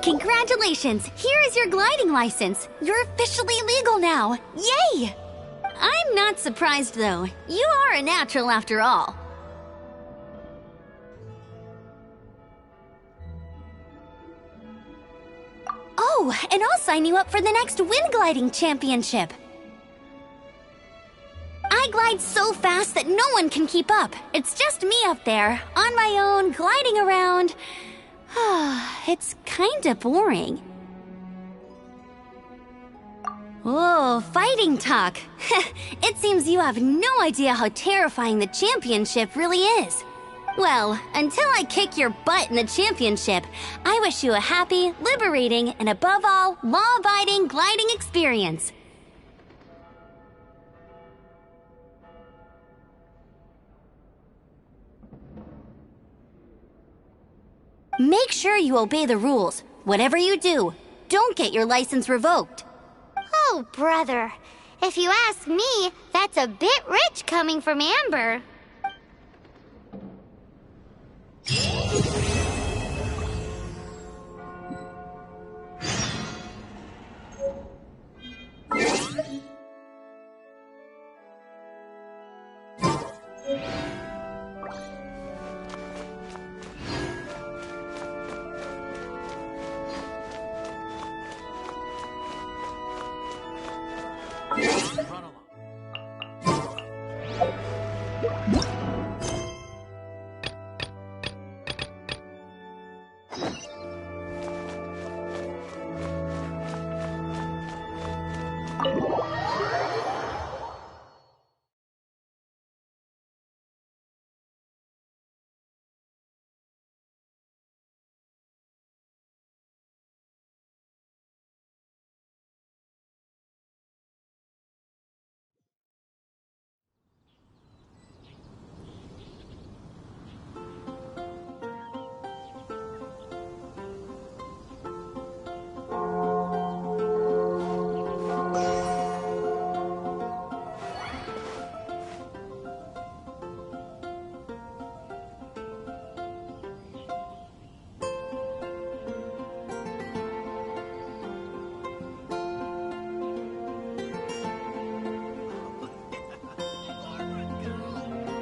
Congratulations! Here is your gliding license. You're officially legal now. Yay! I'm not surprised, though. You are a natural after all. Oh, and I'll sign you up for the next wind gliding championship. I glide so fast that no one can keep up. It's just me up there, on my own, gliding around. It's kinda boring. Oh, fighting talk. It seems you have no idea how terrifying the championship really is. Well, until I kick your butt in the championship, I wish you a happy, liberating, and above all, law-abiding gliding experience. Make sure you obey the rules. Whatever you do, don't get your license revoked. Oh, brother. If you ask me, that's a bit rich coming from Amber.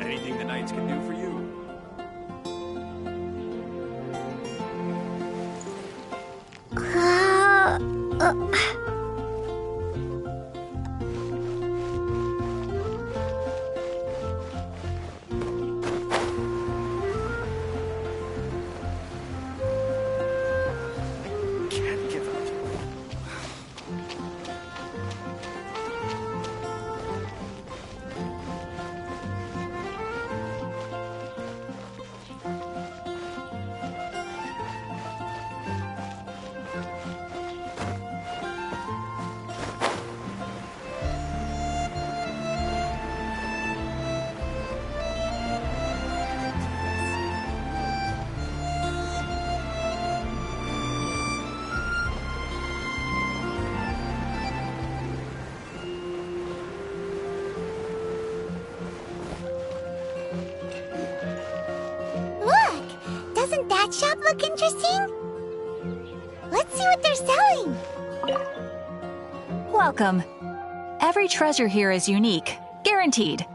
Anything the knights can do for you. Can't give up. Look! Doesn't that shop look interesting? Let's see what they're selling. Welcome. Every treasure here is unique, guaranteed.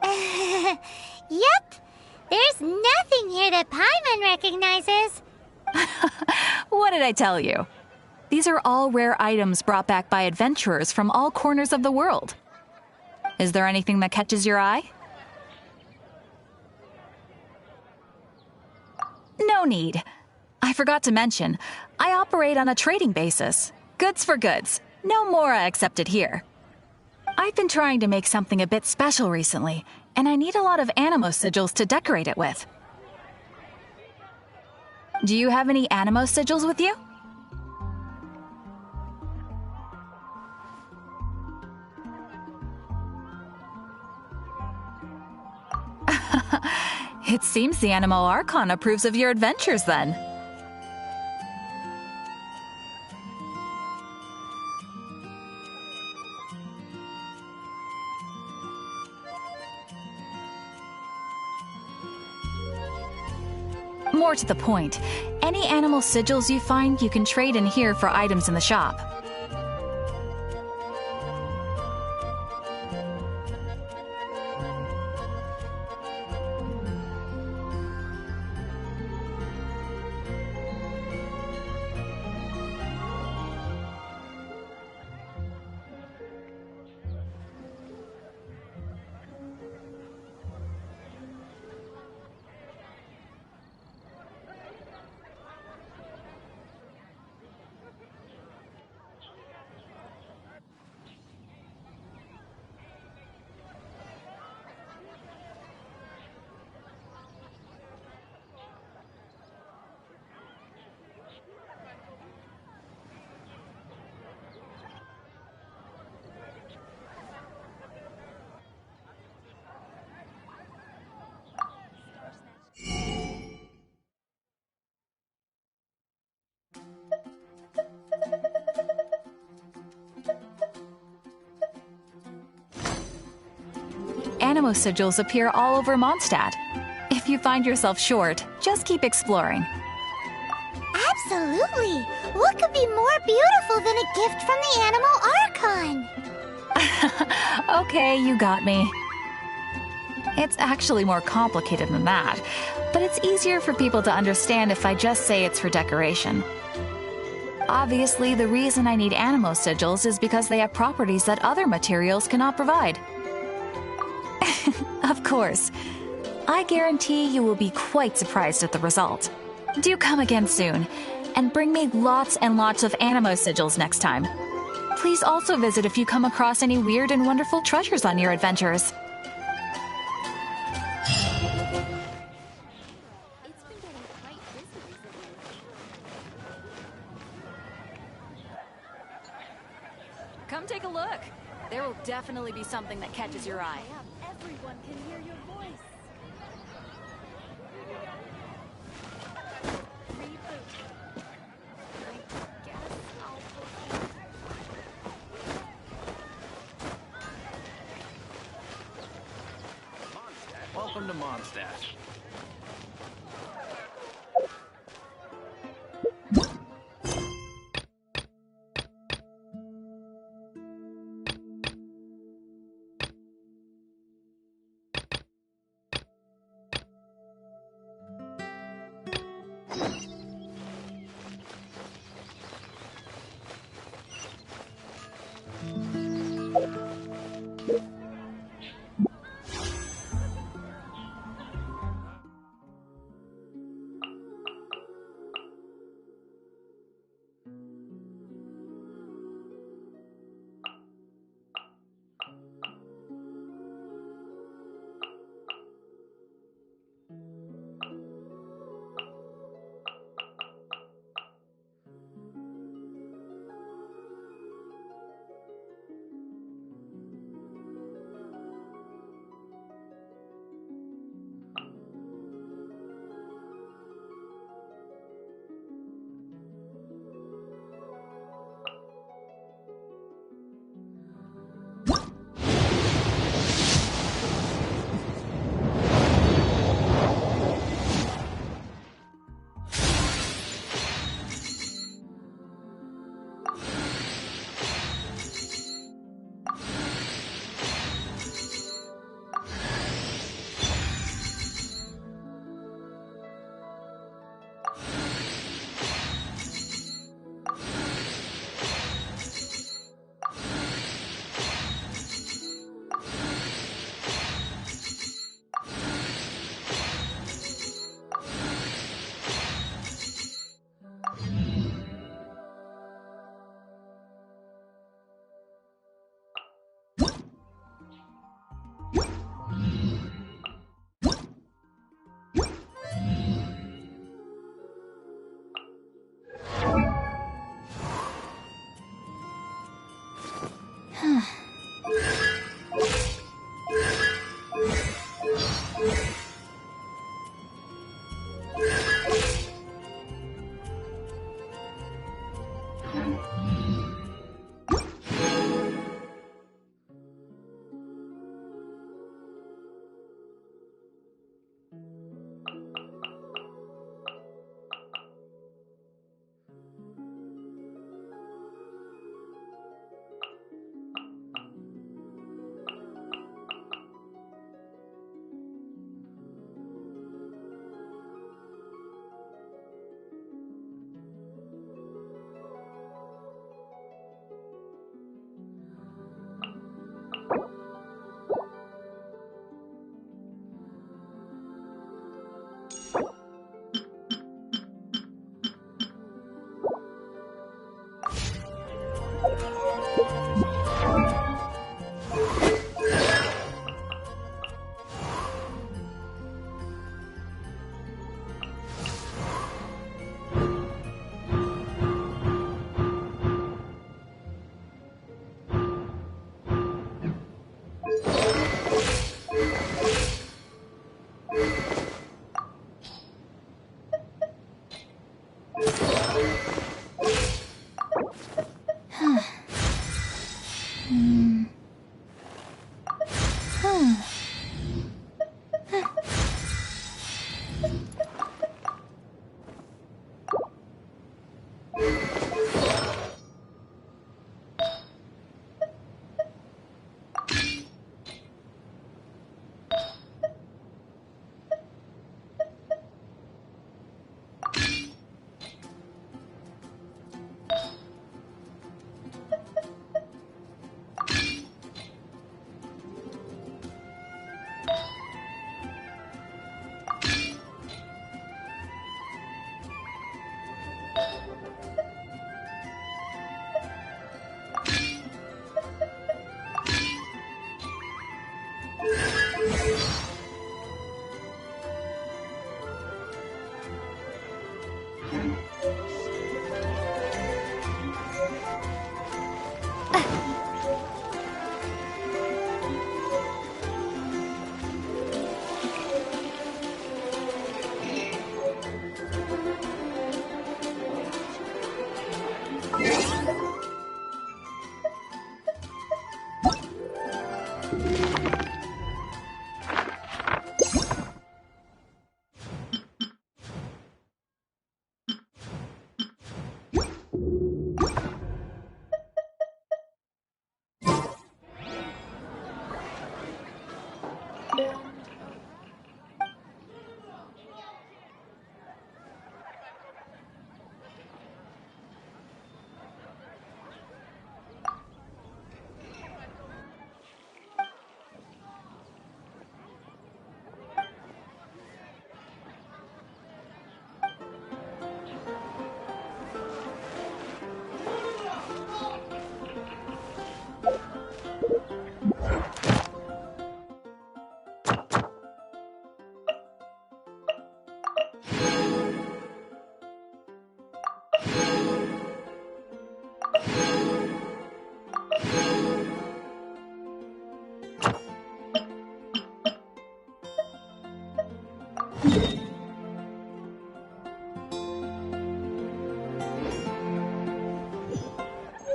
Yep. There's nothing here that Paimon recognizes. What did I tell you? These are all rare items brought back by adventurers from all corners of the world. Is there anything that catches your eye? No need. I forgot to mention, I operate on a trading basis. Goods for goods. No mora accepted here. I've been trying to make something a bit special recently, and I need a lot of animo sigils to decorate it with. Do you have any animo sigils with you? It seems the Animo Archon approves of your adventures, then. More to the point, any animal sigils you find you can trade in here for items in the shop. Animo sigils appear all over Mondstadt. If you find yourself short, just keep exploring. Absolutely! What could be more beautiful than a gift from the Animal Archon? Okay, you got me. It's actually more complicated than that, but it's easier for people to understand if I just say it's for decoration. Obviously, the reason I need Animo sigils is because they have properties that other materials cannot provide. Of course. I guarantee you will be quite surprised at the result. Do come again soon, and bring me lots and lots of Animo sigils next time. Please also visit if you come across any weird and wonderful treasures on your adventures. Come take a look. There will definitely be something that catches your eye. Everyone can hear your voice. Reboot. I guess I'll Welcome to Mondstadt.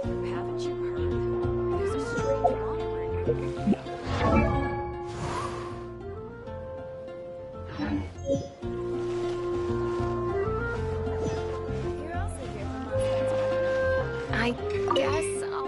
Haven't you heard? There's a strange monitoring. You're also here for Moscow's. I guess I'll.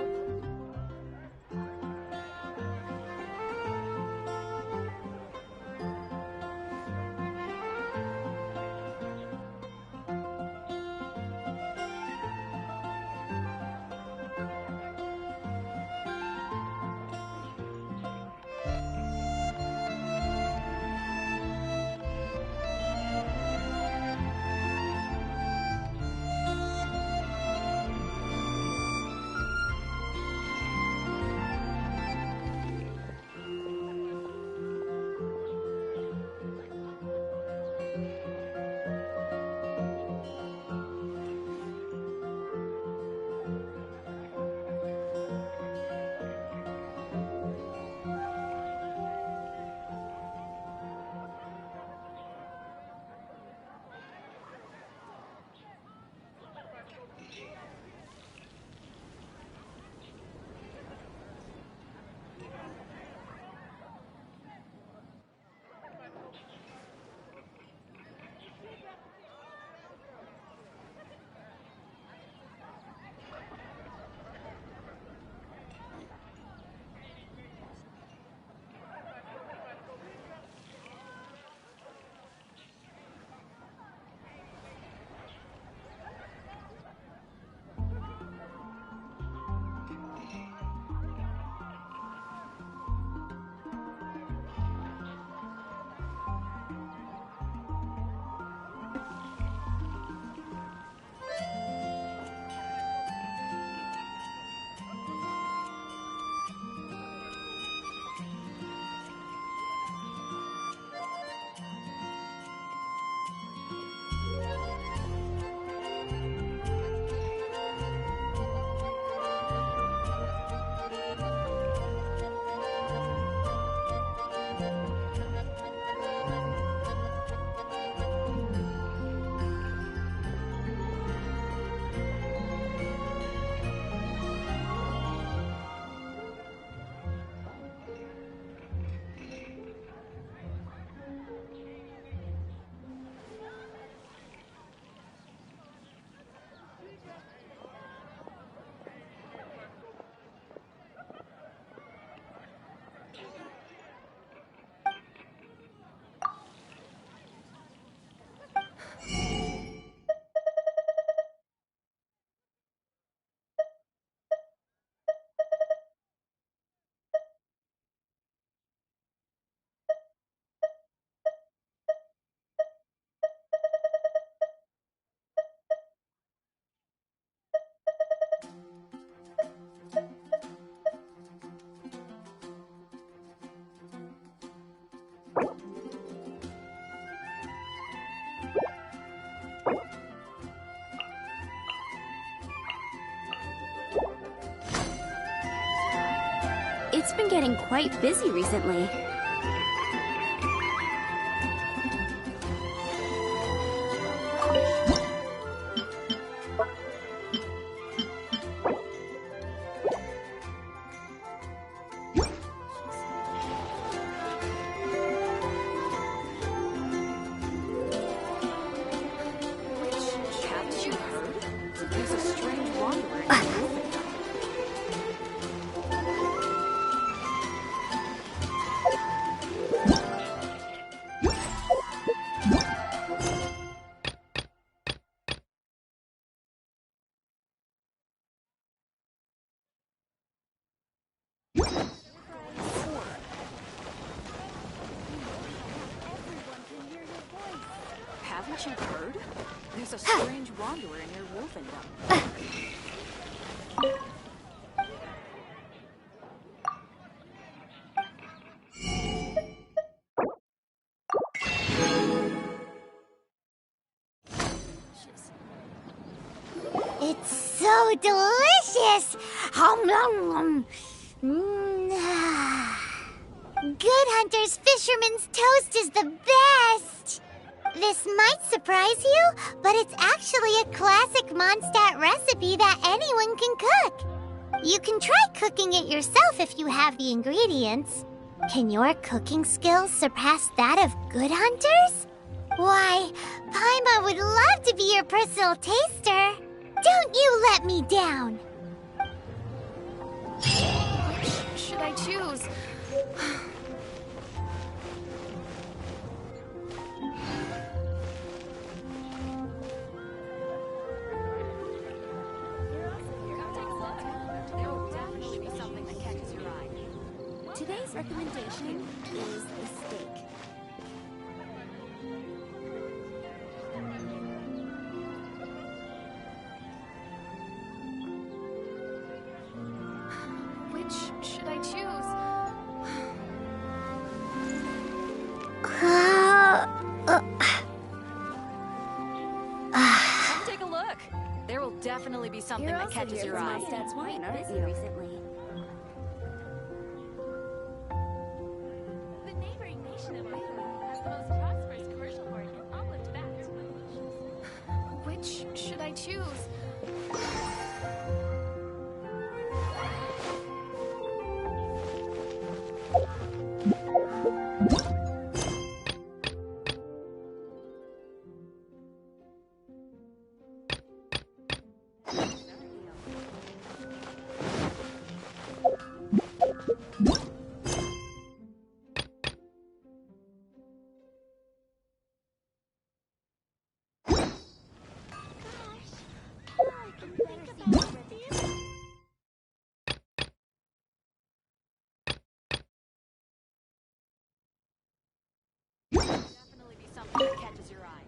It's been getting quite busy recently. Haven't you heard? There's a strange wanderer in the movie. Haven't you heard? There's a strange wanderer in your wolfendom. It's so delicious! Hum, nom, nom. Good Hunter's Fisherman's Toast is the best! This might surprise you, but it's actually a classic Mondstadt recipe that anyone can cook. You can try cooking it yourself if you have the ingredients. Can your cooking skills surpass that of Good Hunter's? Why, Paimon would love to be your personal taster. Don't you let me down! Which should I choose? Today's recommendation is the steak. Which should I choose? Come take a look. There will definitely be something that catches your eye. Mondstadt's wine, aren't you? Recently. The neighboring nation of Italy has the most prosperous commercial port in all of Tibet. Which should I choose? Definitely be something that catches your eye.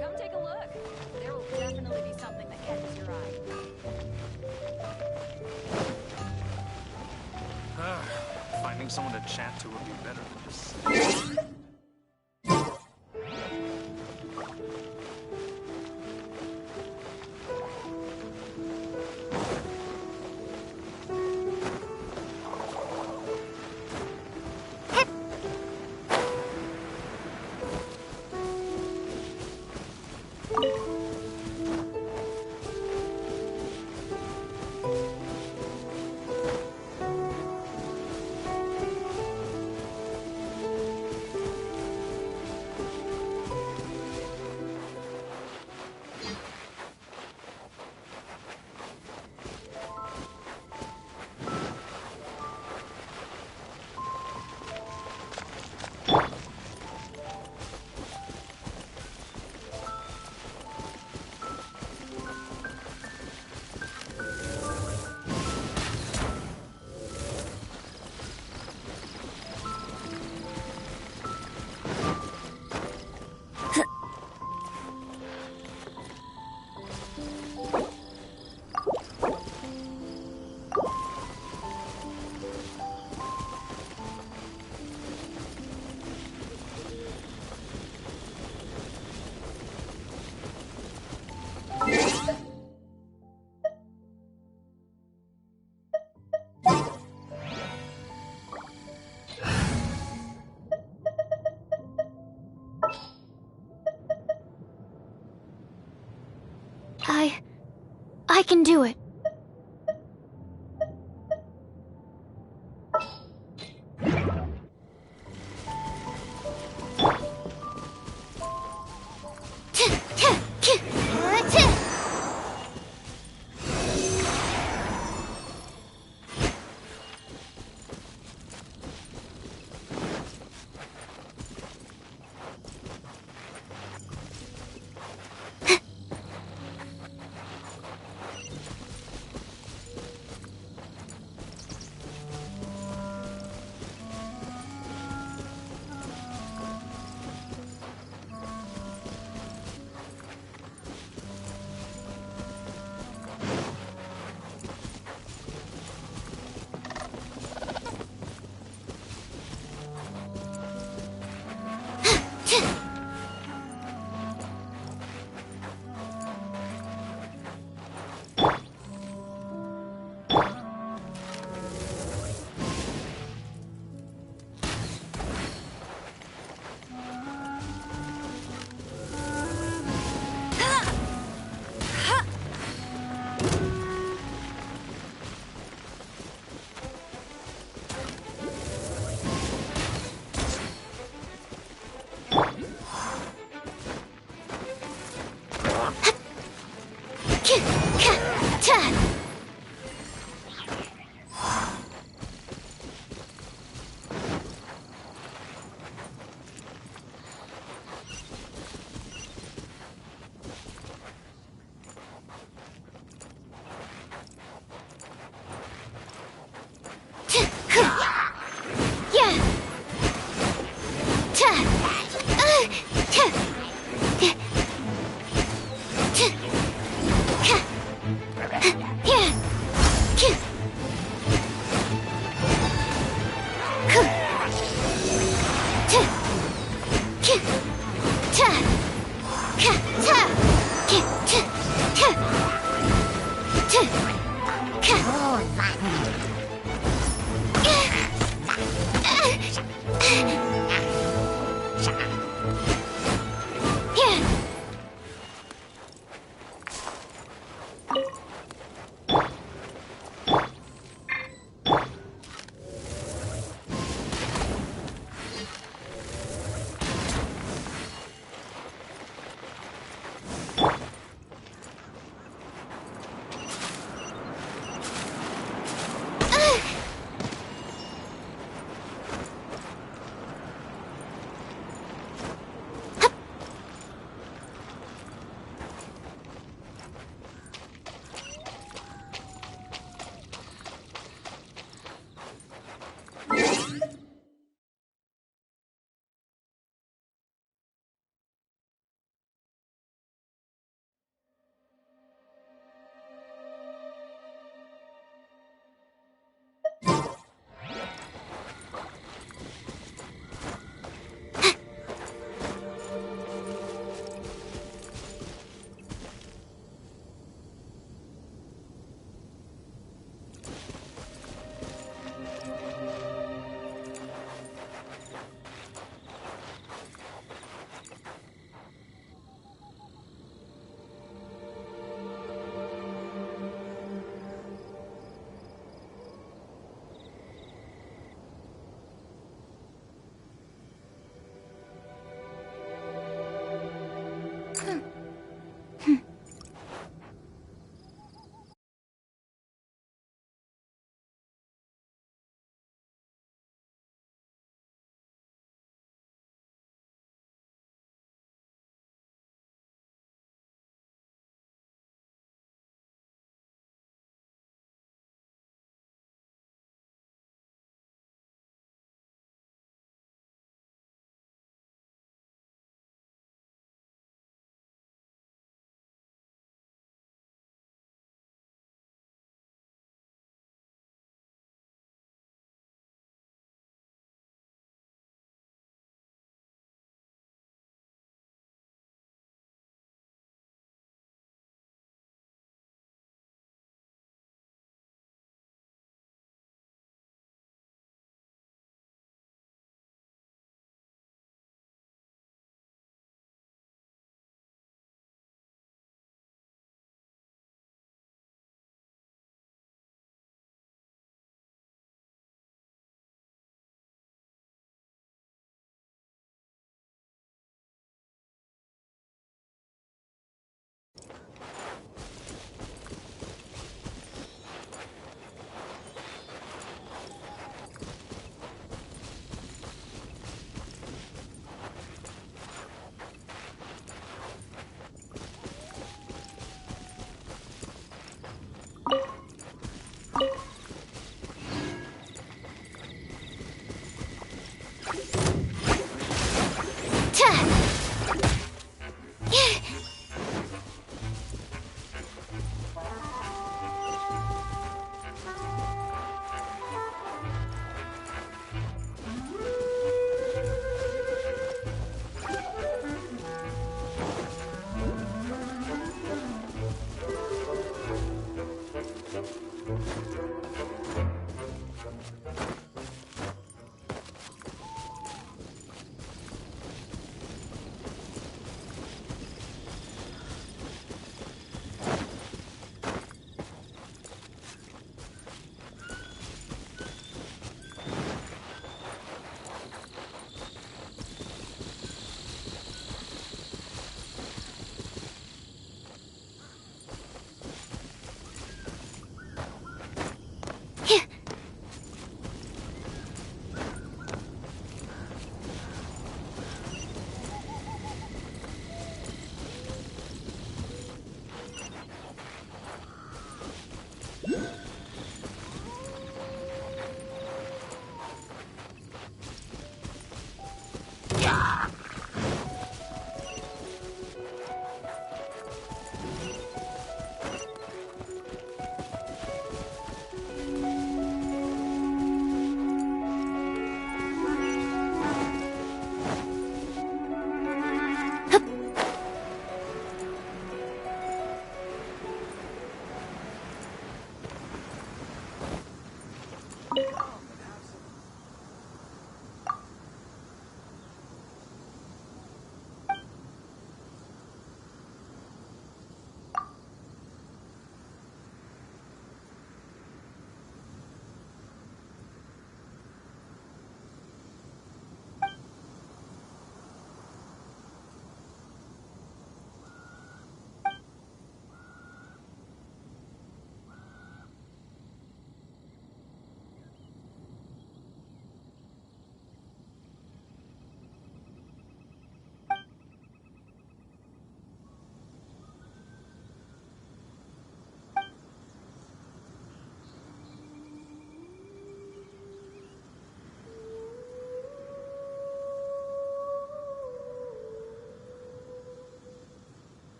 Come take a look. There will definitely be something that catches your eye. Finding someone to chat to would be better than just... I can do it.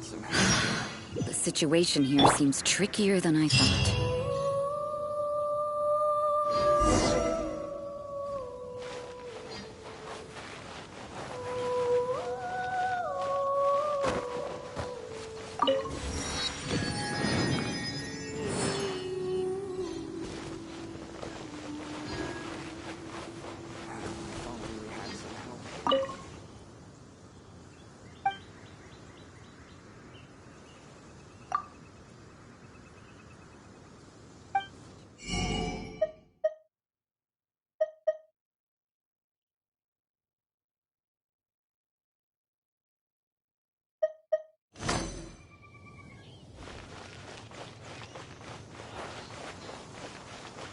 some help. The situation here seems trickier than I thought. If only we had some help.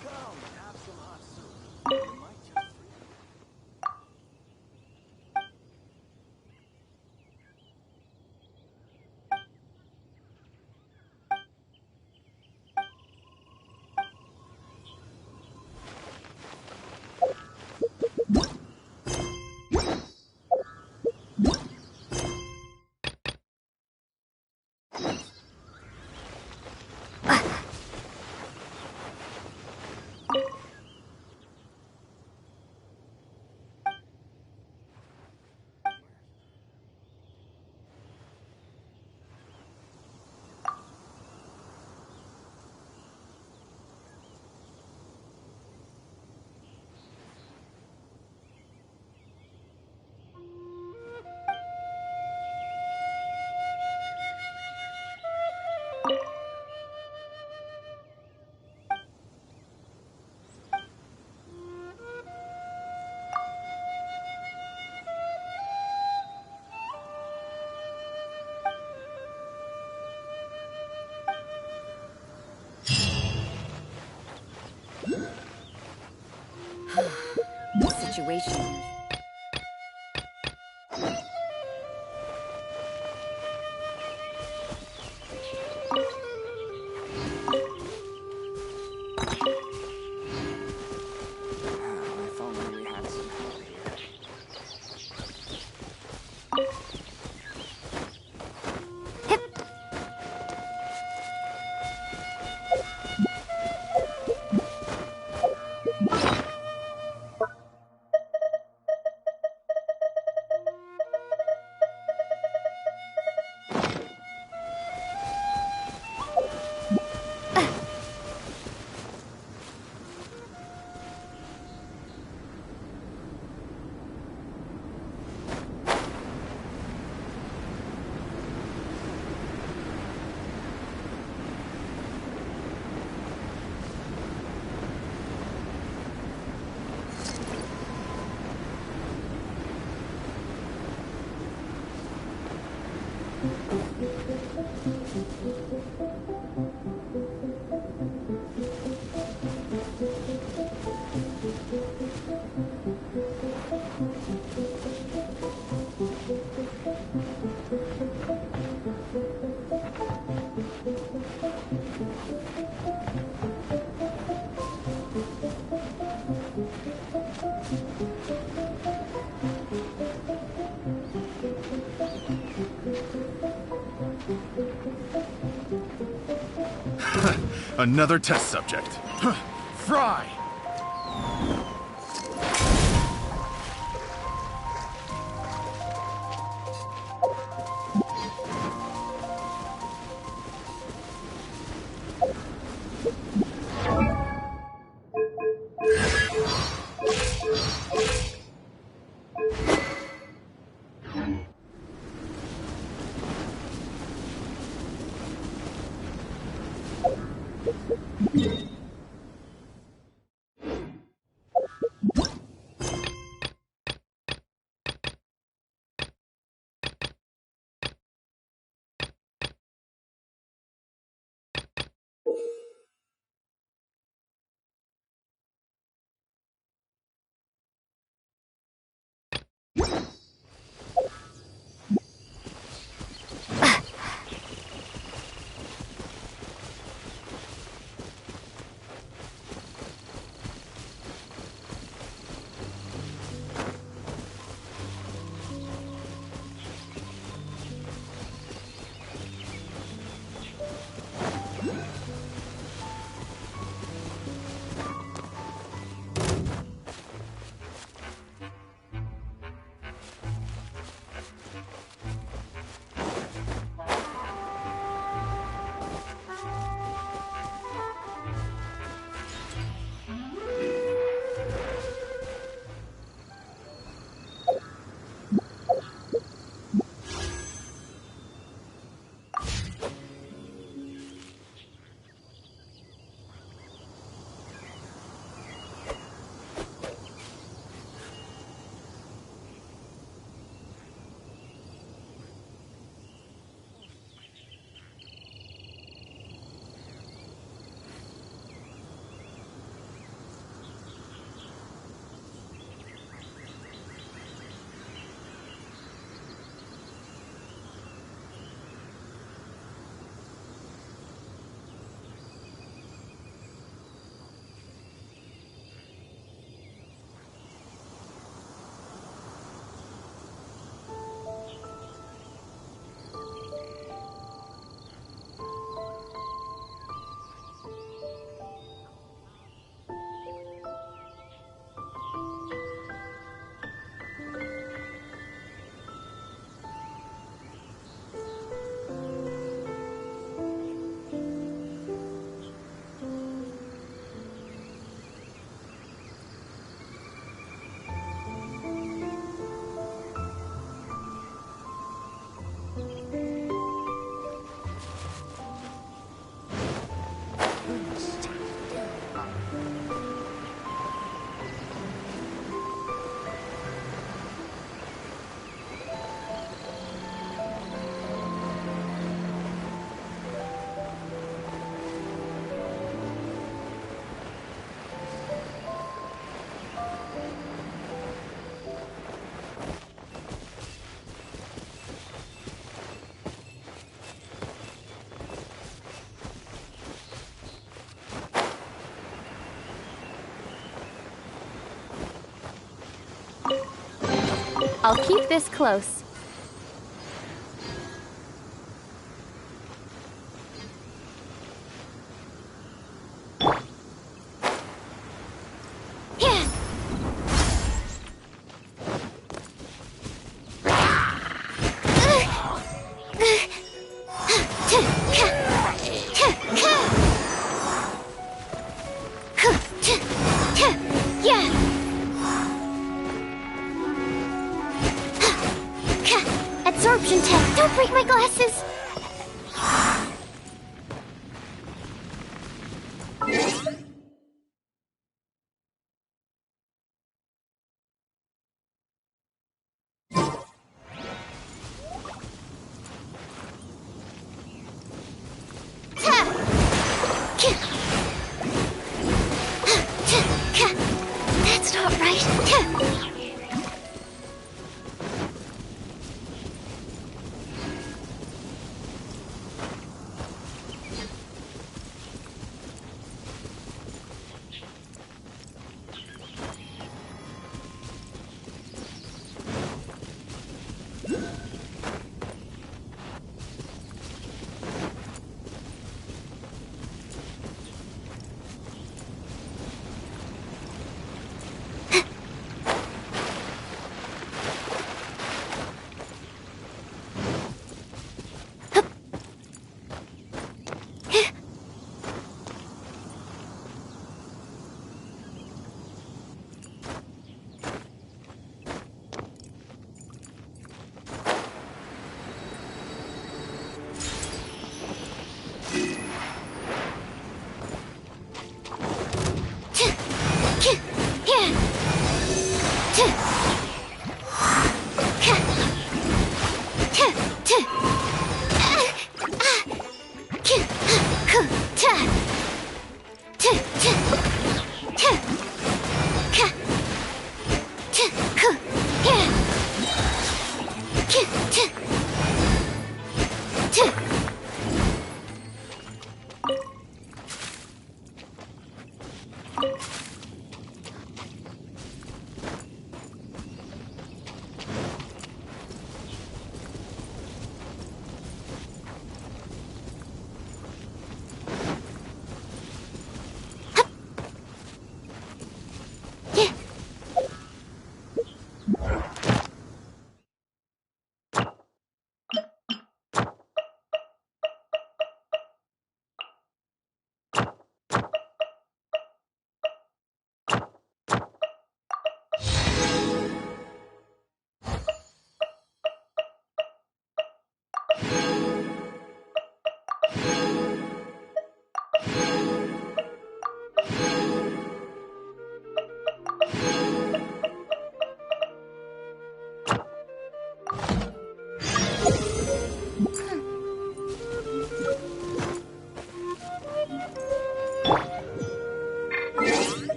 Come, have some hot soup. You might just freeze. The situation here. If only we had some help here. Another test subject. Fry! I'll keep this close. Absorption tech, don't break my glasses! That's not right.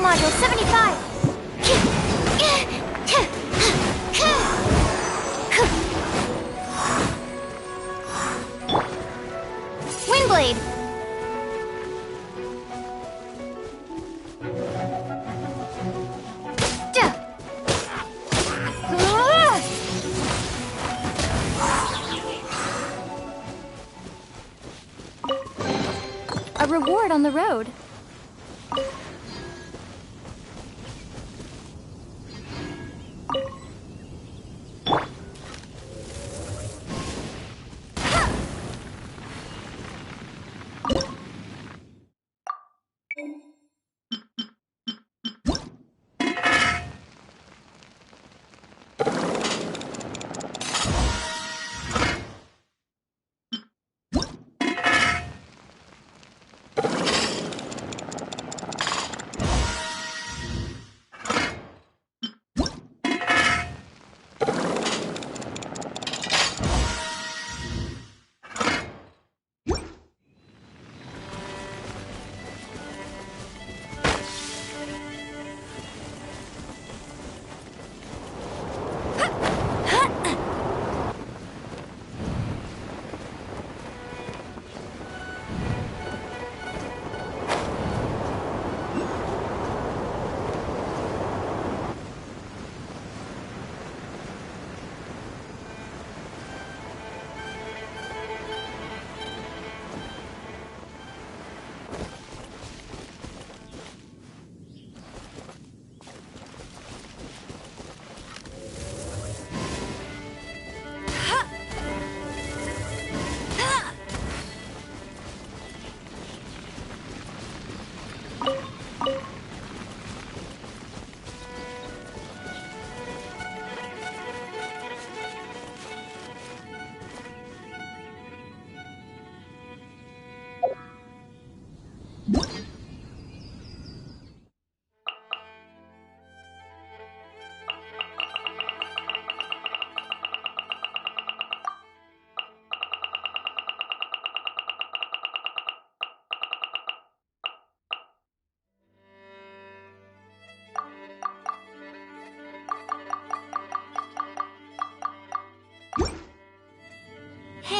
Module 75. Windblade. A reward on the road.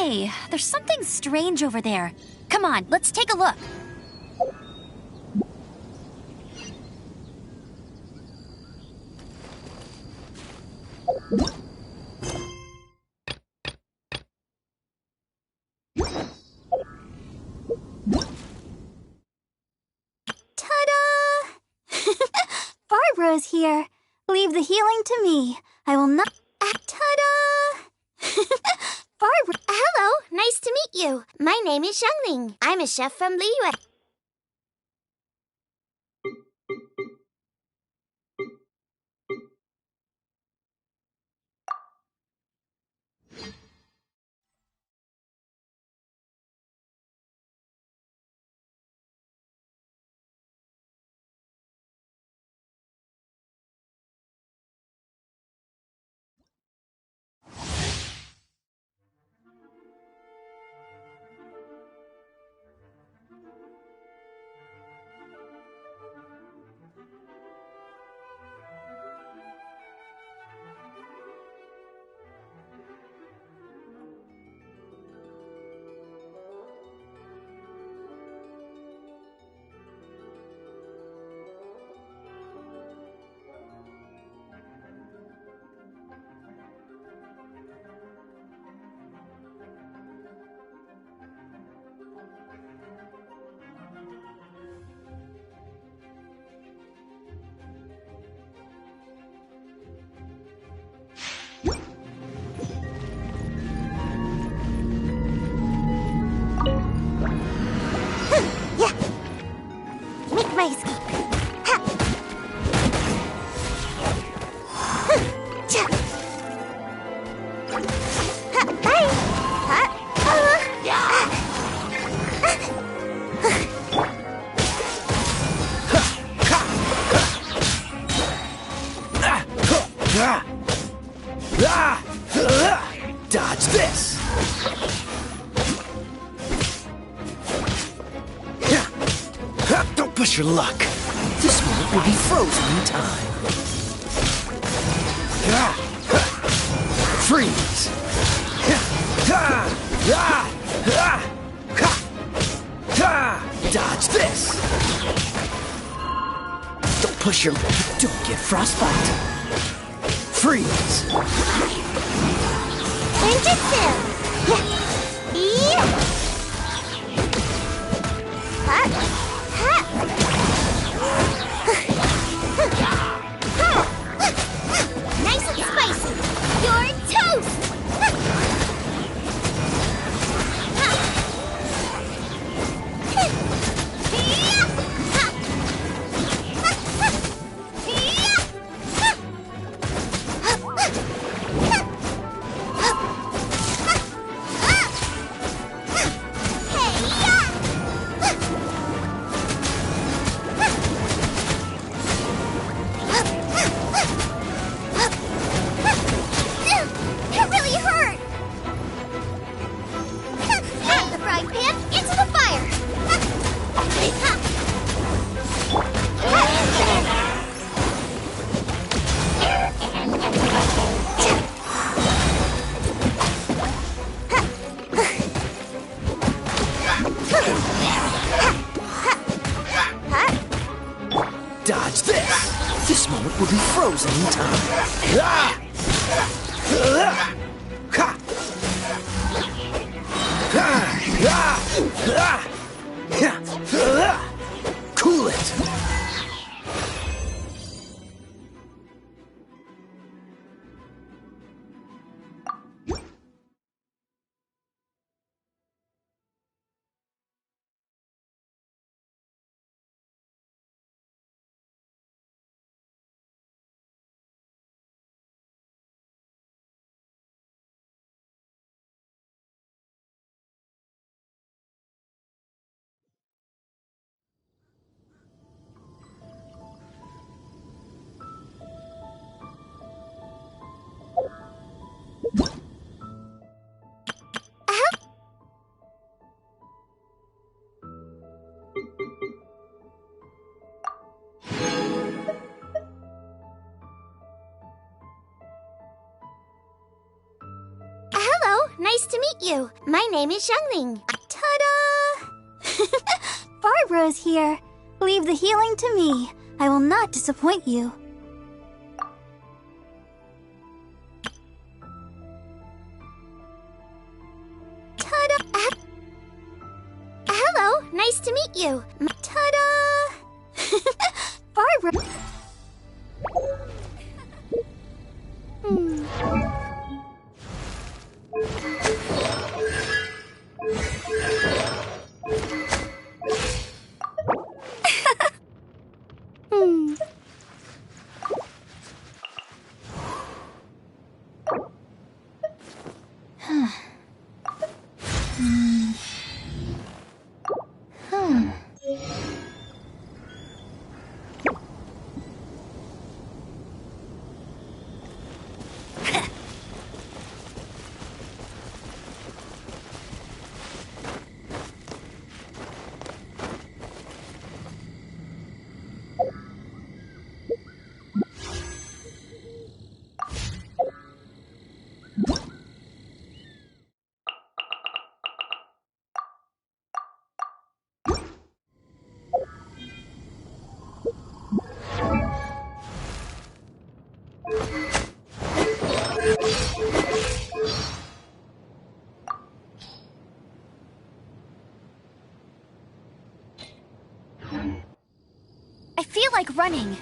Hey, there's something strange over there. Come on, let's take a look. Ta-da! Barbara's here. Leave the healing to me. I will not... Ta-da! Barbara... Hello, nice to meet you. My name is Xiangling. I'm a chef from Liyue. Make my escape. Ha! Cha! Ha! Bye! Ha! Dodge this! Don't push your luck. This one will be frozen in time. Freeze! Dodge this! Don't push your luck. Don't get frostbite. Freeze! Ninjutsu! Yeah! Ha! Ha! Nice and spicy! You're toast! nice to meet you. My name is Xiangling. Ta-da! Barbara's here. Leave the healing to me. I will not disappoint you. Ta-da! Hello, nice to meet you. Ta-da! Barbara. I feel like running.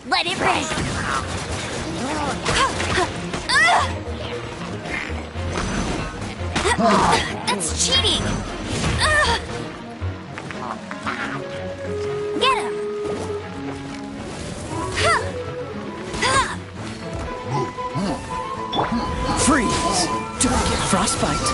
Let it rain! That's cheating! Get him! Freeze! Don't get frostbite.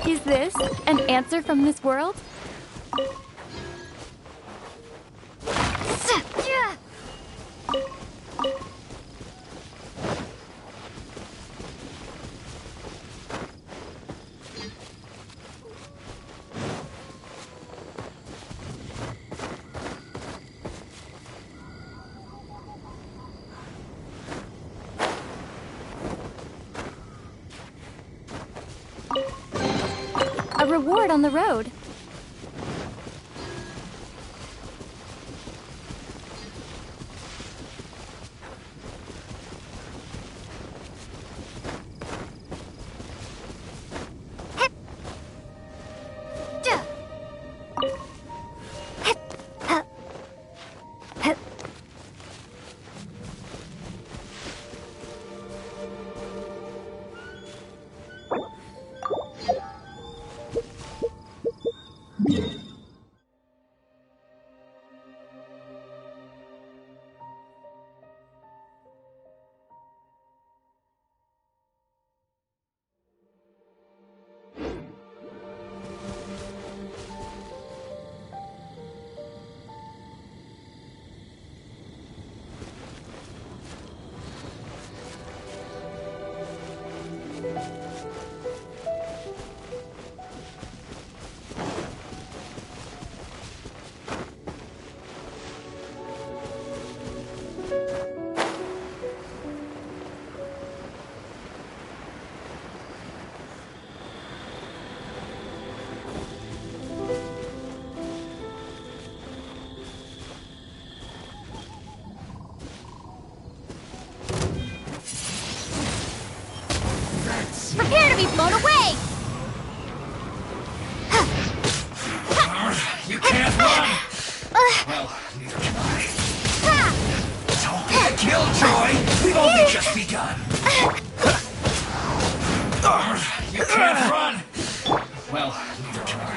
Is this an answer from this world? A reward on the road. Don't be a killjoy! We've only just begun! You can't run! Well, neither can I.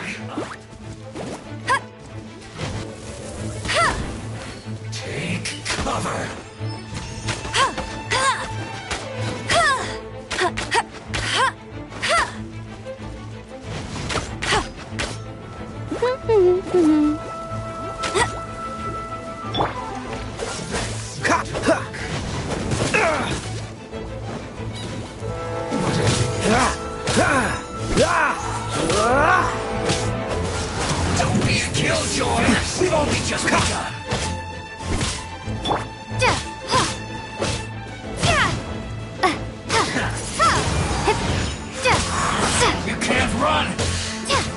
Take cover! Don't be a killjoy! We've only just begun! You can't run!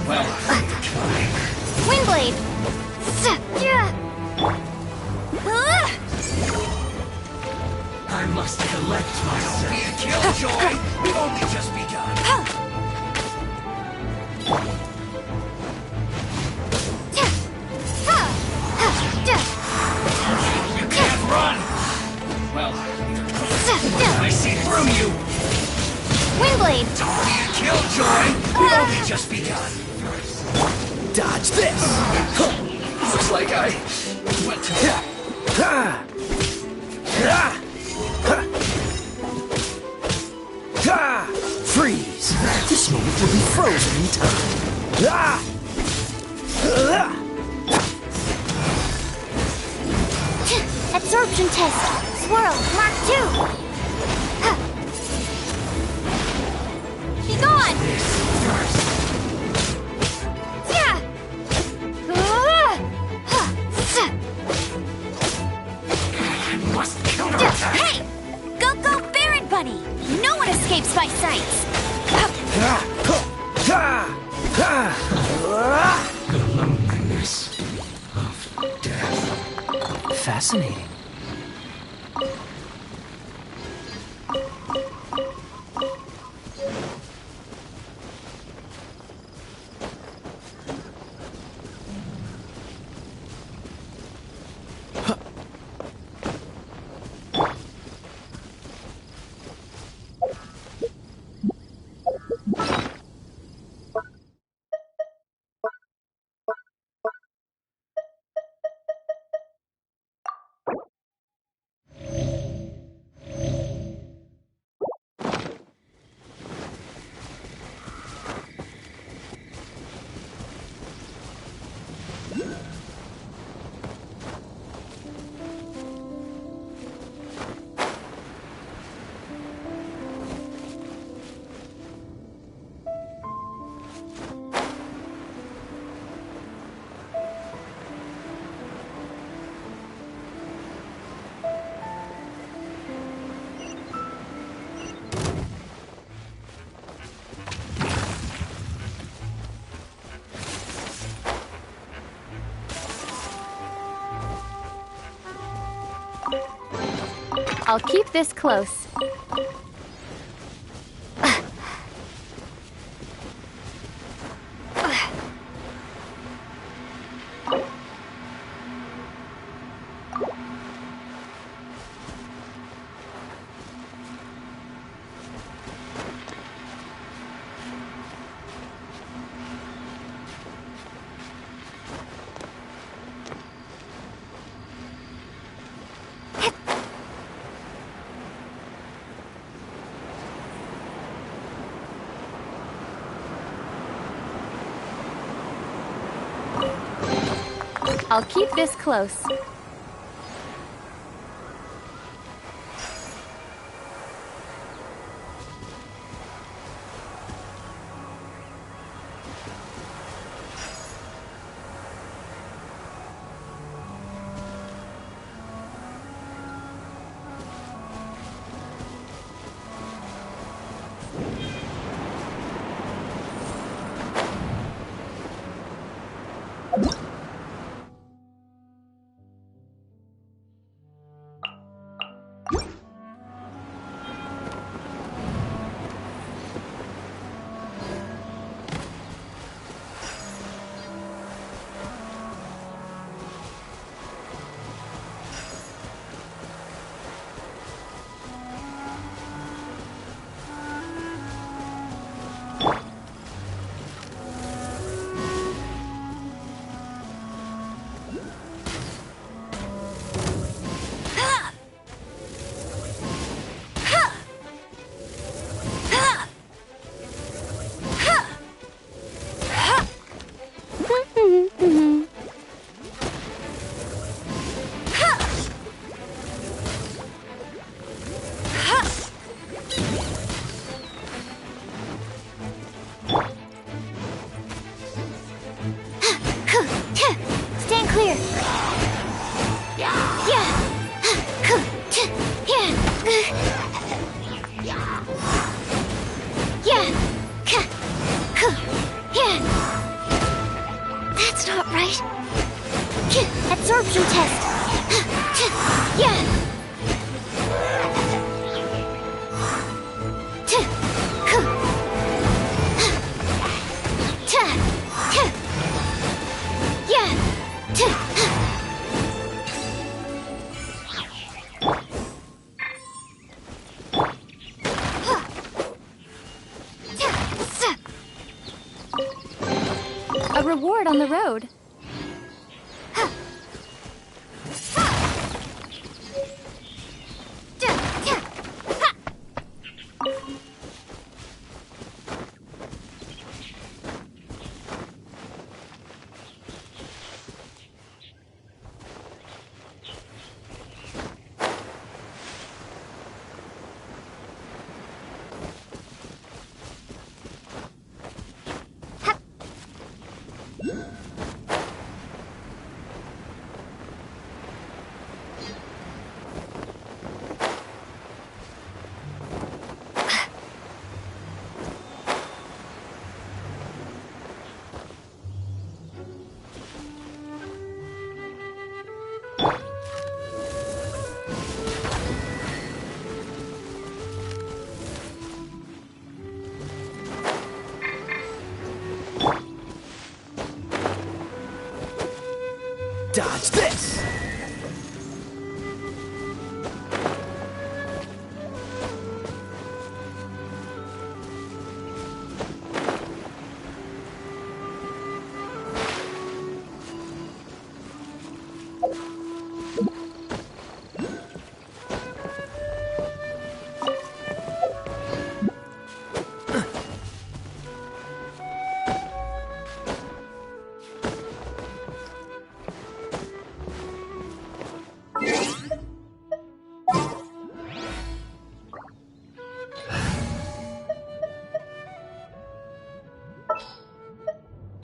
Well, Windblade! I must collect myself. Don't be a killjoy! We've only just begun! You can't run! Well, I see through you! Windblade! Don't be a killjoy! We've only just begun! Dodge this! Looks like I went to... Freeze! This moment will be frozen in time. Absorption test. Swirl. Mark 2. Be gone! Must counterattack! Hey! Go, Baron Bunny! No one escapes my sight! The loneliness of death. Fascinating. I'll keep this close. I'll keep this close. forward on the road. Dodge this!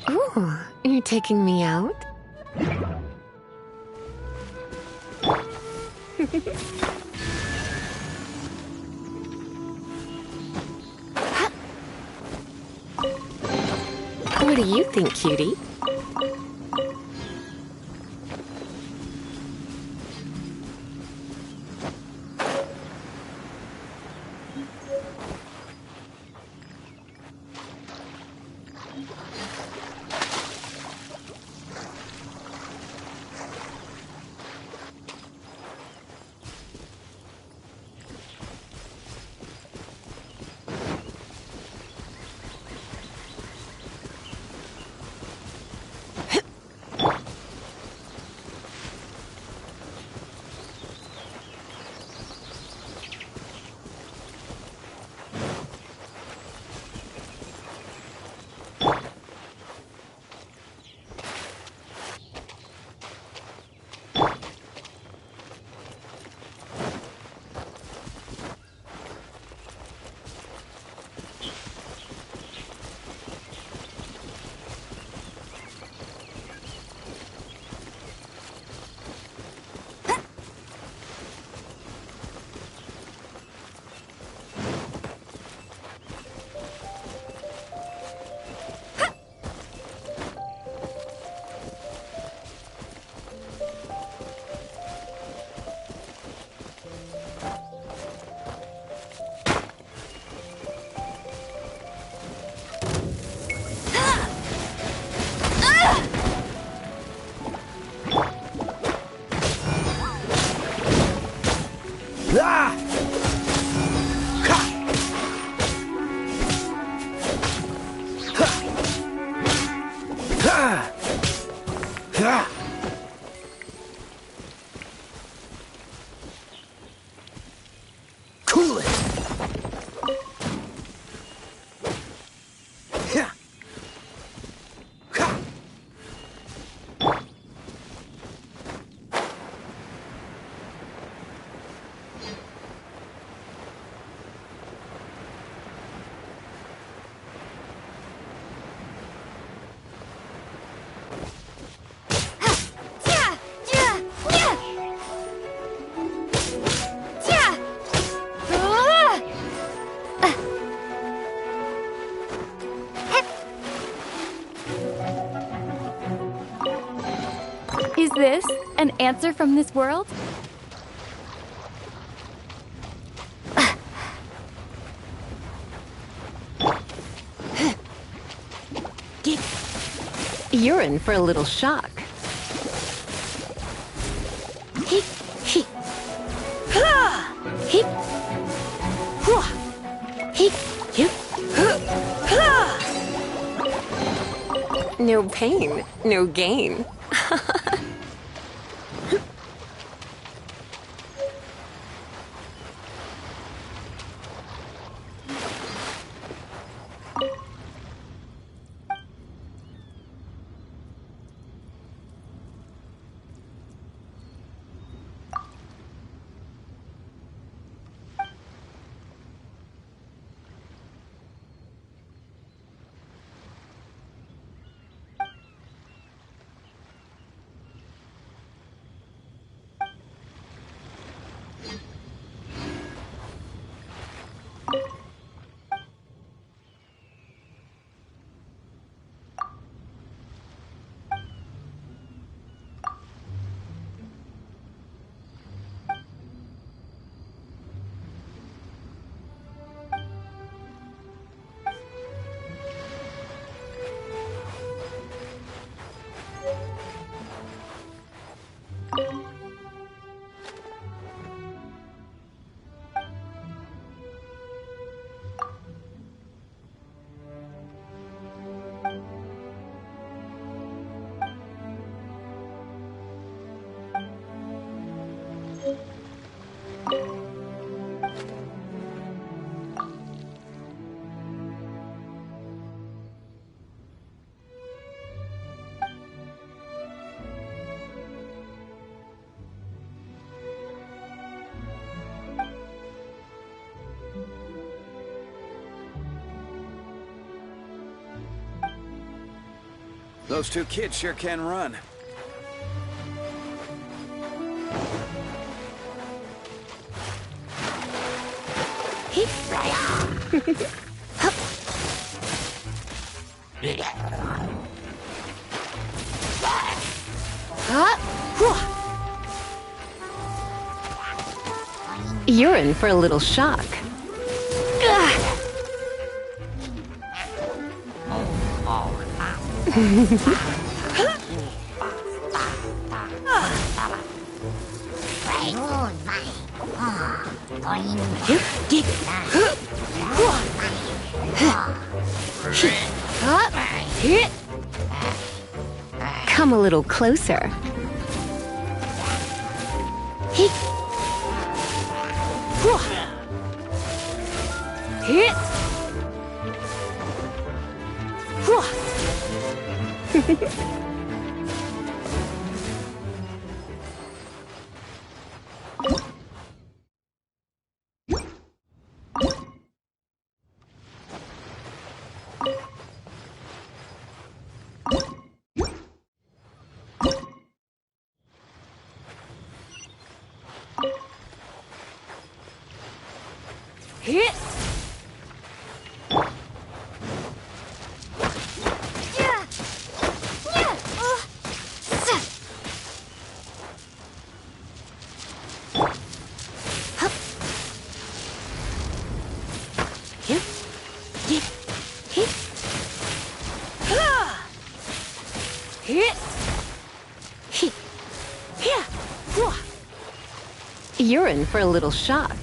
Ooh, you're taking me out? What do you think, cutie? Cool it! Is this an answer from this world? You're in for a little shock. No pain, no gain. Those two kids sure can run. You're in for a little shock. Come a little closer. You're in for a little shock.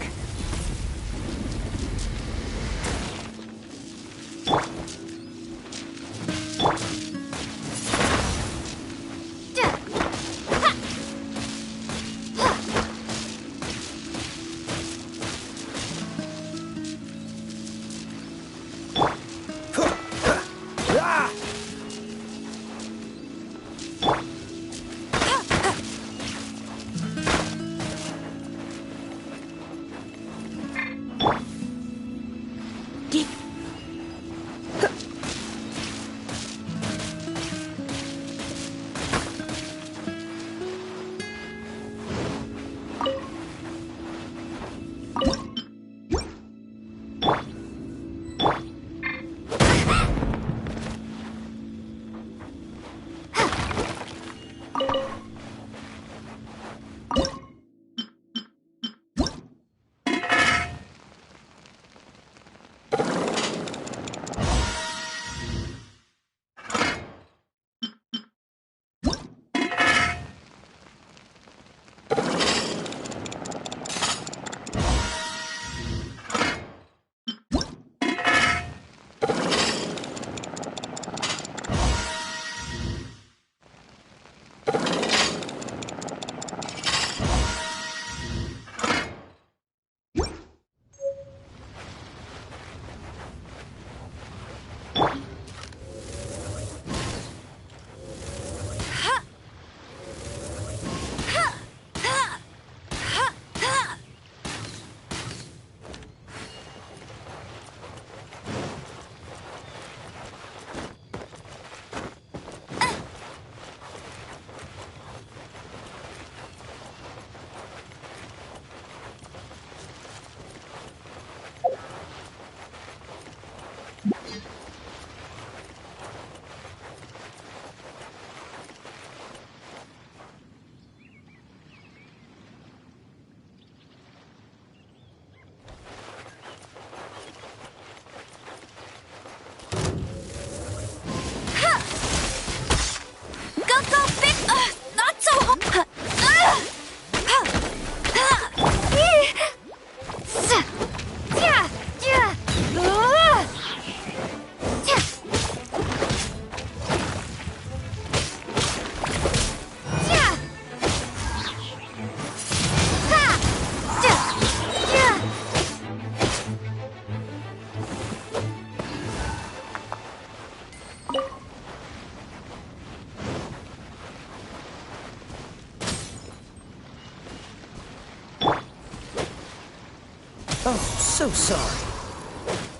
Oh, so sorry.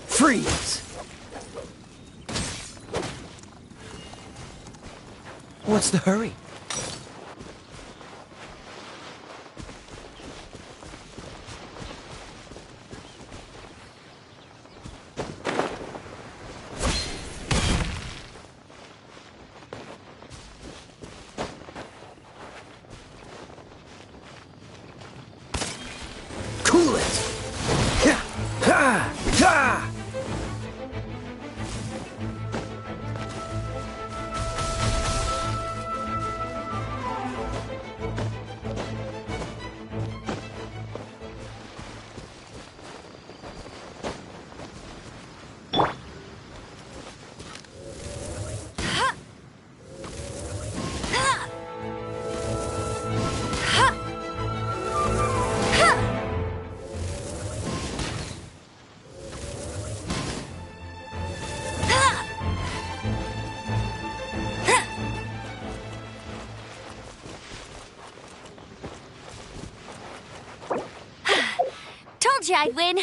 Freeze! What's the hurry? Cool it! Ha! Ha! Ha! Told you I'd win.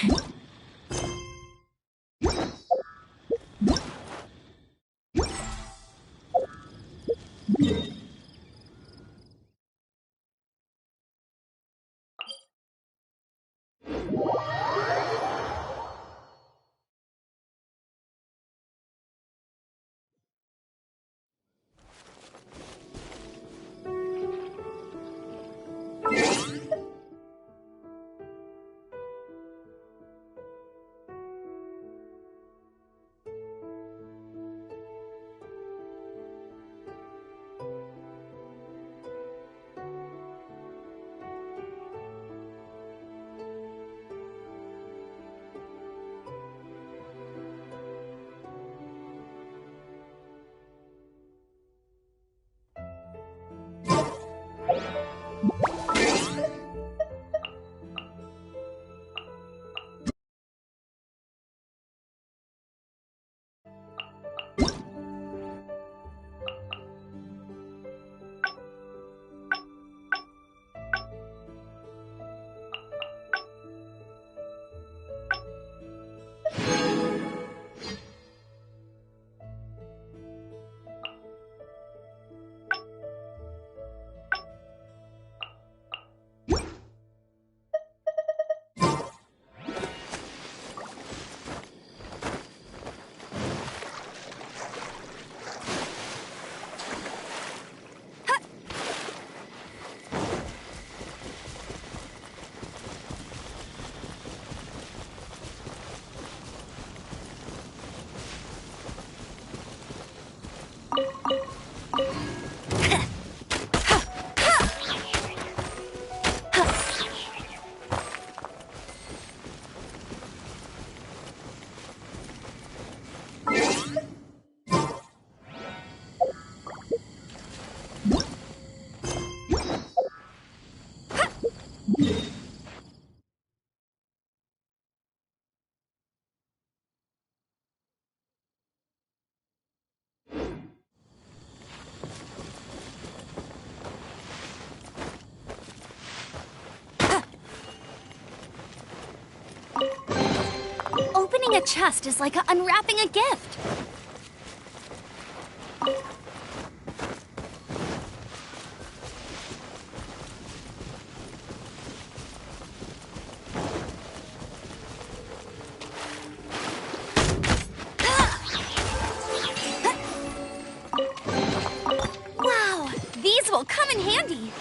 Opening a chest is like unwrapping a gift. Wow, these will come in handy.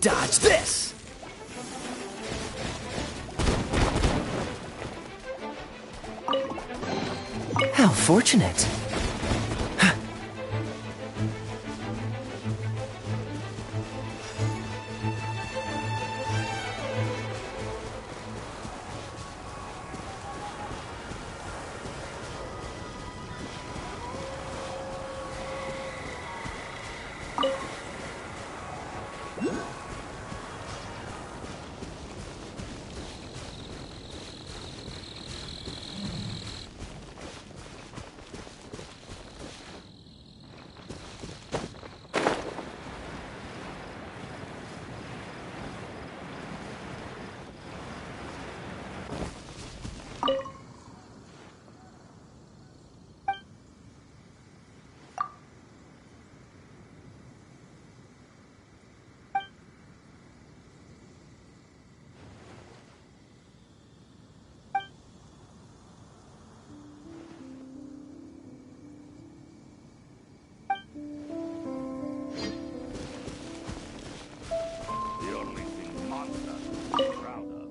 Dodge this! How fortunate. The only thing monsters are proud of.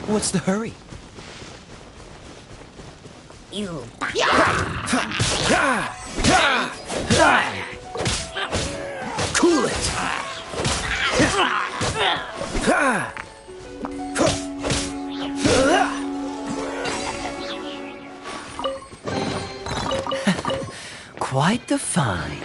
What's the hurry? You Cool it! Quite the find.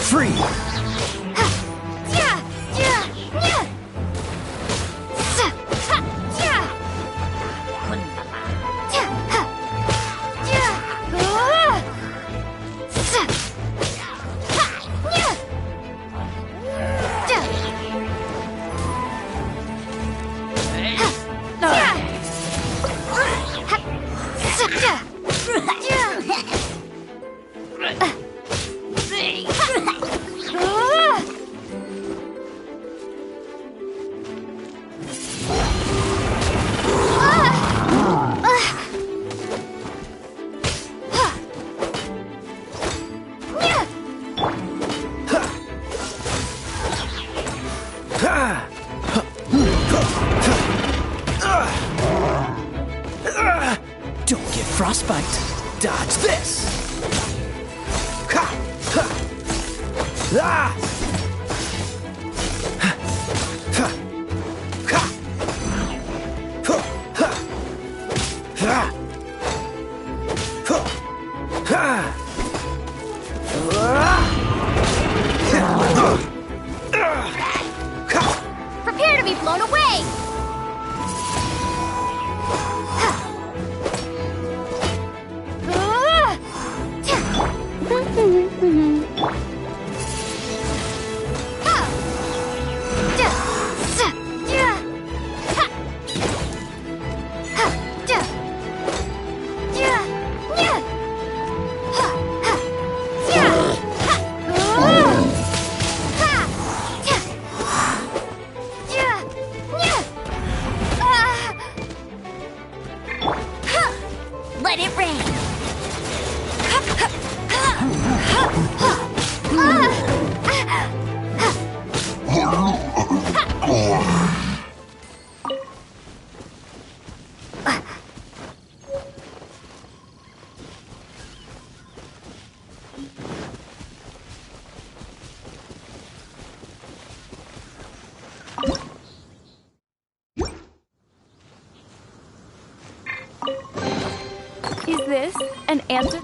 Free! Don't get frostbite. Dodge this. Prepare to be blown away! Let it rain! Is this an answer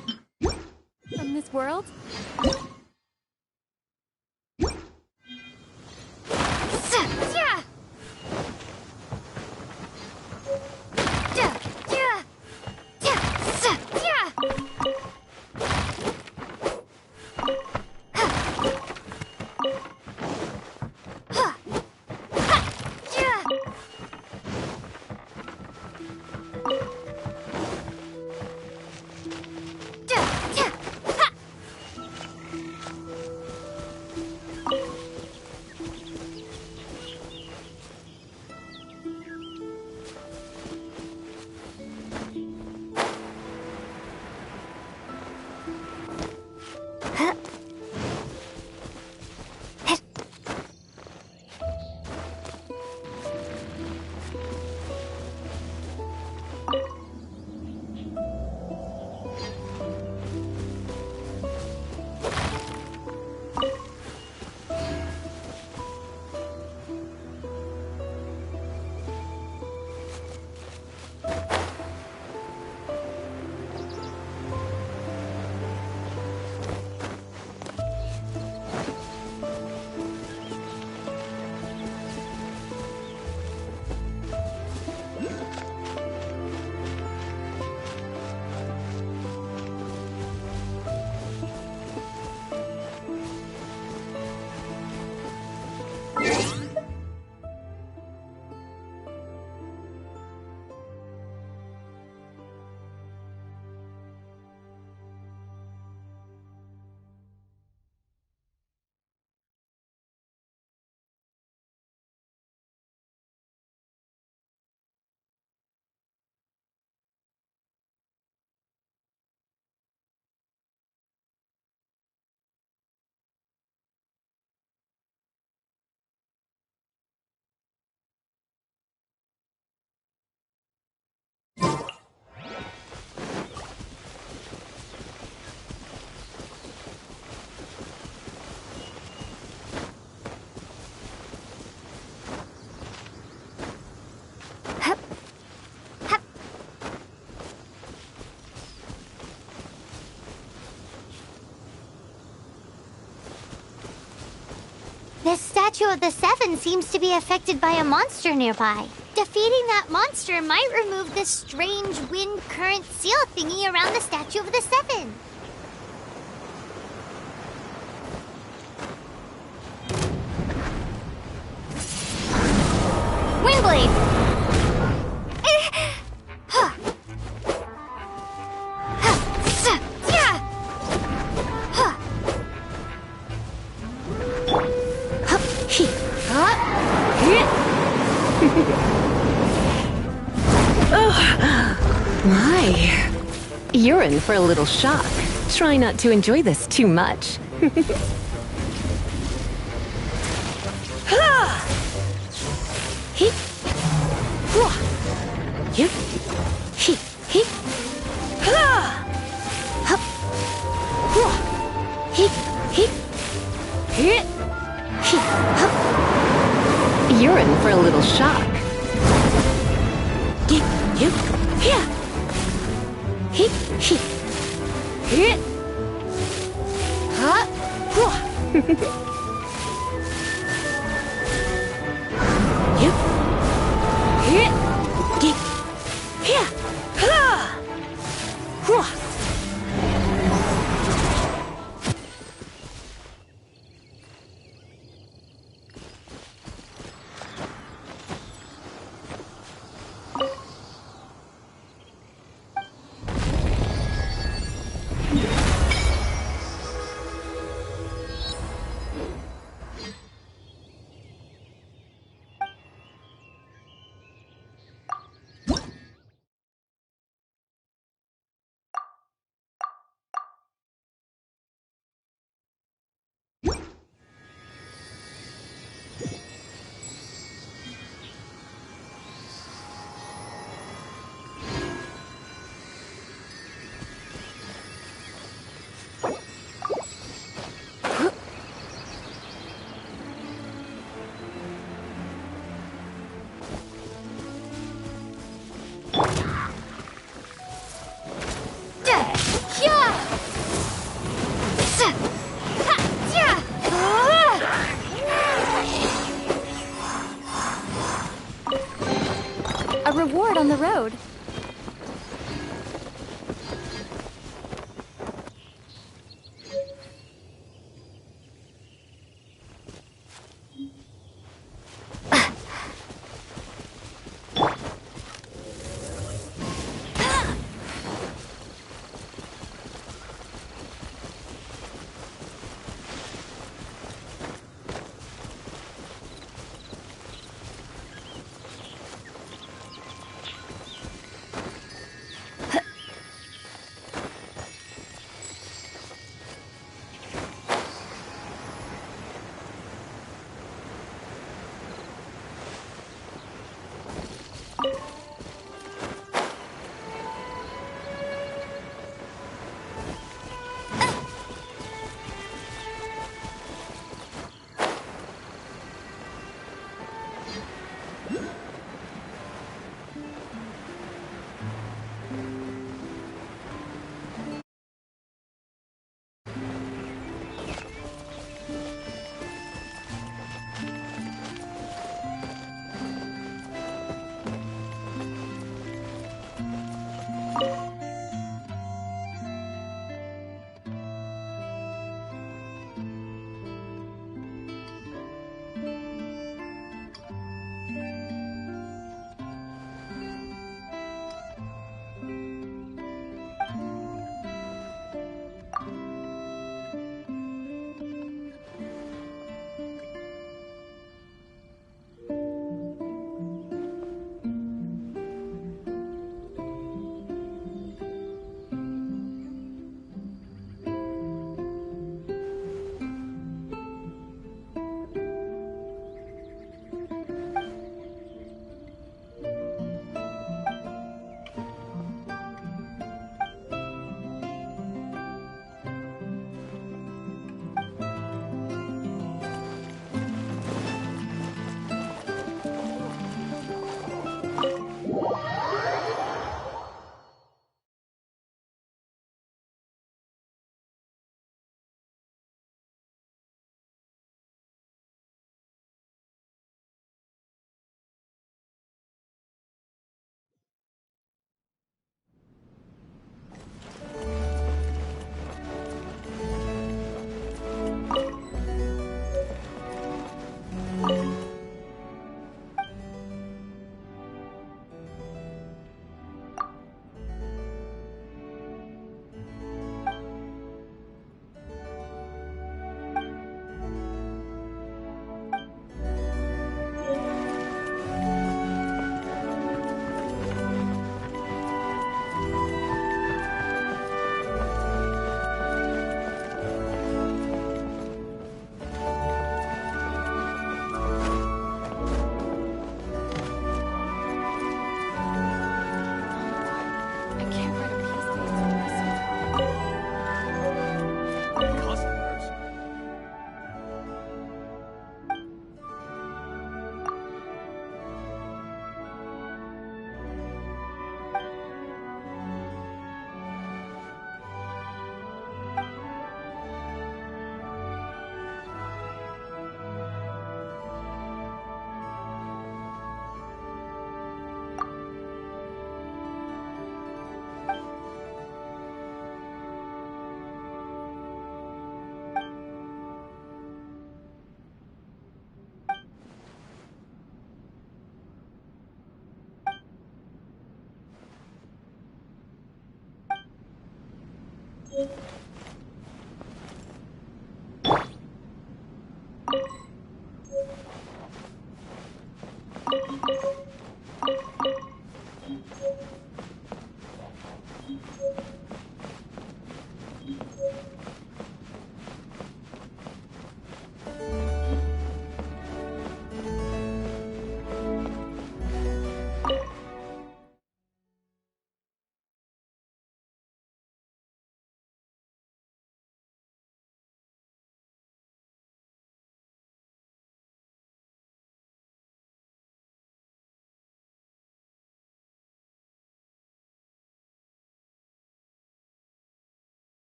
from this world? This statue of the Seven seems to be affected by a monster nearby. Defeating that monster might remove this strange wind current seal thingy around the statue of the Seven. Windblade! My. You're in for a little shock. Try not to enjoy this too much. You're in for a little shock. A reward on the road.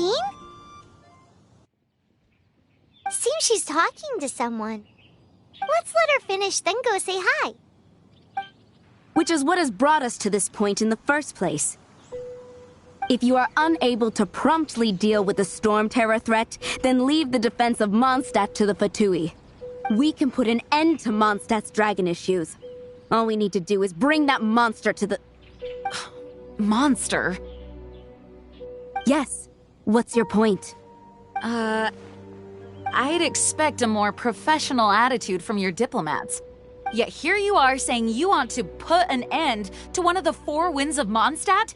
15? Seems she's talking to someone. Let's let her finish, then go say hi. Which is what has brought us to this point in the first place. If you are unable to promptly deal with the Storm Terror threat, then leave the defense of Mondstadt to the Fatui. We can put an end to Mondstadt's dragon issues. All we need to do is bring that monster to the... Monster? Yes. What's your point? I'd expect a more professional attitude from your diplomats. Yet here you are saying you want to put an end to one of the four winds of Mondstadt?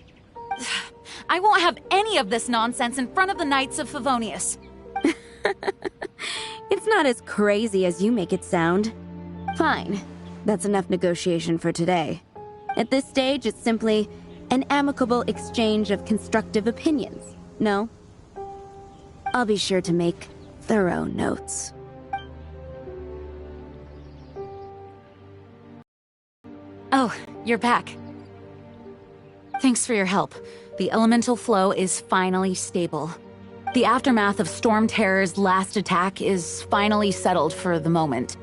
I won't have any of this nonsense in front of the Knights of Favonius. It's not as crazy as you make it sound. Fine. That's enough negotiation for today. At this stage, it's simply an amicable exchange of constructive opinions. No? I'll be sure to make thorough notes. Oh, you're back. Thanks for your help. The elemental flow is finally stable. The aftermath of Storm Terror's last attack is finally settled for the moment.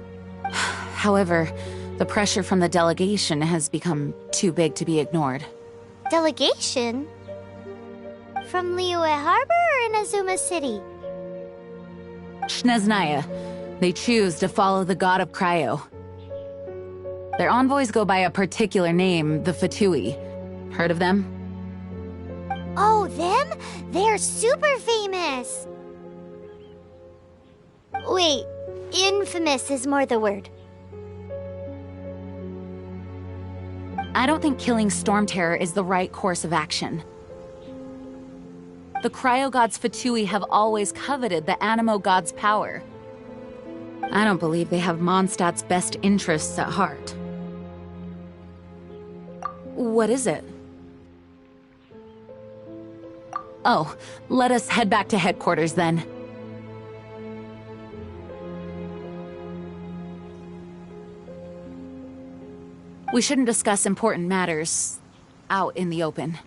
However, the pressure from the delegation has become too big to be ignored. Delegation? From Liyue Harbor or Inazuma City? Snezhnaya. They choose to follow the god of Cryo. Their envoys go by a particular name, the Fatui. Heard of them? Oh, them? They're super famous! Wait, infamous is more the word. I don't think killing Storm Terror is the right course of action. The Cryo God's Fatui have always coveted the Animo God's power. I don't believe they have Mondstadt's best interests at heart. What is it? Oh, let us head back to headquarters then. We shouldn't discuss important matters out in the open.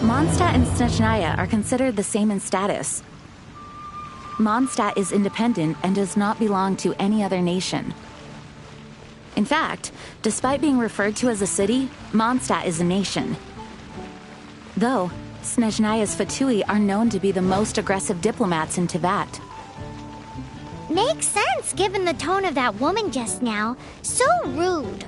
Mondstadt and Snezhnaya are considered the same in status. Mondstadt is independent and does not belong to any other nation. In fact, despite being referred to as a city, Mondstadt is a nation. Though, Snezhnaya's Fatui are known to be the most aggressive diplomats in Teyvat. Makes sense given the tone of that woman just now. So rude.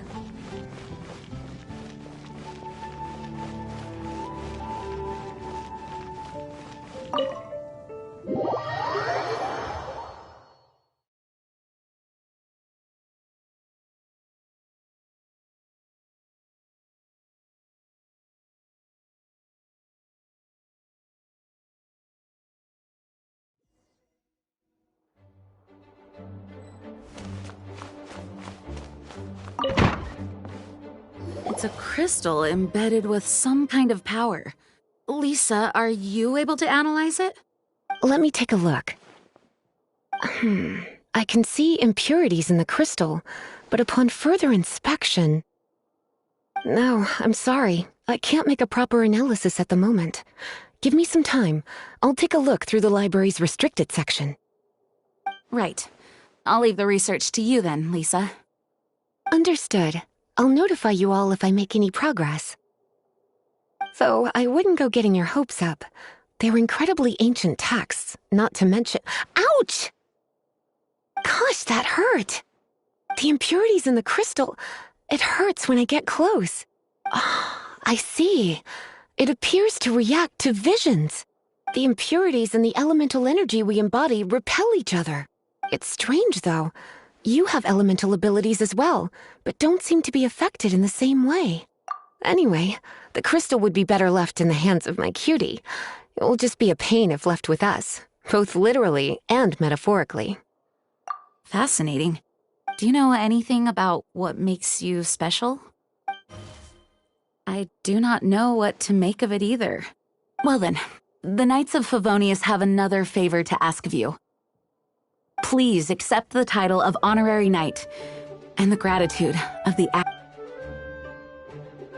It's a crystal embedded with some kind of power. Lisa, are you able to analyze it? Let me take a look. I can see impurities in the crystal, but upon further inspection... No, I'm sorry. I can't make a proper analysis at the moment. Give me some time. I'll take a look through the library's restricted section. Right. I'll leave the research to you then, Lisa. Understood. I'll notify you all if I make any progress. Though I wouldn't go getting your hopes up. They're incredibly ancient texts, not to mention— Ouch! Gosh, that hurt! The impurities in the crystal— it hurts when I get close. Ah, I see. It appears to react to visions. The impurities and the elemental energy we embody repel each other. It's strange, though. You have elemental abilities as well, but don't seem to be affected in the same way. Anyway, the crystal would be better left in the hands of my cutie. It will just be a pain if left with us, both literally and metaphorically. Fascinating. Do you know anything about what makes you special? I do not know what to make of it either. Well then, the Knights of Favonius have another favor to ask of you. Please accept the title of Honorary Knight and the gratitude of the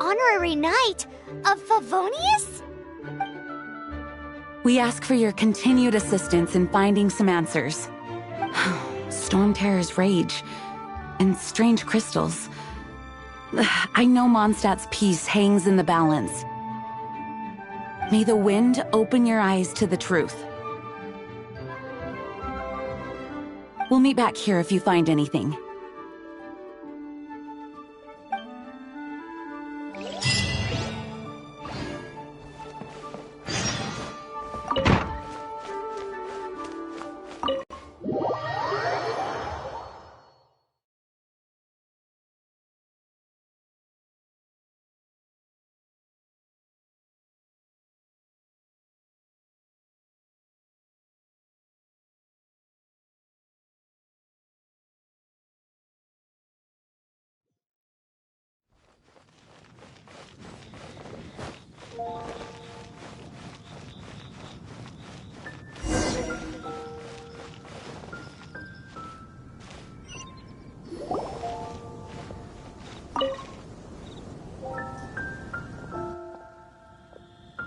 Honorary Knight of Favonius? We ask for your continued assistance in finding some answers. Storm Terror's rage and strange crystals. I know Mondstadt's peace hangs in the balance. May the wind open your eyes to the truth. We'll meet back here if you find anything.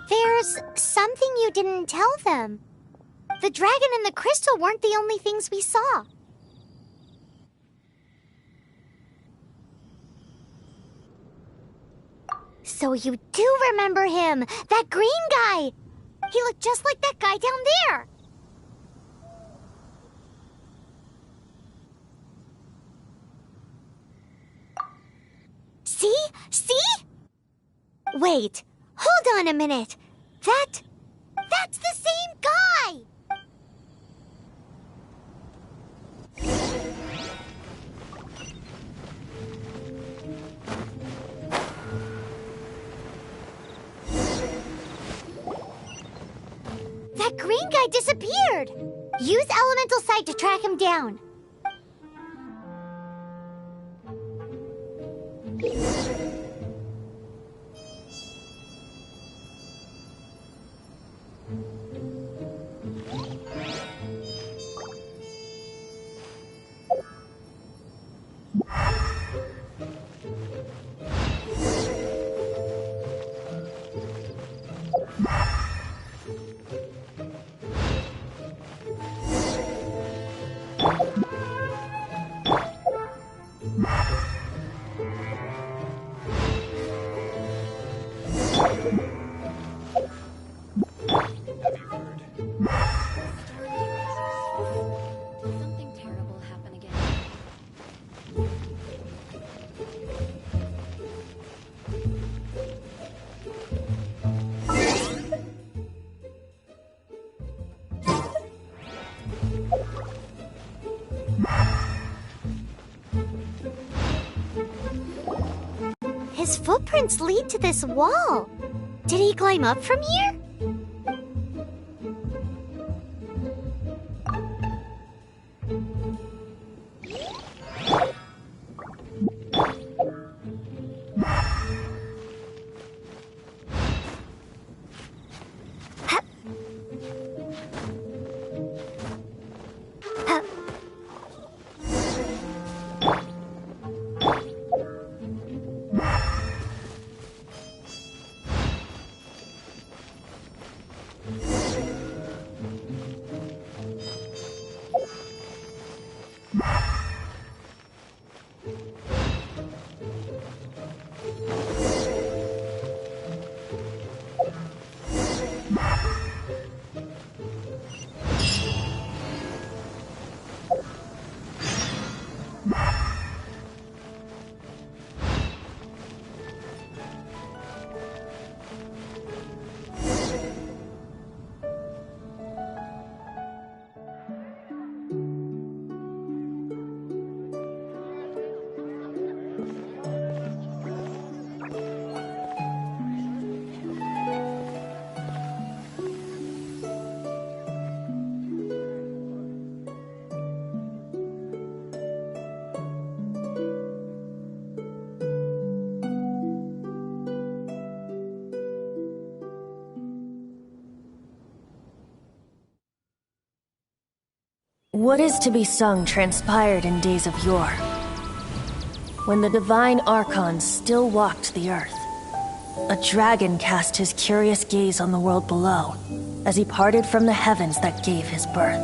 There's something you didn't tell them. The dragon and the crystal weren't the only things we saw. So you do remember him, that green guy. He looked just like that guy down there. See? See? Wait, hold on a minute. That's the same guy! That green guy disappeared! Use Elemental Sight to track him down. Something terrible happen again. His footprints lead to this wall. Did he climb up from here? What is to be sung transpired in days of yore, when the divine archons still walked the earth. A dragon cast his curious gaze on the world below, as he parted from the heavens that gave his birth.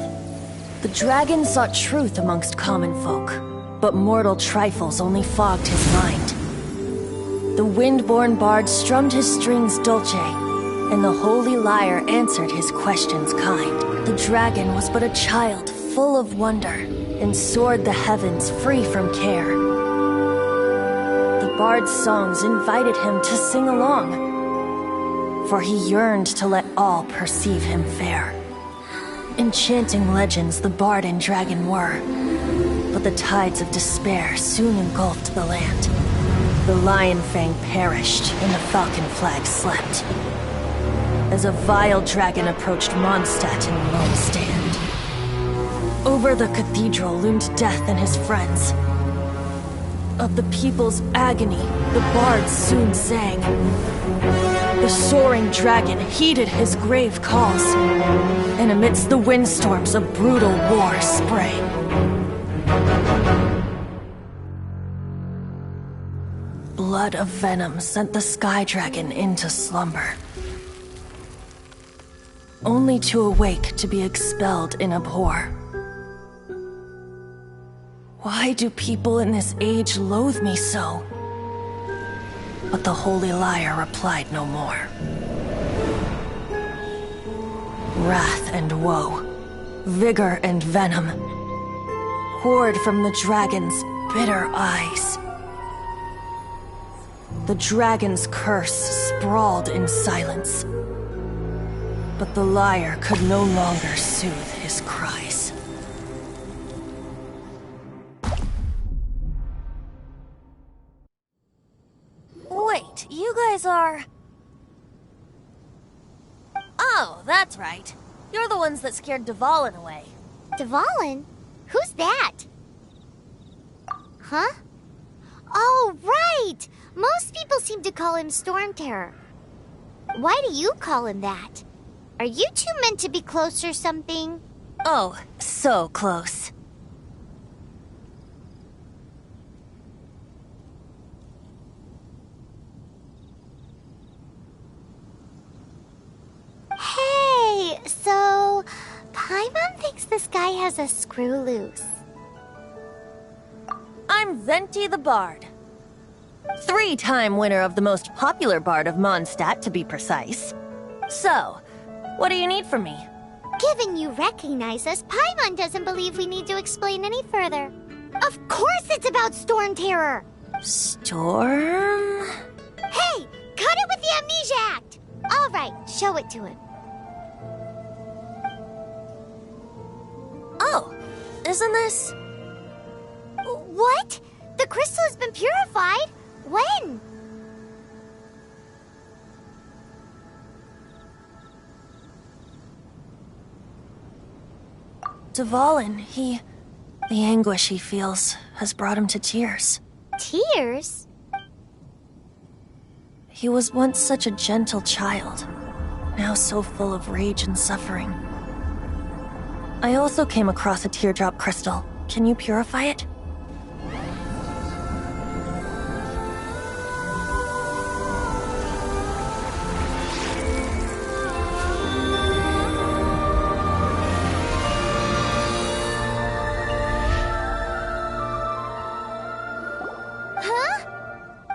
The dragon sought truth amongst common folk, but mortal trifles only fogged his mind. The wind-born bard strummed his strings dulce, and the holy lyre answered his questions kind. The dragon was but a child full of wonder, and soared the heavens free from care. The bard's songs invited him to sing along, for he yearned to let all perceive him fair. Enchanting legends the bard and dragon were, but the tides of despair soon engulfed the land. The lion fang perished, and the falcon flag slept, as a vile dragon approached Mondstadt in lone stand. Over the cathedral loomed death and his friends. Of the people's agony, the bards soon sang. The soaring dragon heeded his grave calls, and amidst the windstorms a brutal war sprang. Blood of venom sent the sky dragon into slumber, only to awake to be expelled in abhor. Why do people in this age loathe me so? But the holy lyre replied no more. Wrath and woe, vigor and venom, poured from the dragon's bitter eyes. The dragon's curse sprawled in silence, but the lyre could no longer soothe his cries. Wait, you guys are... Oh, that's right. You're the ones that scared Dvalin away. Dvalin? Who's that? Huh? Oh, right! Most people seem to call him Storm Terror. Why do you call him that? Are you two meant to be close or something? Oh, so close. Hey, so Paimon thinks this guy has a screw loose. I'm Venti the Bard. 3-time winner of the most popular bard of Mondstadt, to be precise. So, what do you need from me? Given you recognize us, Paimon doesn't believe we need to explain any further. Of course it's about Storm Terror! Storm? Hey! Cut it with the Amnesia Act! Alright, show it to him. Oh, isn't this... What? The crystal has been purified? When? Dvalin, the anguish he feels has brought him to tears. Tears? He was once such a gentle child, now so full of rage and suffering. I also came across a teardrop crystal. Can you purify it?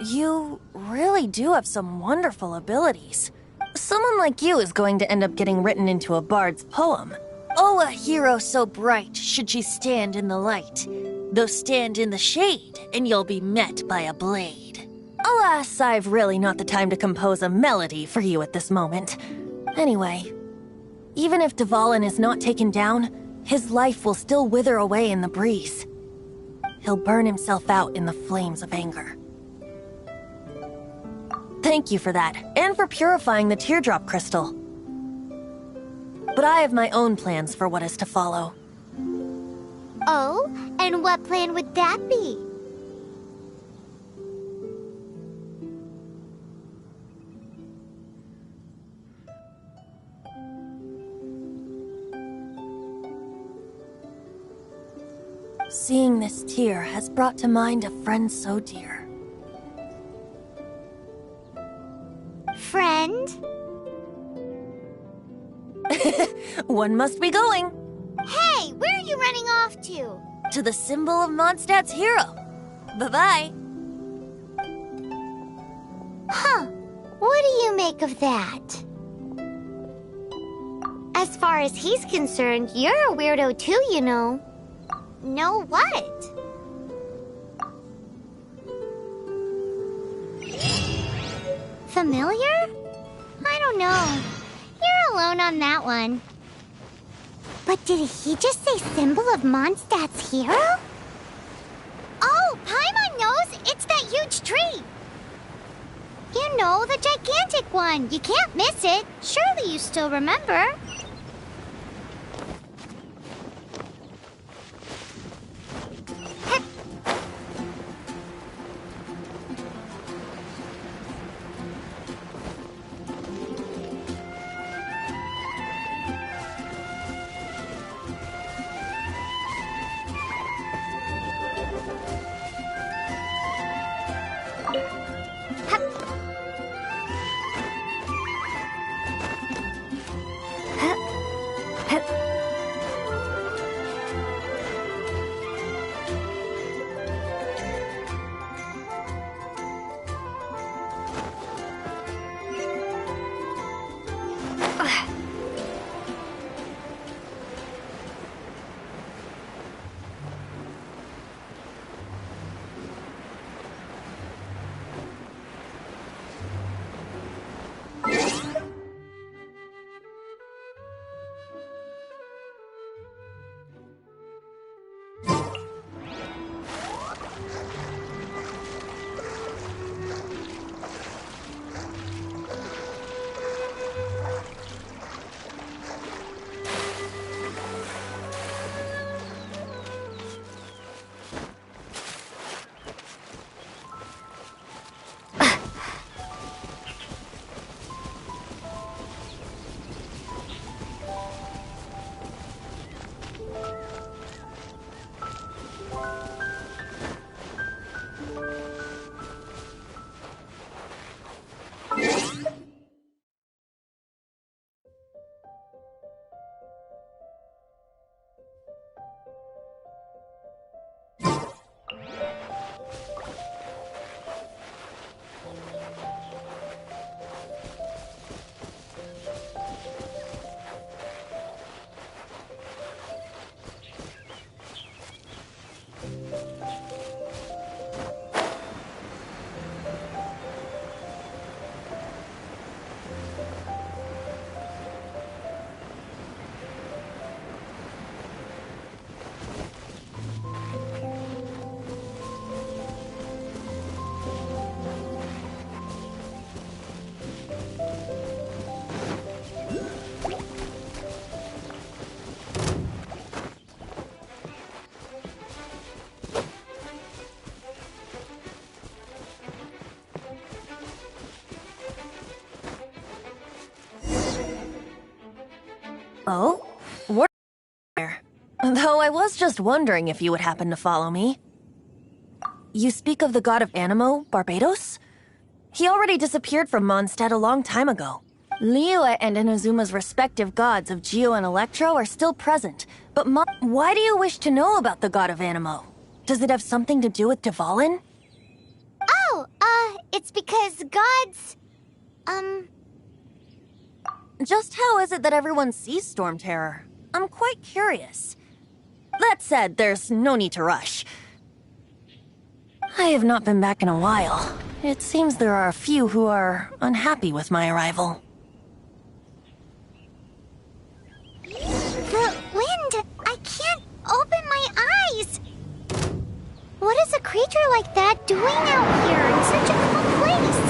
You really do have some wonderful abilities. Someone like you is going to end up getting written into a bard's poem. Oh, a hero so bright should she stand in the light. Though stand in the shade, and you'll be met by a blade. Alas, I've really not the time to compose a melody for you at this moment. Anyway, even if Dvalin is not taken down, his life will still wither away in the breeze. He'll burn himself out in the flames of anger. Thank you for that, and for purifying the teardrop crystal. But I have my own plans for what is to follow. Oh, and what plan would that be? Seeing this tear has brought to mind a friend so dear. Friend? One must be going. Hey, where are you running off to? To the symbol of Mondstadt's hero. Bye-bye. Huh. What do you make of that? As far as he's concerned, you're a weirdo too, you know. Know what? Familiar? I don't know. You're alone on that one. But did he just say symbol of Mondstadt's hero? Oh, Paimon knows! It's that huge tree! You know, the gigantic one. You can't miss it. Surely you still remember. Oh? We're there. Though I was just wondering if you would happen to follow me. You speak of the god of Animo, Barbados? He already disappeared from Mondstadt a long time ago. Liyue and Inazuma's respective gods of Geo and Electro are still present, but why do you wish to know about the god of Animo? Does it have something to do with Dvalin? Oh, it's because gods... Just how is it that everyone sees Storm Terror? I'm quite curious. That said, there's no need to rush. I have not been back in a while. It seems there are a few who are unhappy with my arrival. The wind! I can't open my eyes! What is a creature like that doing out here in such a cool place?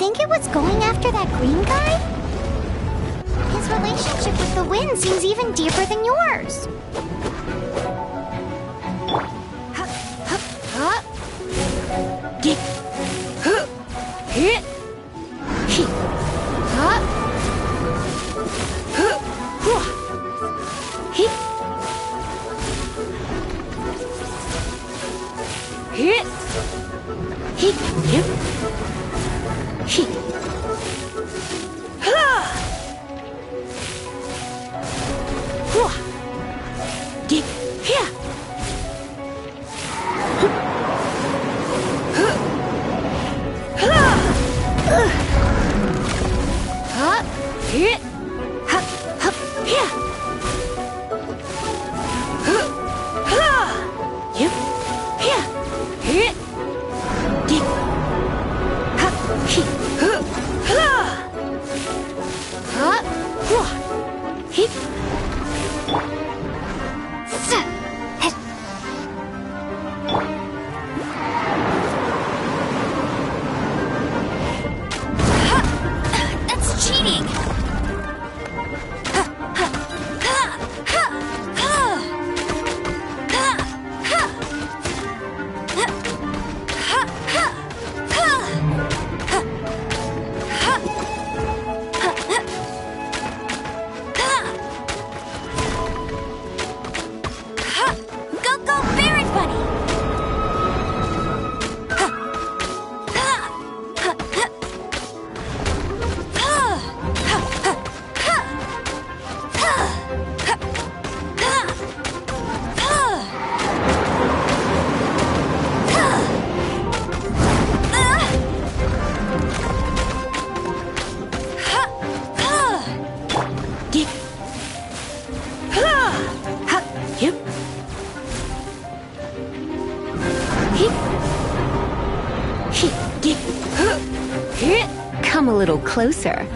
think it was going after that green guy? His relationship with the wind seems even deeper than yours. That's cheating! Come a little closer.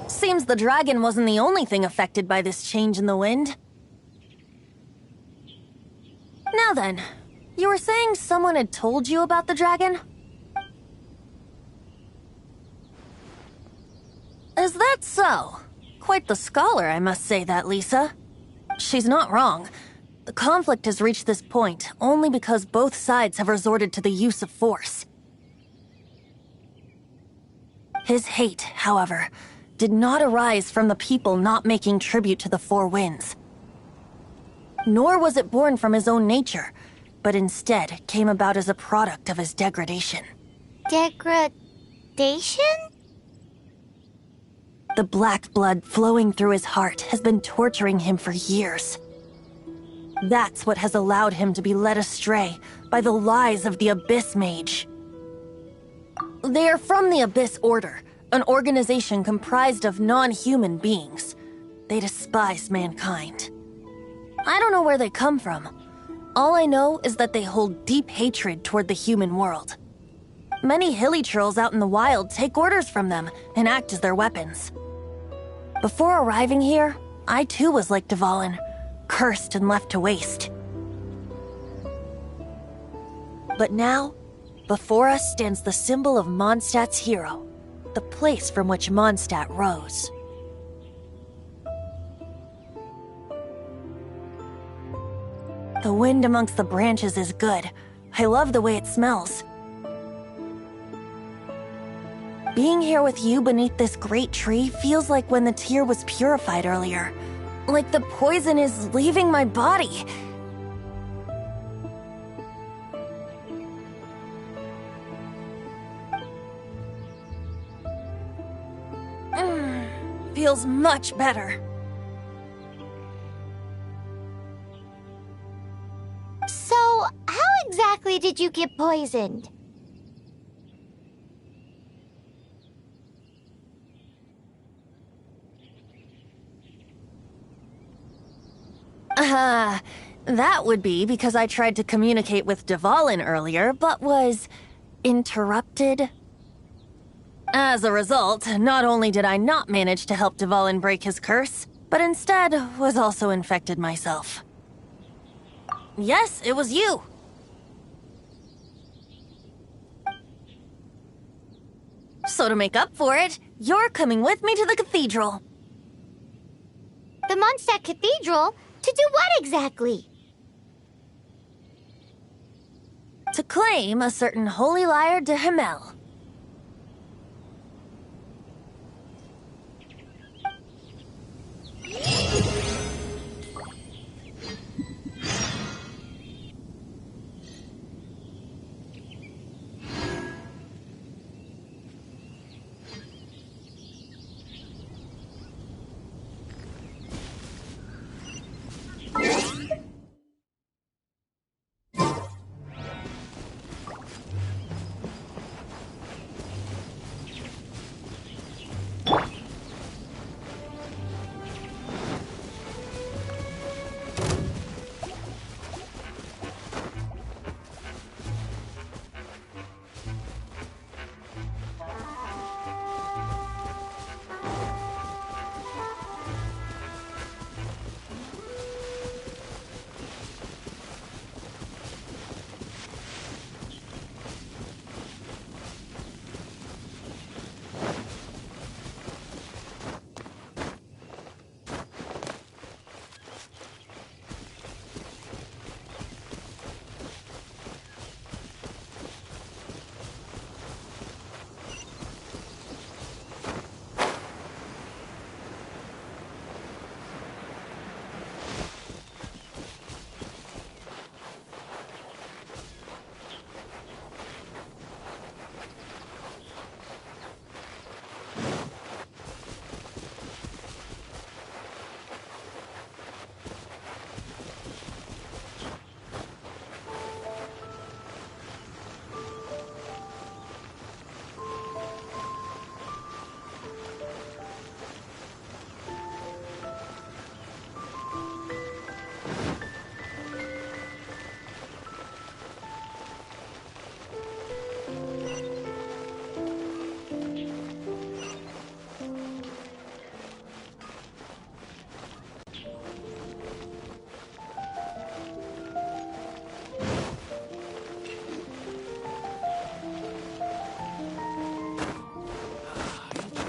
Seems the dragon wasn't the only thing affected by this change in the wind. Now then, you were saying someone had told you about the dragon? Is that so? Quite the scholar, I must say that, Lisa. She's not wrong. The conflict has reached this point only because both sides have resorted to the use of force. His hate, however, did not arise from the people not making tribute to the Four Winds. Nor was it born from his own nature, but instead came about as a product of his degradation. Degradation? The black blood flowing through his heart has been torturing him for years. That's what has allowed him to be led astray by the lies of the Abyss Mage. They are from the Abyss Order, an organization comprised of non-human beings. They despise mankind. I don't know where they come from. All I know is that they hold deep hatred toward the human world. Many hilly trolls out in the wild take orders from them and act as their weapons. Before arriving here, I too was like Dvalin, cursed and left to waste. But now, before us stands the symbol of Mondstadt's hero, the place from which Mondstadt rose. The wind amongst the branches is good. I love the way it smells. Being here with you beneath this great tree feels like when the tear was purified earlier. Like the poison is leaving my body. Feels much better. So, how exactly did you get poisoned? That would be because I tried to communicate with Dvalin earlier, but was interrupted. As a result, not only did I not manage to help Dvalin break his curse, but instead was also infected myself. Yes, it was you. So to make up for it, you're coming with me to the cathedral. The Mondstadt Cathedral? To do what exactly? To claim a certain holy lyre de Himmel.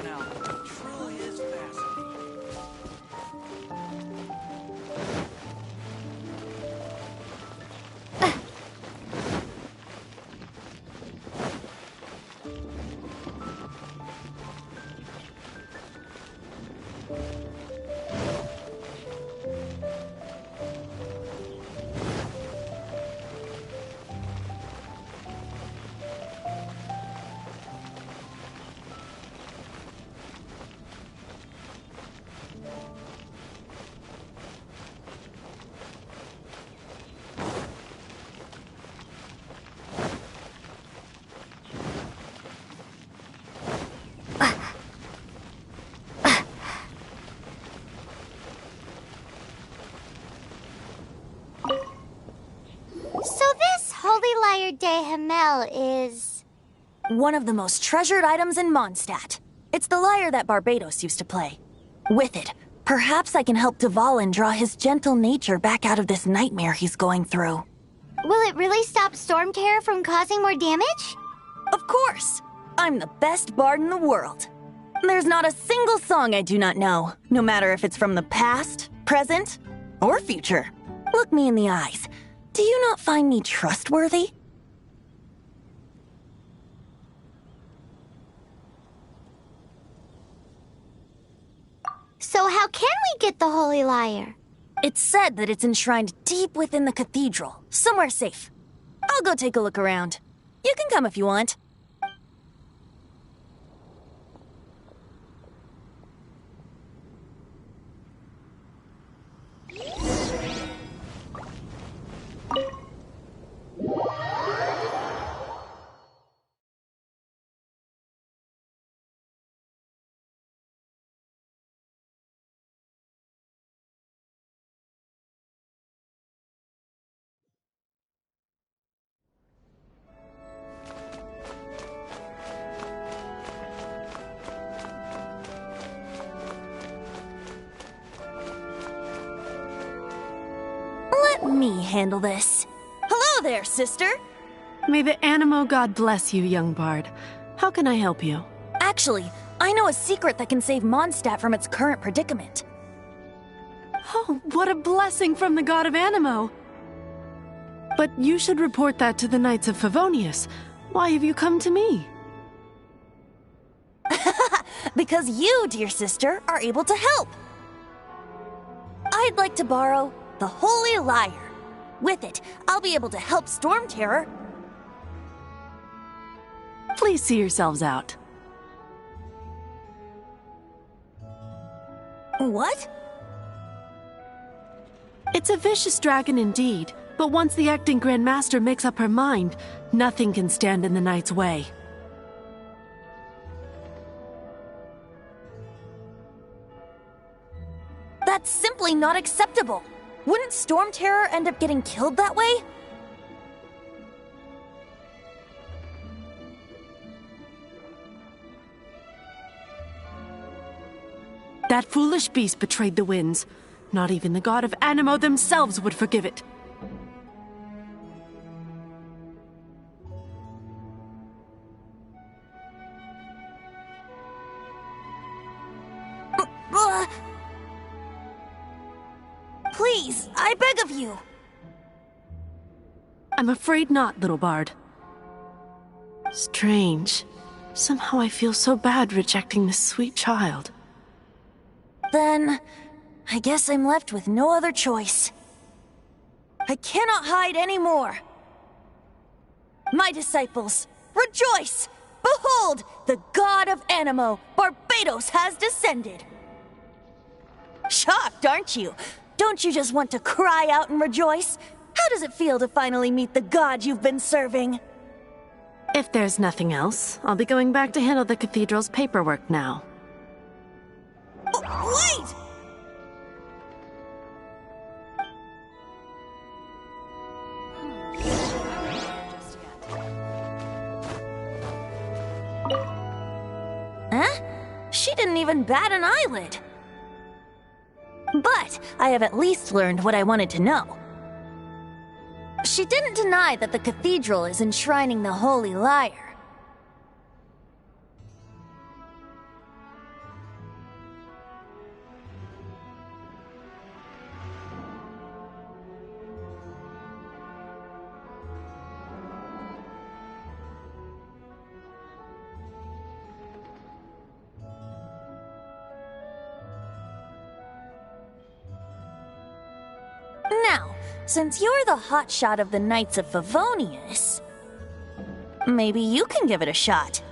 Now, it truly is fascinating. So this Holy Lyre de Himmel is... One of the most treasured items in Mondstadt. It's the lyre that Barbados used to play. With it, perhaps I can help Dvalin draw his gentle nature back out of this nightmare he's going through. Will it really stop Storm Terror from causing more damage? Of course! I'm the best bard in the world. There's not a single song I do not know, no matter if it's from the past, present, or future. Look me in the eyes. Do you not find me trustworthy? So how can we get the Holy Lyre? It's said that it's enshrined deep within the cathedral, somewhere safe. I'll go take a look around. You can come if you want. Let me handle this. Hello there, sister! May the Animo god bless you, young bard. How can I help you? Actually, I know a secret that can save Mondstadt from its current predicament. Oh, what a blessing from the god of Animo! But you should report that to the Knights of Favonius. Why have you come to me? Because you, dear sister, are able to help. I'd like to borrow the Holy Lyre. With it, I'll be able to help Storm Terror. Please see yourselves out. What? It's a vicious dragon indeed, but once the acting Grand Master makes up her mind, nothing can stand in the Knight's way. That's simply not acceptable. Wouldn't Storm Terror end up getting killed that way? That foolish beast betrayed the winds. Not even the god of Animo themselves would forgive it. Please, I beg of you. I'm afraid not, little bard. Strange. Somehow I feel so bad rejecting this sweet child. Then, I guess I'm left with no other choice. I cannot hide anymore. My disciples, rejoice! Behold, the god of Animo, Barbados, has descended. Shocked, aren't you? Don't you just want to cry out and rejoice? How does it feel to finally meet the god you've been serving? If there's nothing else, I'll be going back to handle the cathedral's paperwork now. Wait! Huh? She didn't even bat an eyelid. But I have at least learned what I wanted to know. She didn't deny that the cathedral is enshrining the Holy Lyre. Now, since you're the hotshot of the Knights of Favonius, maybe you can give it a shot.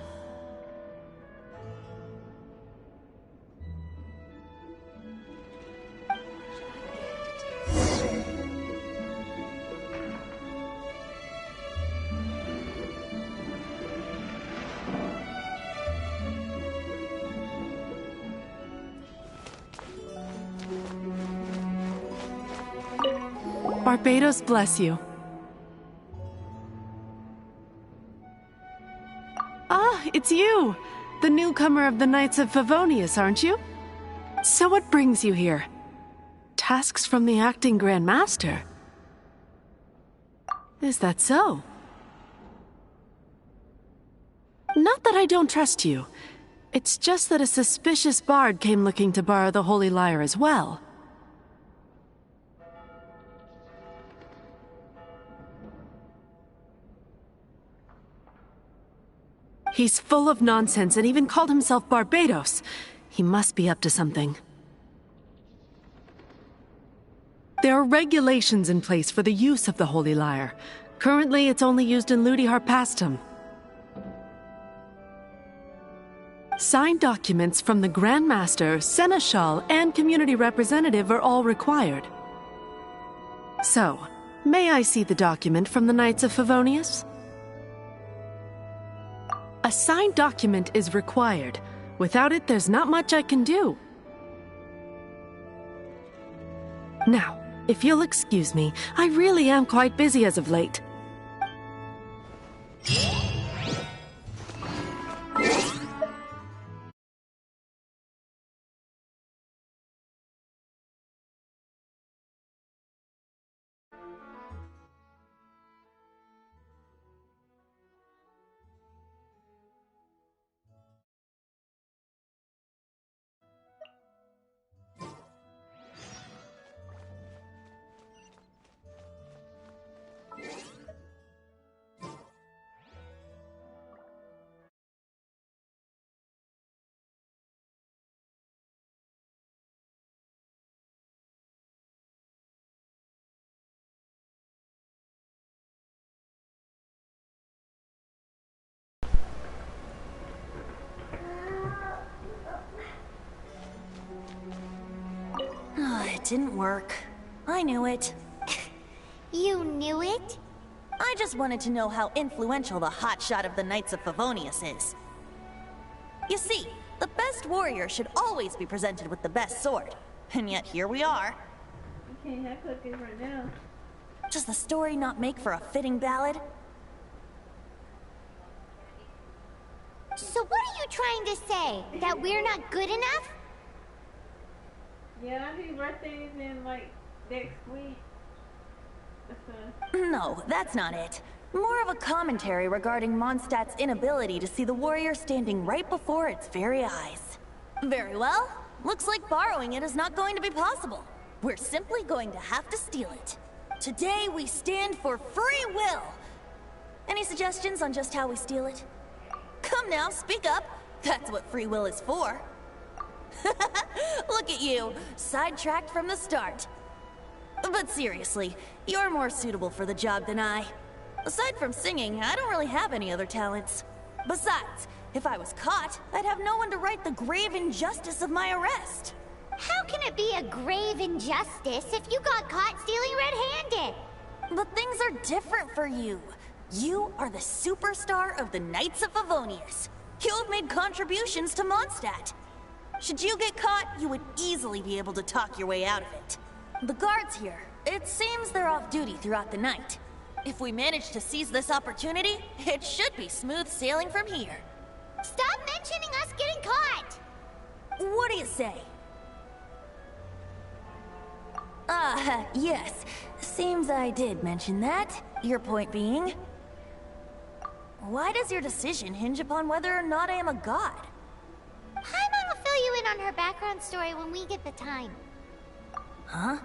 Barbados bless you. Ah, it's you! The newcomer of the Knights of Favonius, aren't you? So what brings you here? Tasks from the acting Grand Master? Is that so? Not that I don't trust you. It's just that a suspicious bard came looking to borrow the Holy Lyre as well. He's full of nonsense and even called himself Barbados. He must be up to something. There are regulations in place for the use of the Holy Lyre. Currently, it's only used in Ludi Harpastum. Signed documents from the Grand Master, Seneschal, and Community Representative are all required. So, may I see the document from the Knights of Favonius? A signed document is required. Without it, there's not much I can do. Now, if you'll excuse me, I really am quite busy as of late. didn't work. I knew it. You knew it? I just wanted to know how influential the hotshot of the Knights of Favonius is. You see, the best warrior should always be presented with the best sword. And yet here we are. You can't have cookies right now. Does the story not make for a fitting ballad? So what are you trying to say? That we're not good enough? Yeah, I think birthday's in like next week. No, that's not it. More of a commentary regarding Mondstadt's inability to see the warrior standing right before its very eyes. Very well. Looks like borrowing it is not going to be possible. We're simply going to have to steal it. Today we stand for free will. Any suggestions on just how we steal it? Come now, speak up. That's what free will is for. Look at you, sidetracked from the start. But seriously, you're more suitable for the job than I. Aside from singing, I don't really have any other talents. Besides, if I was caught, I'd have no one to right the grave injustice of my arrest. How can it be a grave injustice if you got caught stealing red-handed? But things are different for you. You are the superstar of the Knights of Favonius. You have made contributions to Mondstadt. Should you get caught, you would easily be able to talk your way out of it. The guards here, it seems they're off duty throughout the night. If we manage to seize this opportunity, it should be smooth sailing from here. Stop mentioning us getting caught! What do you say? Yes. Seems I did mention that. Your point being... Why does your decision hinge upon whether or not I am a god? Paimon will fill you in on her background story when we get the time. Huh?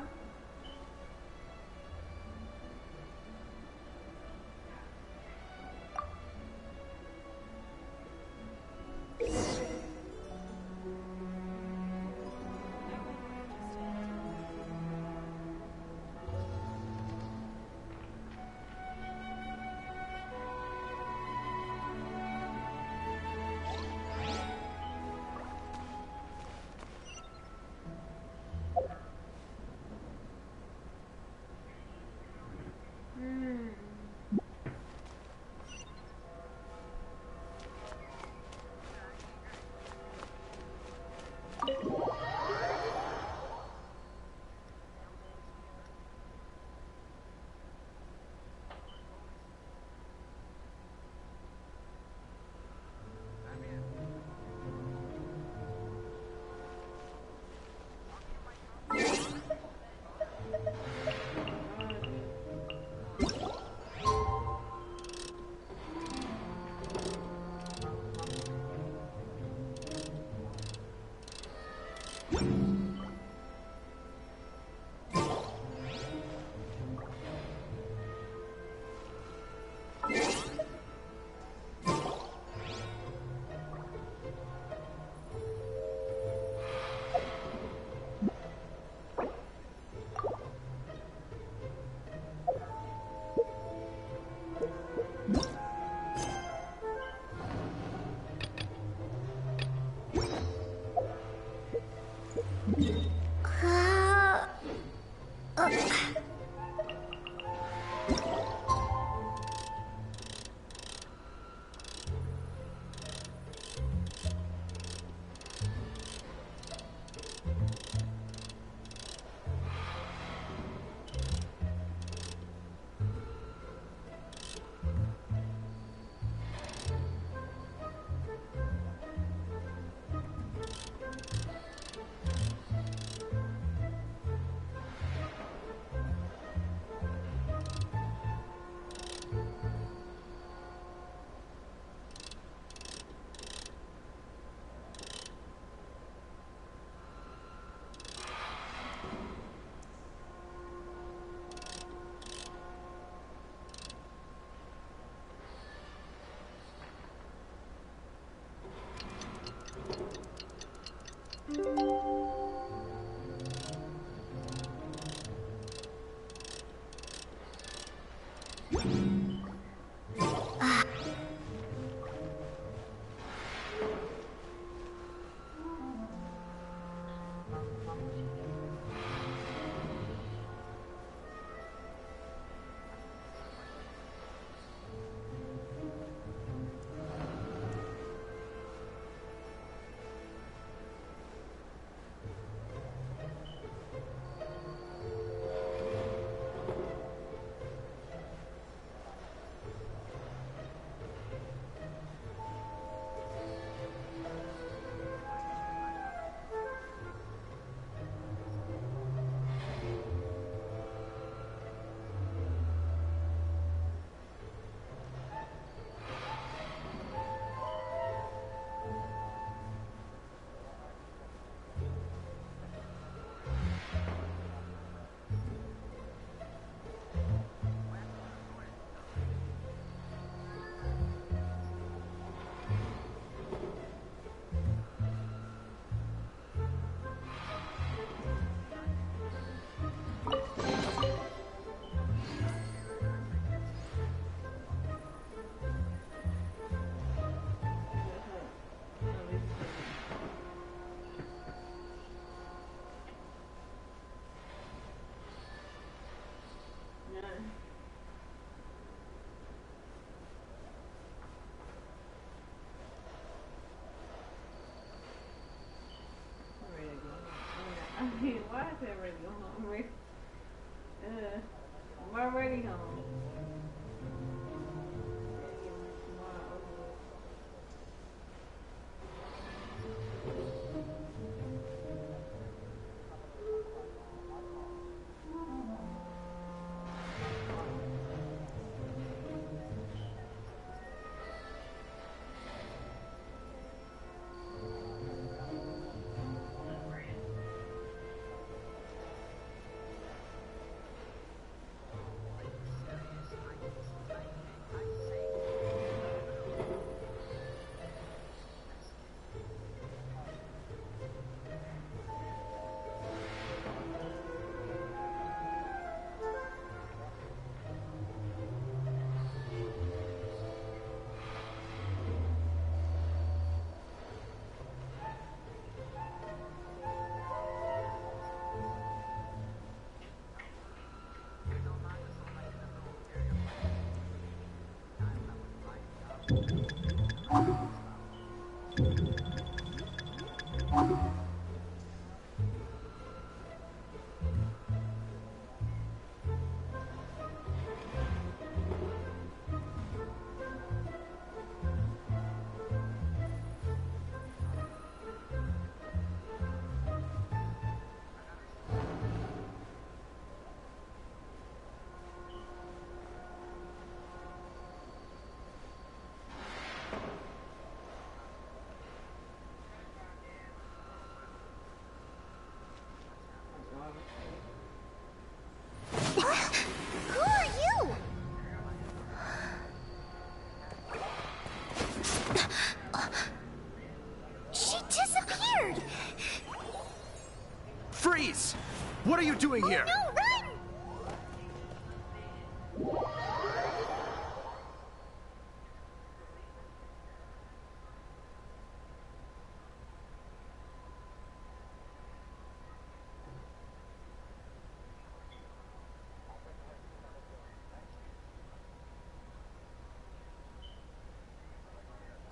mean, why is everybody hungry? I'm already home. Who are you? She disappeared! Freeze! What are you doing here? No, run!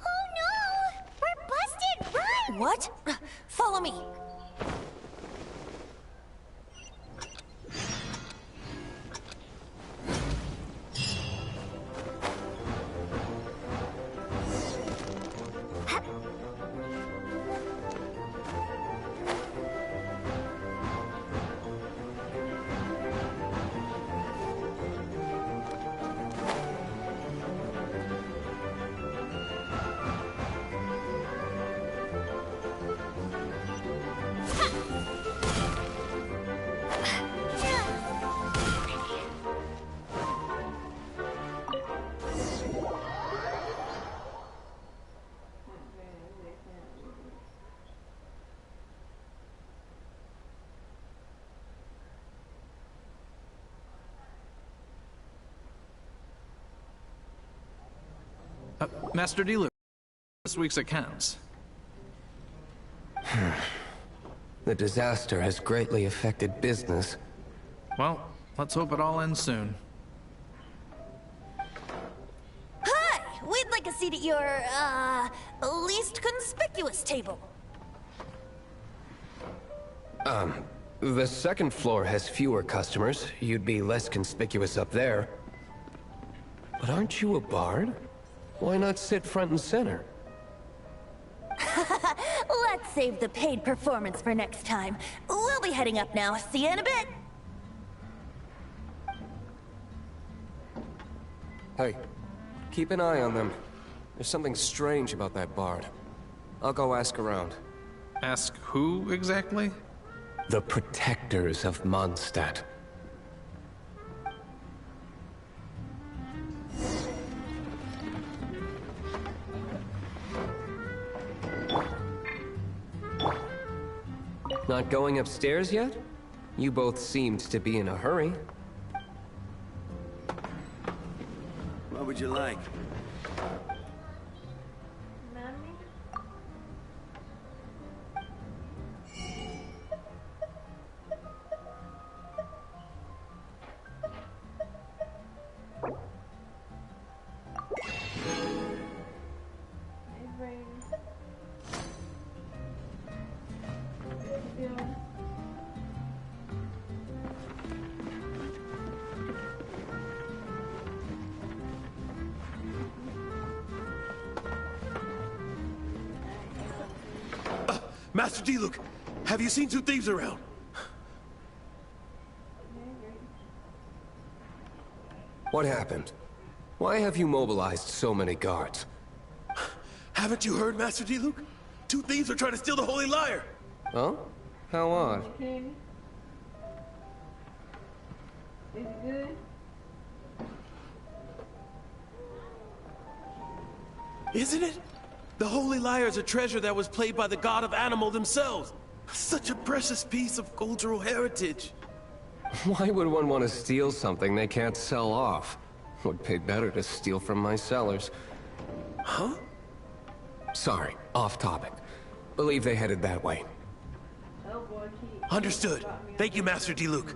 Oh no! We're busted! Run! What? Follow me. Master Dealer, this week's accounts. The disaster has greatly affected business. Well, let's hope it all ends soon. Hi! We'd like a seat at your, least conspicuous table. The second floor has fewer customers. You'd be less conspicuous up there. But aren't you a bard? Why not sit front and center? Let's save the paid performance for next time. We'll be heading up now. See you in a bit. Hey, keep an eye on them. There's something strange about that bard. I'll go ask around. Ask who exactly? The protectors of Mondstadt. Not going upstairs yet? You both seemed to be in a hurry. What would you like? Master Diluc, have you seen two thieves around? What happened? Why have you mobilized so many guards? Haven't you heard, Master Diluc? Two thieves are trying to steal the Holy Lyre! Oh? How odd. Is it good? Isn't it? The Holy Lyre is a treasure that was played by the god of animal themselves. Such a precious piece of cultural heritage. Why would one want to steal something they can't sell off? Would pay better to steal from my sellers. Huh? Sorry, off topic. Believe they headed that way. Understood. Thank you, Master Diluc.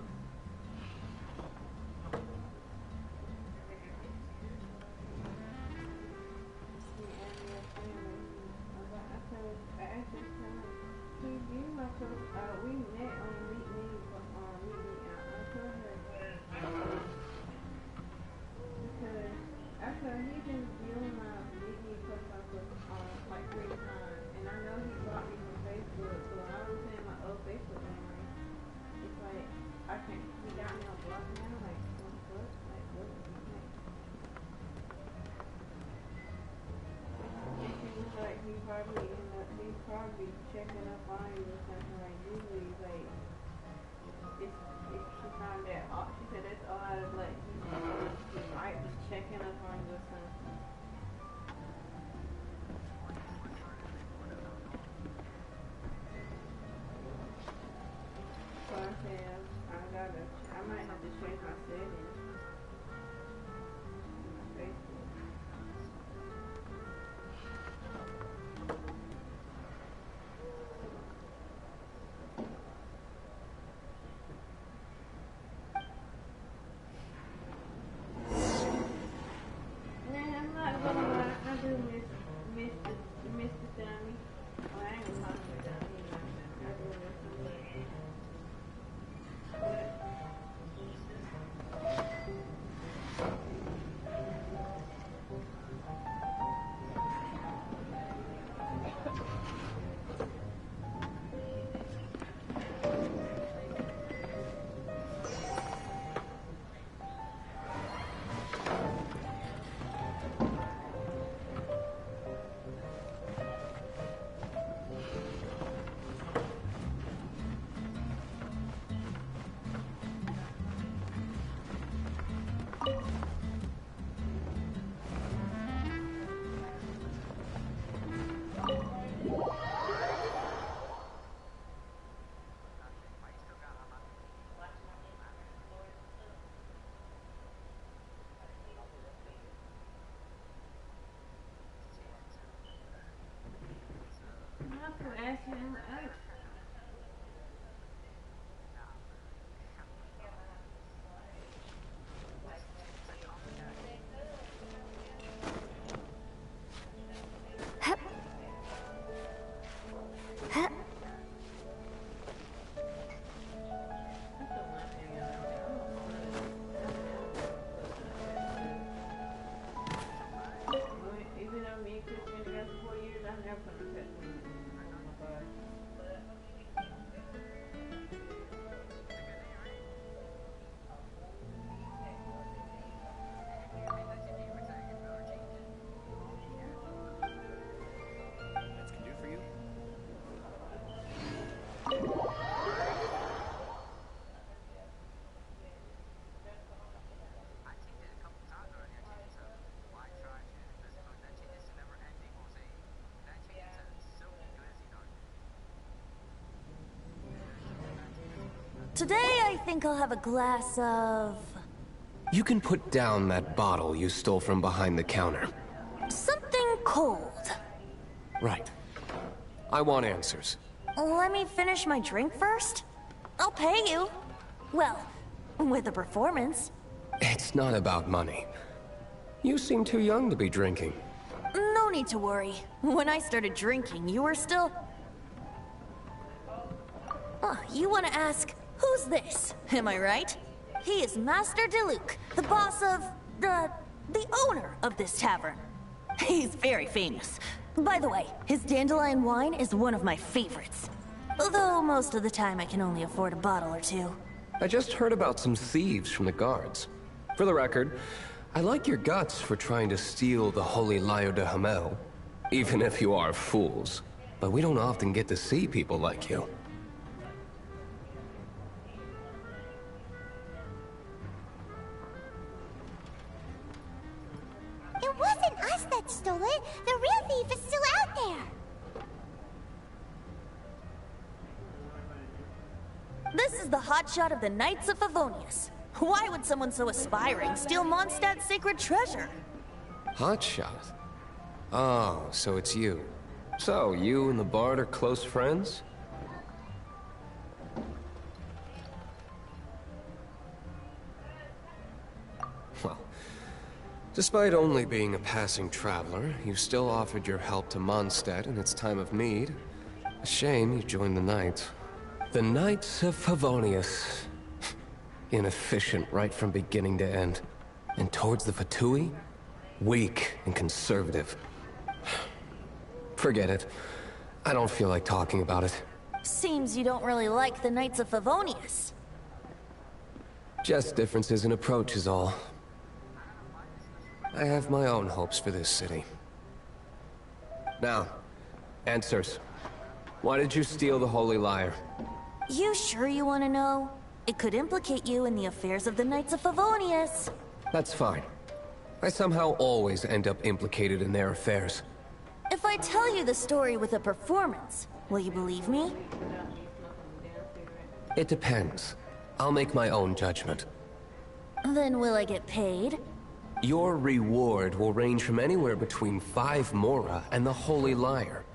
Today, I think I'll have a glass of... You can put down that bottle you stole from behind the counter. something cold. Right. I want answers. Let me finish my drink first. I'll pay you. Well, with a performance. It's not about money. You seem too young to be drinking. No need to worry. When I started drinking, you were still... Oh, you want to ask, who's this? Am I right? He is Master Diluc, the boss of... the owner of this tavern. He's very famous. By the way, his dandelion wine is one of my favorites. Although most of the time I can only afford a bottle or two. I just heard about some thieves from the guards. For the record, I like your guts for trying to steal the Holy Lyre de Hamel. Even if you are fools. But we don't often get to see people like you. It wasn't us that stole it. The real thief is still out there. This is the hotshot of the Knights of Favonius. Why would someone so aspiring steal Mondstadt's sacred treasure? Hotshot? Oh, so it's you. So, you and the Bard are close friends? Well, despite only being a passing traveler, you still offered your help to Mondstadt in its time of need. A shame you joined the Knights. The Knights of Favonius. Inefficient right from beginning to end. And towards the Fatui, weak and conservative. Forget it. I don't feel like talking about it. Seems you don't really like the Knights of Favonius. Just differences in approach is all. I have my own hopes for this city. Now, answers. Why did you steal the Holy Lyre? You sure you want to know? It could implicate you in the affairs of the Knights of Favonius. That's fine. I somehow always end up implicated in their affairs. If I tell you the story with a performance, will you believe me? It depends. I'll make my own judgment. Then will I get paid? Your reward will range from anywhere between 5 Mora and the Holy Lyre.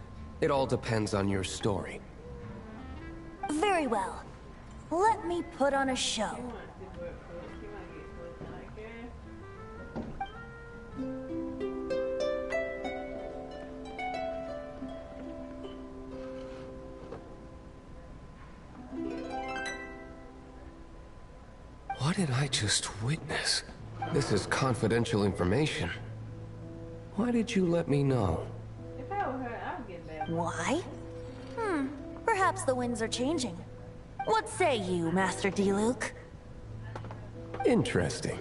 It all depends on your story. Very well. Let me put on a show. What did I just witness? This is confidential information. Why did you let me know? If I were her, I would get back. Why? Perhaps the winds are changing. What say you, Master Diluc? Interesting.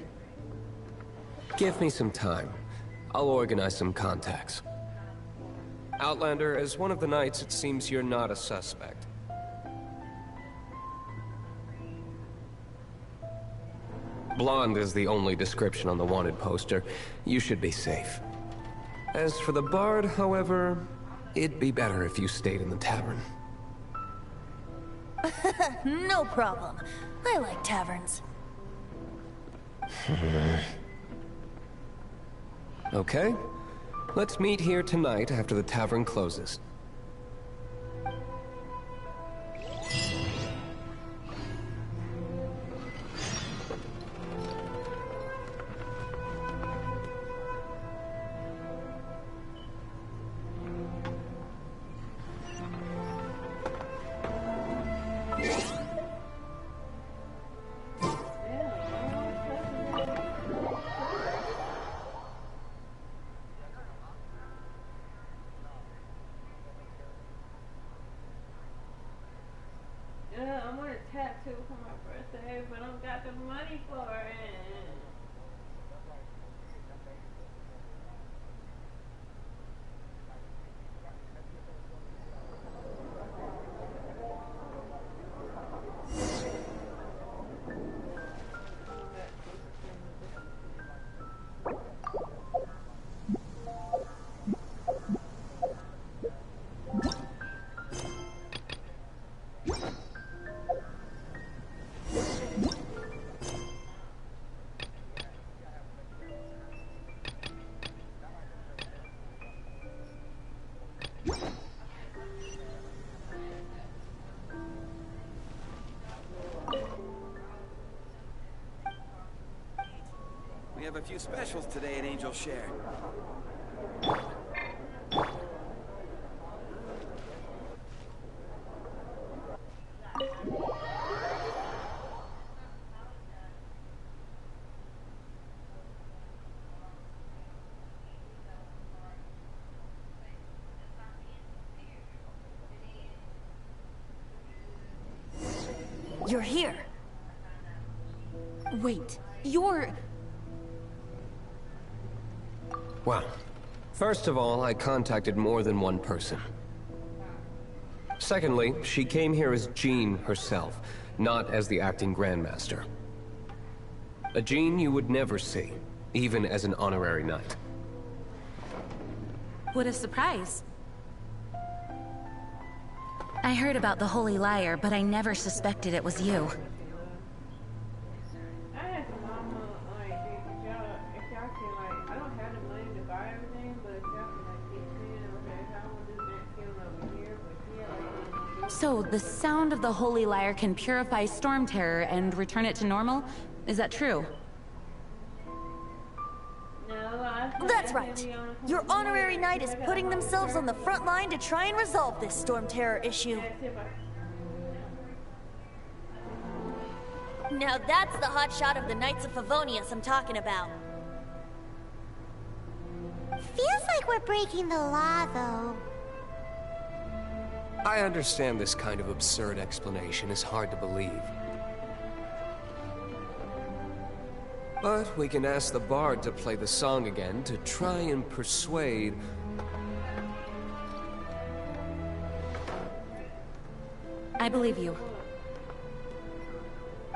Give me some time. I'll organize some contacts. Outlander, as one of the Knights, it seems you're not a suspect. Blonde is the only description on the wanted poster. You should be safe. As for the Bard, however, it'd be better if you stayed in the tavern. No problem. I like taverns. Okay. Let's meet here tonight after the tavern closes. I want a tattoo for my birthday, but I don't got the money for it. We have a few specials today at Angel Share. You're here. Wait, you're... Well, first of all, I contacted more than one person. Secondly, she came here as Jean herself, not as the acting Grandmaster. A Jean you would never see, even as an honorary knight. What a surprise. I heard about the Holy Liar, but I never suspected it was you. I asked Mama, like, if y'all can, like, I don't have the money to buy everything, but if y'all can, like, keep saying, okay, if I want to do that film over here, but here, like, So, the sound of the Holy Liar can purify Storm Terror and return it to normal? Is that true? That's right. Your honorary knight is putting themselves on the front line to try and resolve this Storm Terror issue. Now that's the hot shot of the Knights of Favonius I'm talking about. Feels like we're breaking the law, though. I understand this kind of absurd explanation is hard to believe. But we can ask the bard to play the song again to try and persuade... I believe you.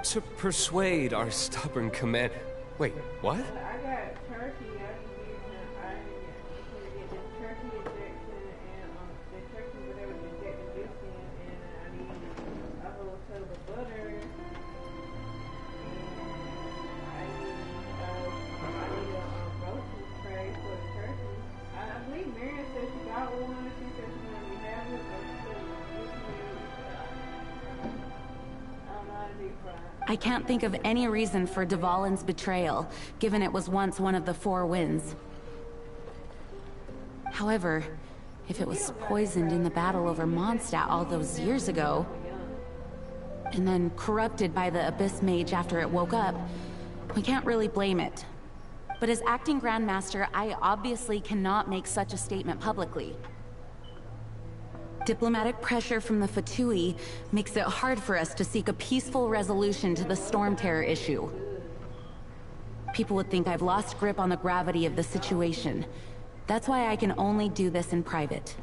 To persuade our stubborn command... Wait, what? I got turkey. I can use the turkey injection and the turkey, whatever the injection juice in, and I need a whole tub of butter. I need a roasting spray for the turkey. I believe Marion said she got one. She said she wanted me to have it, but she said with me. I'm not a deep fry. I can't think of any reason for Dvalin's betrayal, given it was once one of the Four Winds. However, if it was poisoned in the battle over Mondstadt all those years ago, and then corrupted by the Abyss Mage after it woke up, we can't really blame it. But as acting Grandmaster, I obviously cannot make such a statement publicly. Diplomatic pressure from the Fatui makes it hard for us to seek a peaceful resolution to the Storm Terror issue. People would think I've lost grip on the gravity of the situation. That's why I can only do this in private.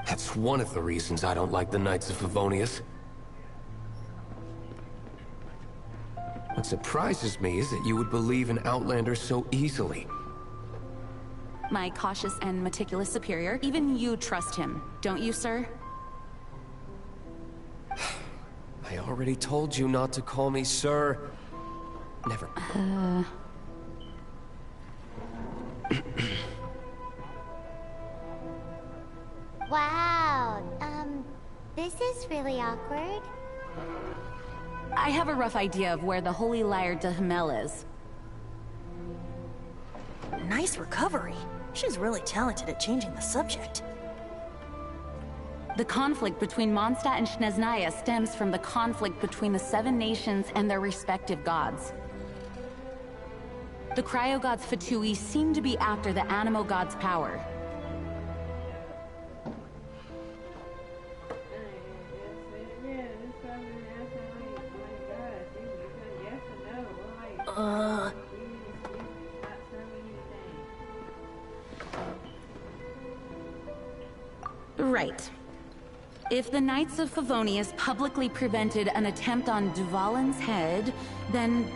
That's one of the reasons I don't like the Knights of Favonius. What surprises me is that you would believe in Outlanders so easily. My cautious and meticulous superior, even you trust him, don't you, sir? I already told you not to call me sir. Never. Wow, this is really awkward. I have a rough idea of where the Holy Liar de Hamel is. Nice recovery. She's really talented at changing the subject. The conflict between Mondstadt and Snezhnaya stems from the conflict between the Seven Nations and their respective gods. The Cryo-gods Fatui seem to be after the Animo god's power. Right. If the Knights of Favonius publicly prevented an attempt on Dvalin's head, then...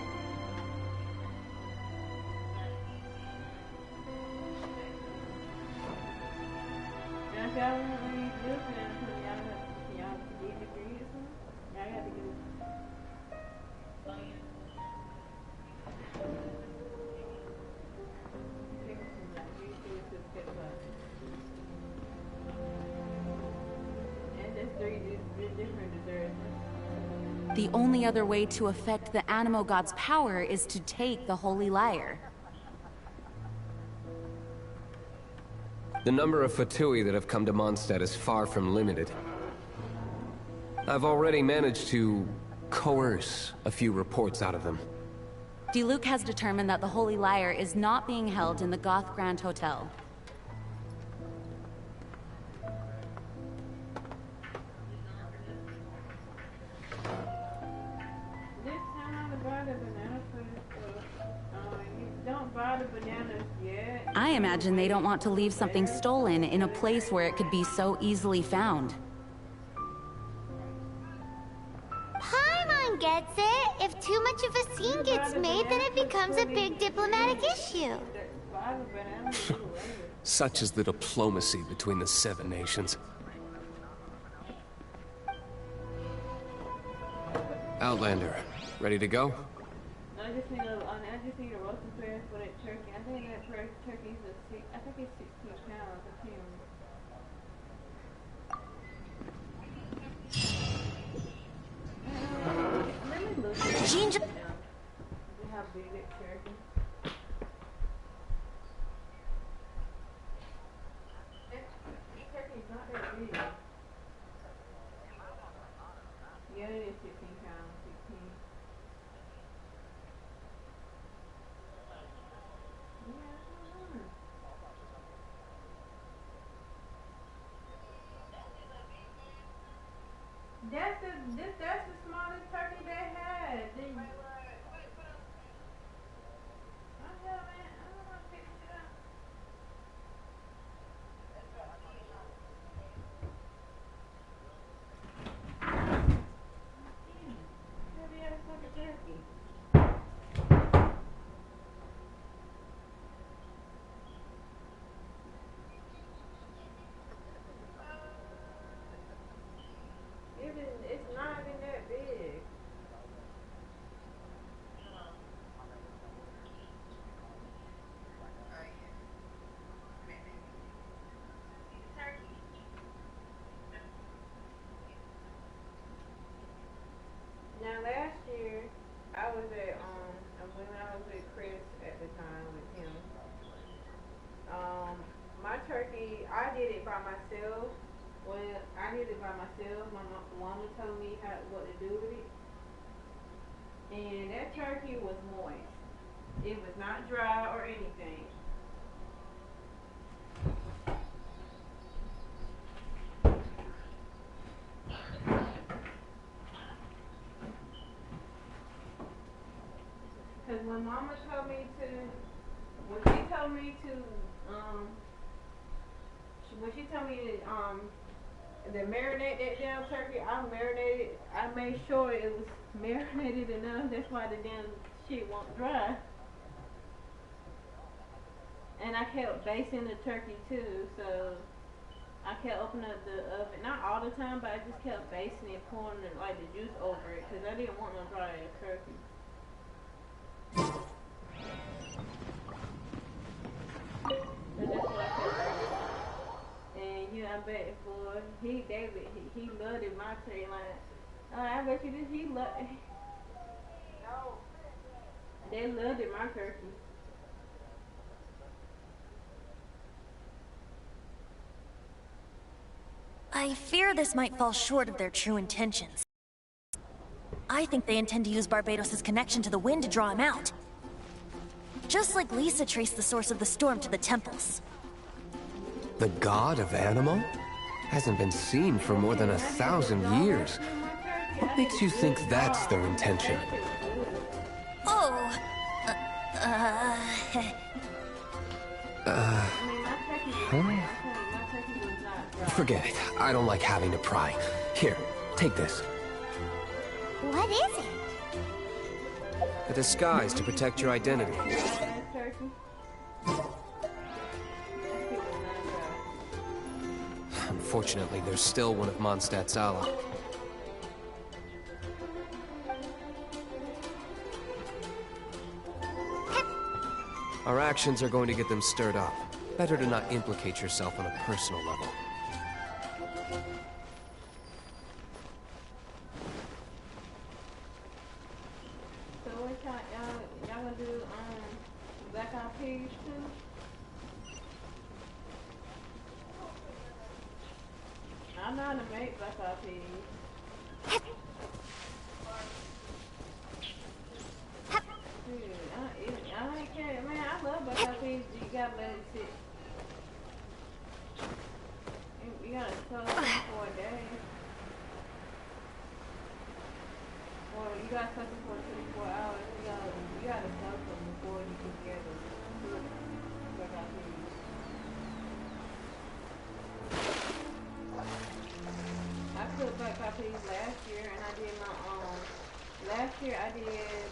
The only other way to affect the Animo god's power is to take the Holy Liar. The number of Fatui that have come to Mondstadt is far from limited. I've already managed to coerce a few reports out of them. Diluc has determined that the Holy Lyre is not being held in the Goth Grand Hotel. This time to buy the banana for you don't buy the bananas yet. I imagine they don't want to leave something stolen in a place where it could be so easily found. Paimon gets it. If too much of a scene gets made, then it becomes a big diplomatic issue. Such is the diplomacy between the 7 nations. Outlander, ready to go? I just need a roasting pan for that turkey. I think that turkey is I think it's 16 pounds. I can't remember. Let me look at it. Ginger. See how big that turkey. That turkey's not that big. Yeah, it is 16 pounds. 16. That's the smallest turkey they had. I don't know, pick it up. Heavy ass fucking turkey. It's not even that big. Now last year, I was at when I was with Chris at the time with him. My turkey, I did it by myself. Well, I did it by myself. My mama told me what to do with it. And that turkey was moist. It was not dry or anything. Because when mama told me to, when she told me to marinate that damn turkey, I made sure it was marinated enough. That's why the damn shit won't dry. And I kept basting the turkey too, so I kept opening up the oven, not all the time, but I just kept basting it, pouring the juice over it, because I didn't want no dry ass turkey. So that's what I kept doing. And I bet for David, he loved it, my turkey. I bet you this, he loved it. They loved it, my turkey. I fear this might fall short of their true intentions. I think they intend to use Barbados' connection to the wind to draw him out. Just like Lisa traced the source of the storm to the temples. The god of Animal? Hasn't been seen for more than 1,000 years. What makes you think that's their intention? Oh, Huh? Forget it. I don't like having to pry. Here, take this. What is it? A disguise to protect your identity. Unfortunately, there's still one of Mondstadt's allies. Our actions are going to get them stirred up. Better to not implicate yourself on a personal level. So what y'all gonna do Black Eyed Peas too? I'm not gonna make Black Eyed Peas. Yeah. gotta let it sit. You gotta soak it for a day. Or you gotta soak it for 24 hours. You gotta soak them before you can get them. I cooked black eyed peas last year, and I did my last year I did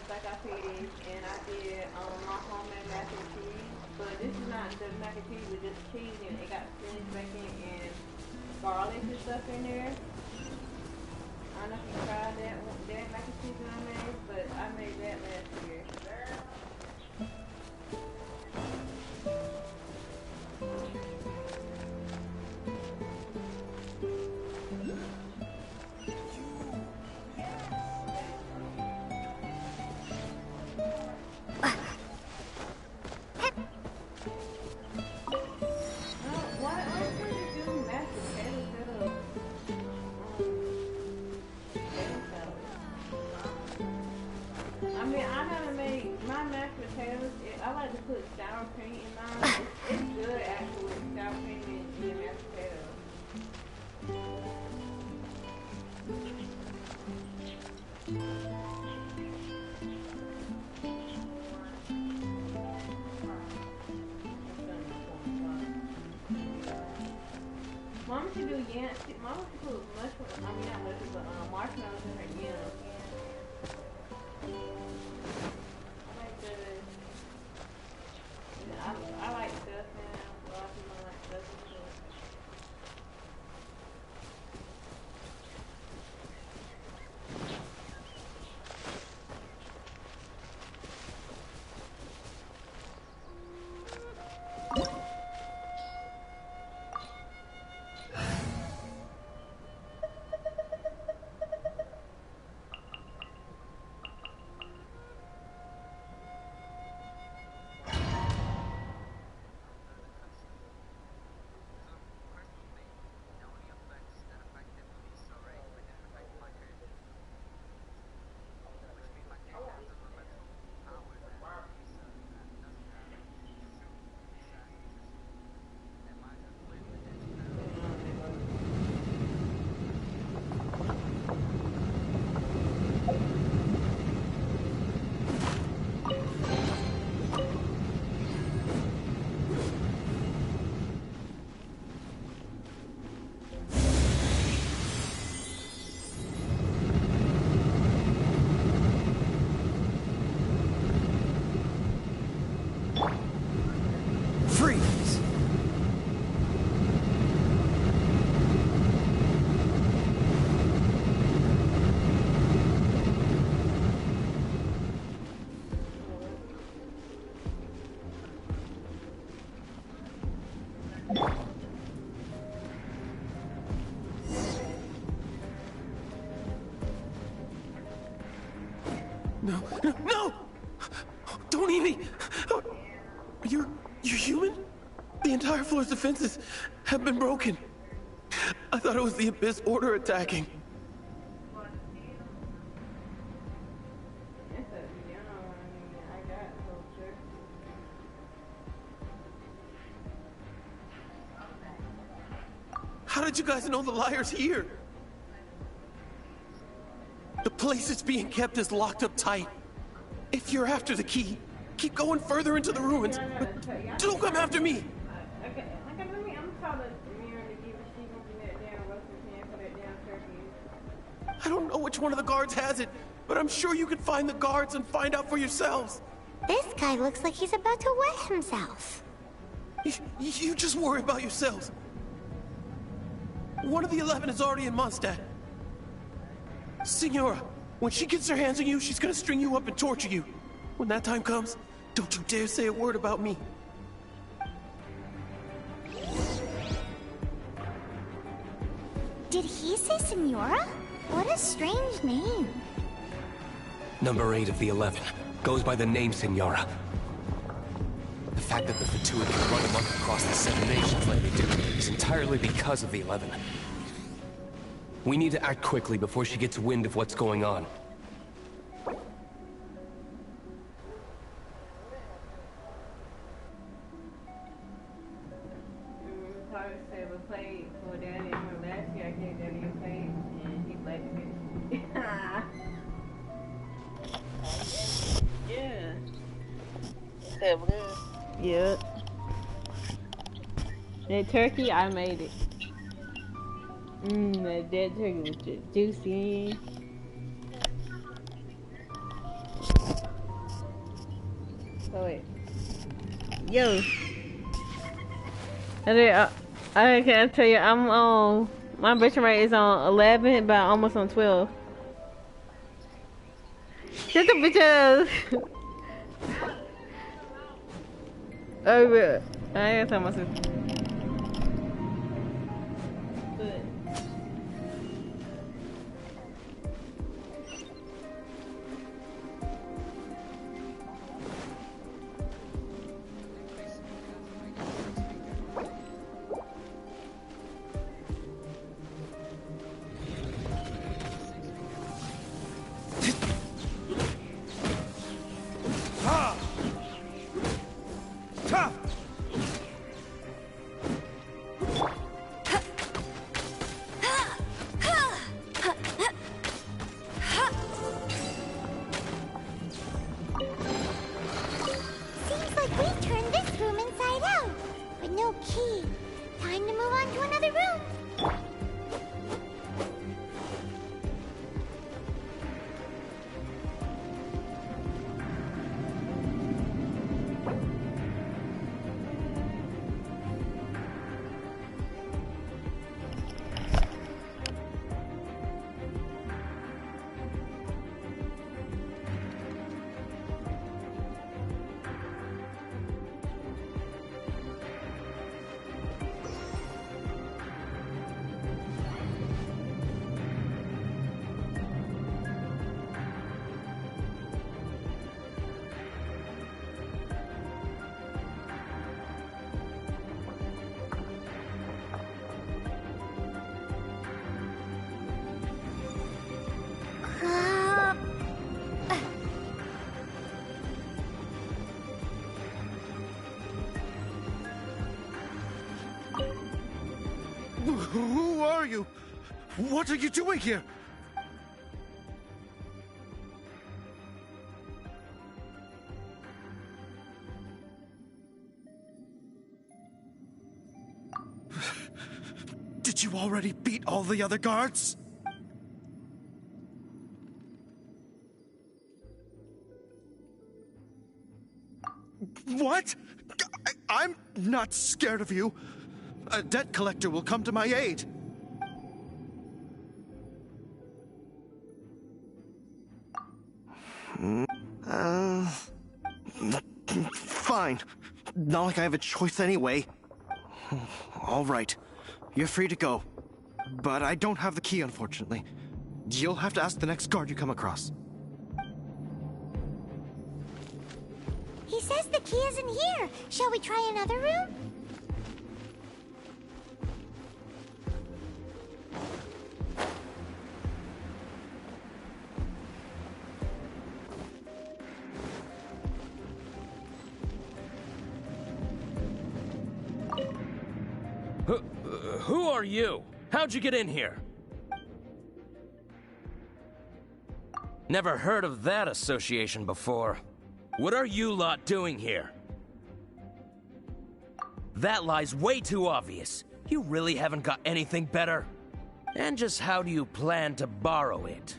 black eyed peas, and I did my homemade mac and cheese. But this is not the mac and cheese with just cheese in it. It got spinach, bacon, and garlic and stuff in there. I don't know if you tried that mac and cheese that I made, but I made that last year. I like to put sour cream in mine. It's good actually with sour cream in your mashed potatoes. Mama should do yams. Mama should put mushrooms. I mean not mushrooms, but marshmallows in her yams. I like stuffing. A lot of people like stuffing too. No, no, no! Don't eat me! You're human? The entire floor's defenses have been broken. I thought it was the Abyss Order attacking. How did you guys know the liar's here? The place it's being kept is locked up tight. If you're after the key, keep going further into the ruins. But don't come after me! Okay, let me, I'm calling Mira to give a sheet of that damn roasted pan for that damn turkey. I don't know which one of the guards has it, but I'm sure you can find the guards and find out for yourselves. This guy looks like he's about to wet himself. You just worry about yourselves. One of the 11 is already in Mondstadt. Signora, when she gets her hands on you, she's gonna string you up and torture you. When that time comes, don't you dare say a word about me. Did he say Senora? What a strange name. Number 8 of the 11 goes by the name Signora. The fact that the Fatuid can run amok across the 7 nations like they do is entirely because of the 11. We need to act quickly before she gets wind of what's going on. Fox ever played for Daddy. From last year, I gave Daddy a plate, and he liked it. Yeah. Yeah. That turkey, I made it. That dead turkey was just juicy. Oh wait. Yo. I can't tell you, I'm on, my birthday rate is on 11, but I'm almost on 12. Shut the bitch ass. Oh, yeah. I ain't gonna tell myself. Seems like we've turned this room inside out, with no key. Time to move on to another room. Who are you? What are you doing here? Did you already beat all the other guards? What? I'm not scared of you. A debt collector will come to my aid. Fine. Not like I have a choice anyway. All right. You're free to go. But I don't have the key, unfortunately. You'll have to ask the next guard you come across. He says the key isn't here. Shall we try another room? Who are you? How'd you get in here? Never heard of that association before. What are you lot doing here? That lie's way too obvious. You really haven't got anything better? And just how do you plan to borrow it?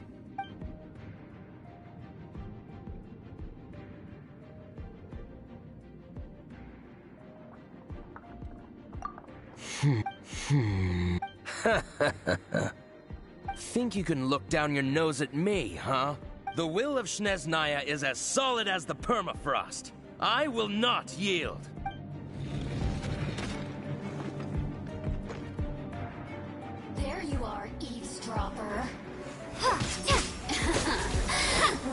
Think you can look down your nose at me, huh? The will of Snezhnaya is as solid as the permafrost. I will not yield. There you are, eavesdropper.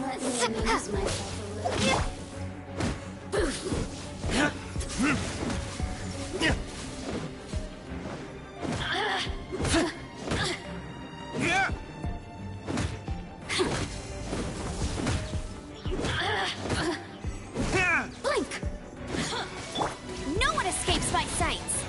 Let me amuse myself a little. Blink! No one escapes my sights!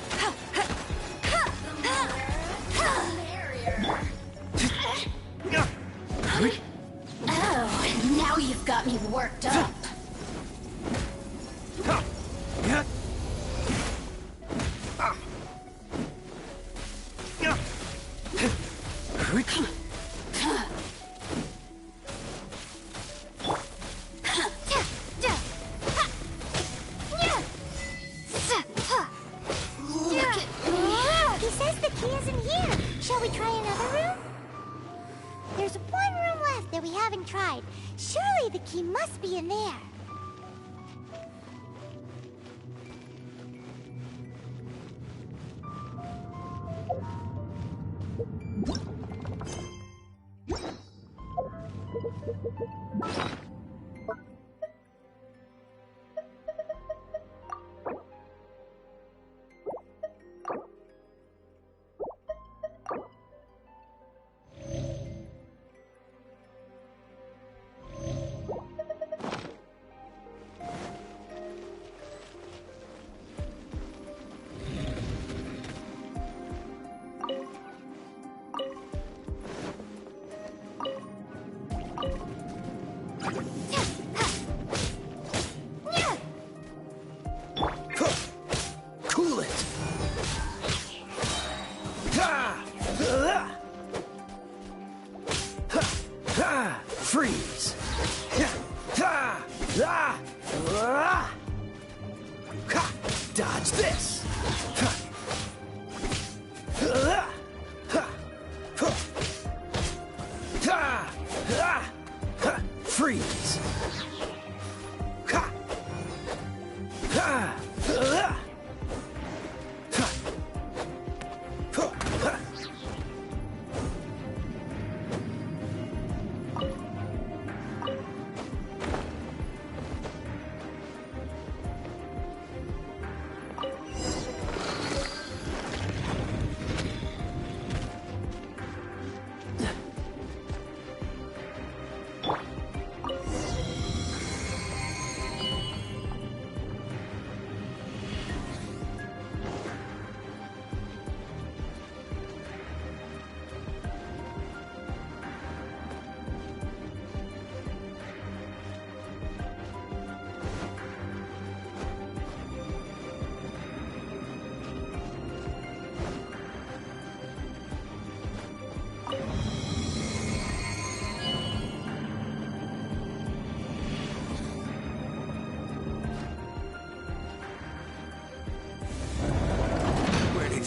haven't tried. Surely the key must be in there. Cool it! Freeze! Dodge this! Freeze!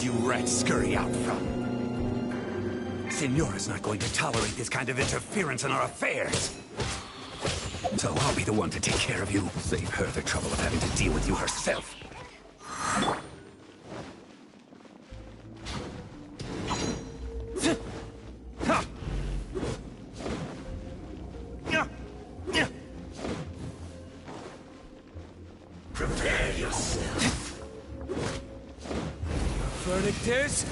You rats scurry out from. Signora's not going to tolerate this kind of interference in our affairs. So I'll be the one to take care of you. Save her the trouble of having to deal with you herself. Prepare yourself. Verdict is...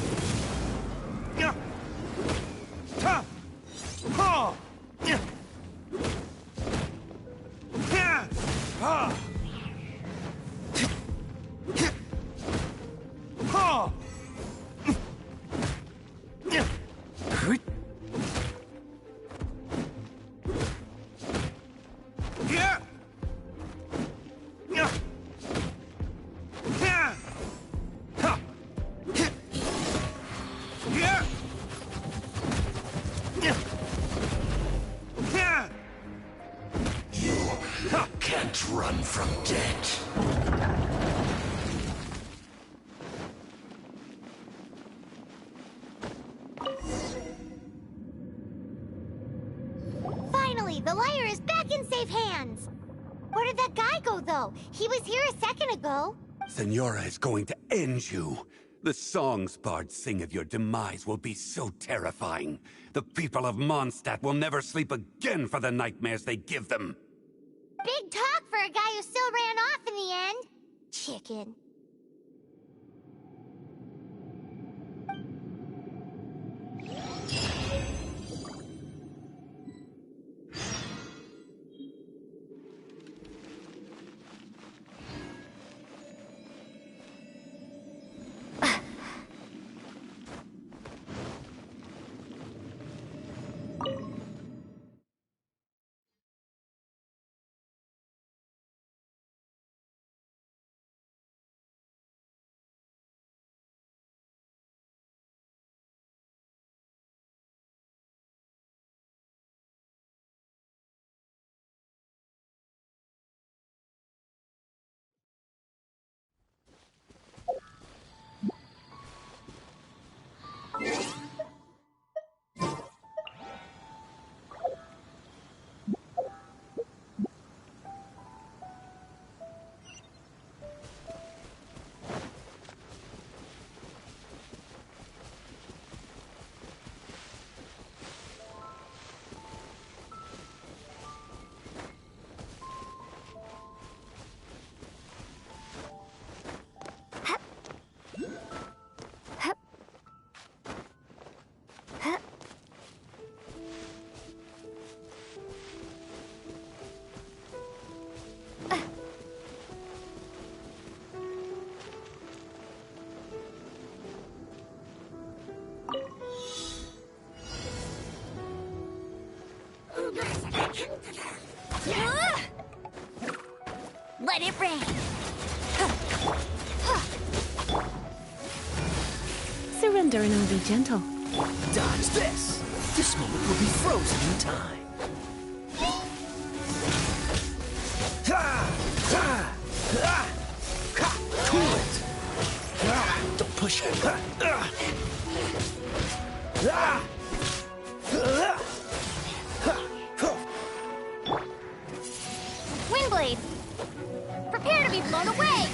Can't run from death. Finally, the lyre is back in safe hands. Where did that guy go, though? He was here a second ago. Signora is going to end you. The songs bards sing of your demise will be so terrifying. The people of Mondstadt will never sleep again for the nightmares they give them. Big talk for a guy who still ran off in the end. Chicken. surrender and I'll be gentle. Dodge this! This moment will be frozen in time. Cool it! Don't push it. Windblade! Prepare to be blown away!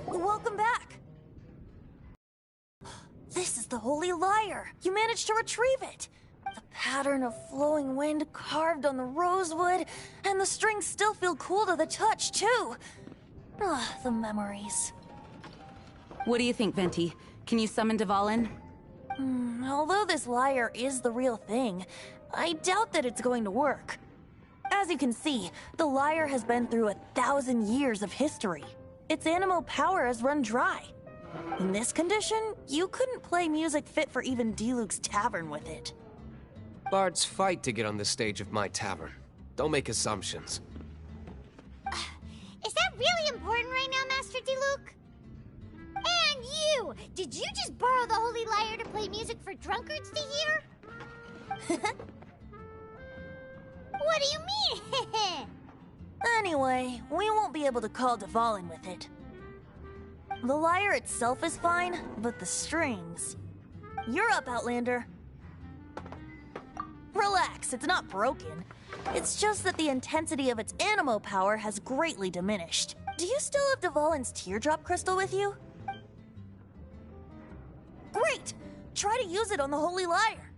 Welcome back! This is the Holy Lyre! You managed to retrieve it! The pattern of flowing wind carved on the rosewood, and the strings still feel cool to the touch, too! Ugh, the memories. What do you think, Venti? Can you summon Dvalin? Although this lyre is the real thing, I doubt that it's going to work. As you can see, the lyre has been through 1,000 years of history. Its animo power has run dry. In this condition, you couldn't play music fit for even Diluc's tavern with it. Bards fight to get on the stage of my tavern. Don't make assumptions. Is that really important right now, Master Diluc? And you! Did you just borrow the Holy Lyre to play music for drunkards to hear? What do you mean? Anyway, we won't be able to call Dvalin with it. The lyre itself is fine, but the strings... You're up, Outlander. Relax, it's not broken. It's just that the intensity of its animo power has greatly diminished. Do you still have Dvalin's teardrop crystal with you? Great! Try to use it on the Holy Lyre.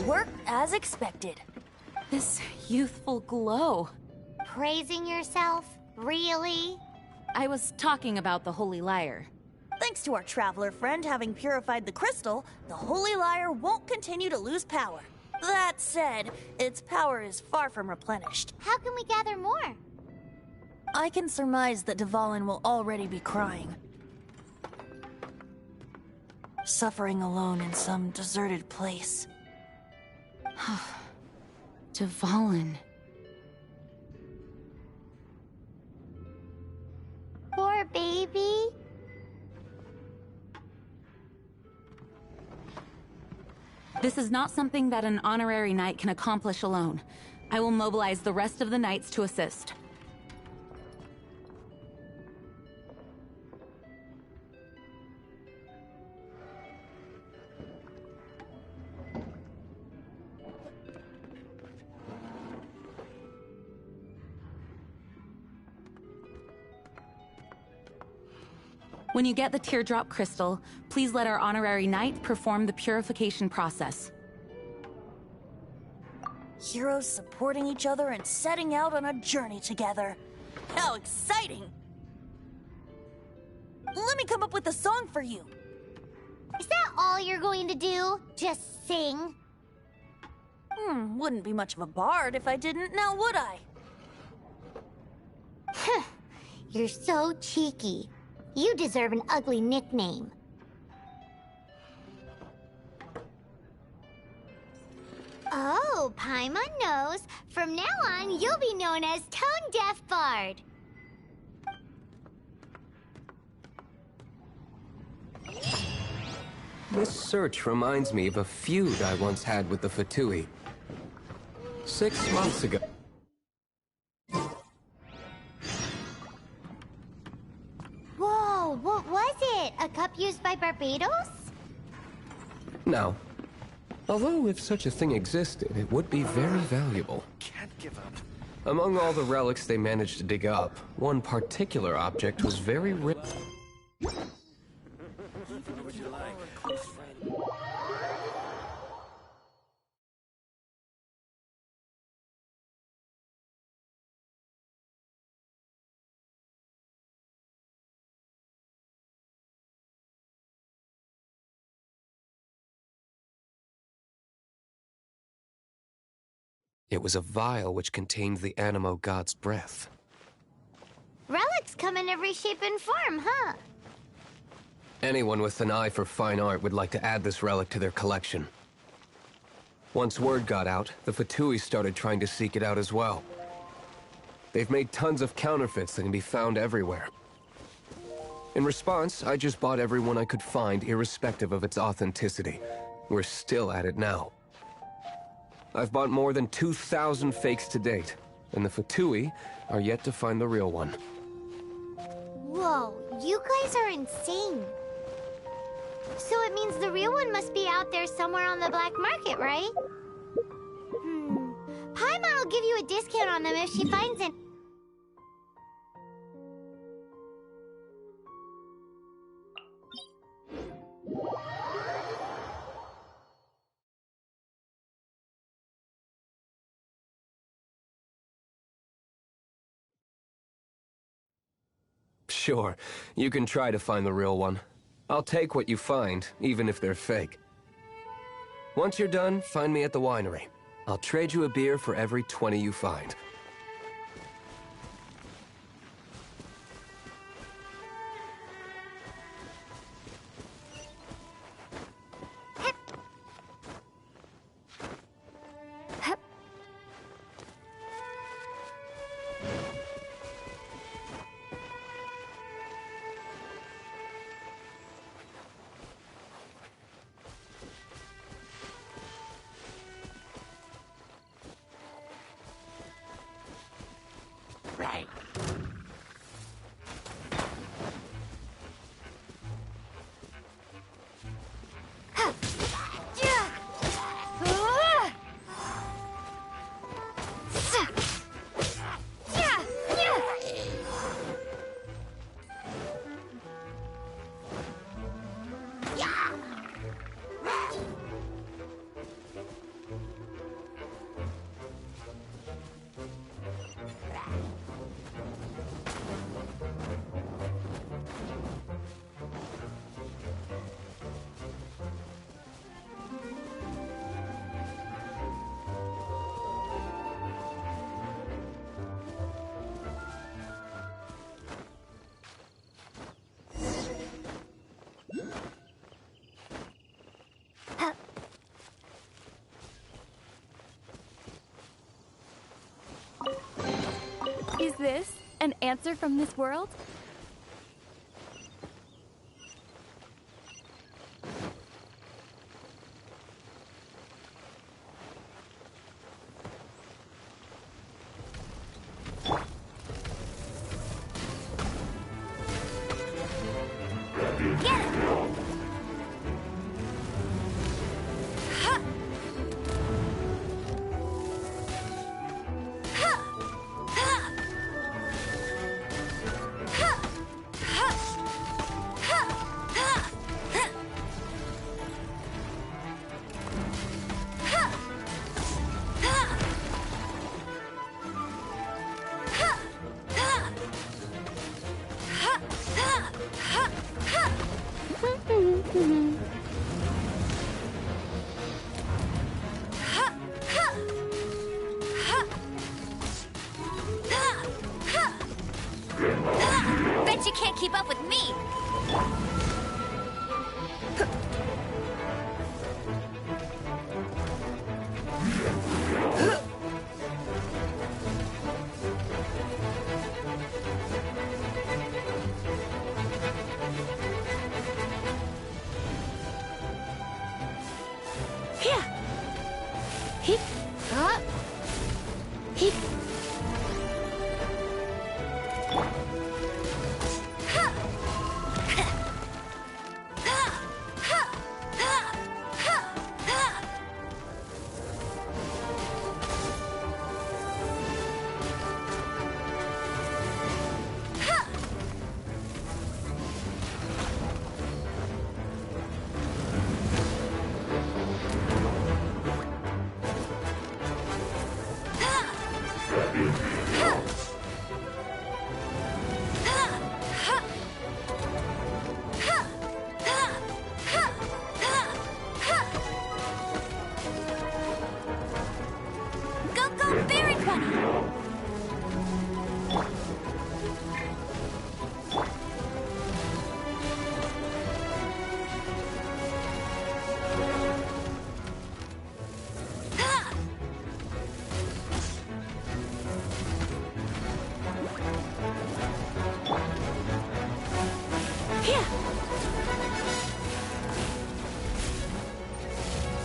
Worked as expected. This youthful glow. Praising yourself? Really? I was talking about the Holy Lyre. Thanks to our traveler friend having purified the crystal, the Holy Lyre won't continue to lose power. That said, its power is far from replenished. How can we gather more? I can surmise that Dvalin will already be crying. Suffering alone in some deserted place. Dvalin. Poor baby. This is not something that an honorary knight can accomplish alone. I will mobilize the rest of the knights to assist. When you get the teardrop crystal, please let our honorary knight perform the purification process. Heroes supporting each other and setting out on a journey together. How exciting! Let me come up with a song for you. Is that all you're going to do? Just sing? Wouldn't be much of a bard if I didn't, now would I? You're so cheeky. You deserve an ugly nickname. Oh, Paimon knows. From now on, you'll be known as Tone Deaf Bard. This search reminds me of a feud I once had with the Fatui. 6 months ago. Whoa, what was it? A cup used by Barbados? No. Although if such a thing existed, it would be very valuable. Can't give up. Among all the relics they managed to dig up, one particular object was very rare. It was a vial which contained the Animo god's breath. Relics come in every shape and form, huh? Anyone with an eye for fine art would like to add this relic to their collection. Once word got out, the Fatui started trying to seek it out as well. They've made tons of counterfeits that can be found everywhere. In response, I just bought every one I could find, irrespective of its authenticity. We're still at it now. I've bought more than 2,000 fakes to date, and the Fatui are yet to find the real one. Whoa, you guys are insane. So it means the real one must be out there somewhere on the black market, right? Paimon will give you a discount on them if she finds it. Sure, you can try to find the real one. I'll take what you find, even if they're fake. Once you're done, find me at the winery. I'll trade you a beer for every 20 you find. Right. Is this an answer from this world?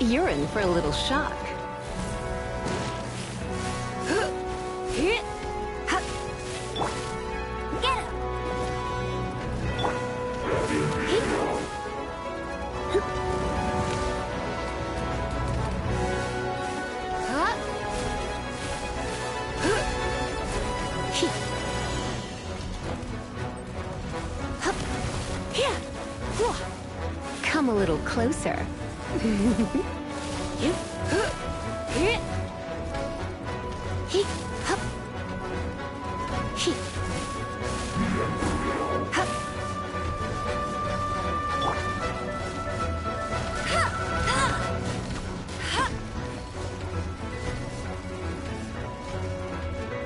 You're in for a little shock. Come a little closer.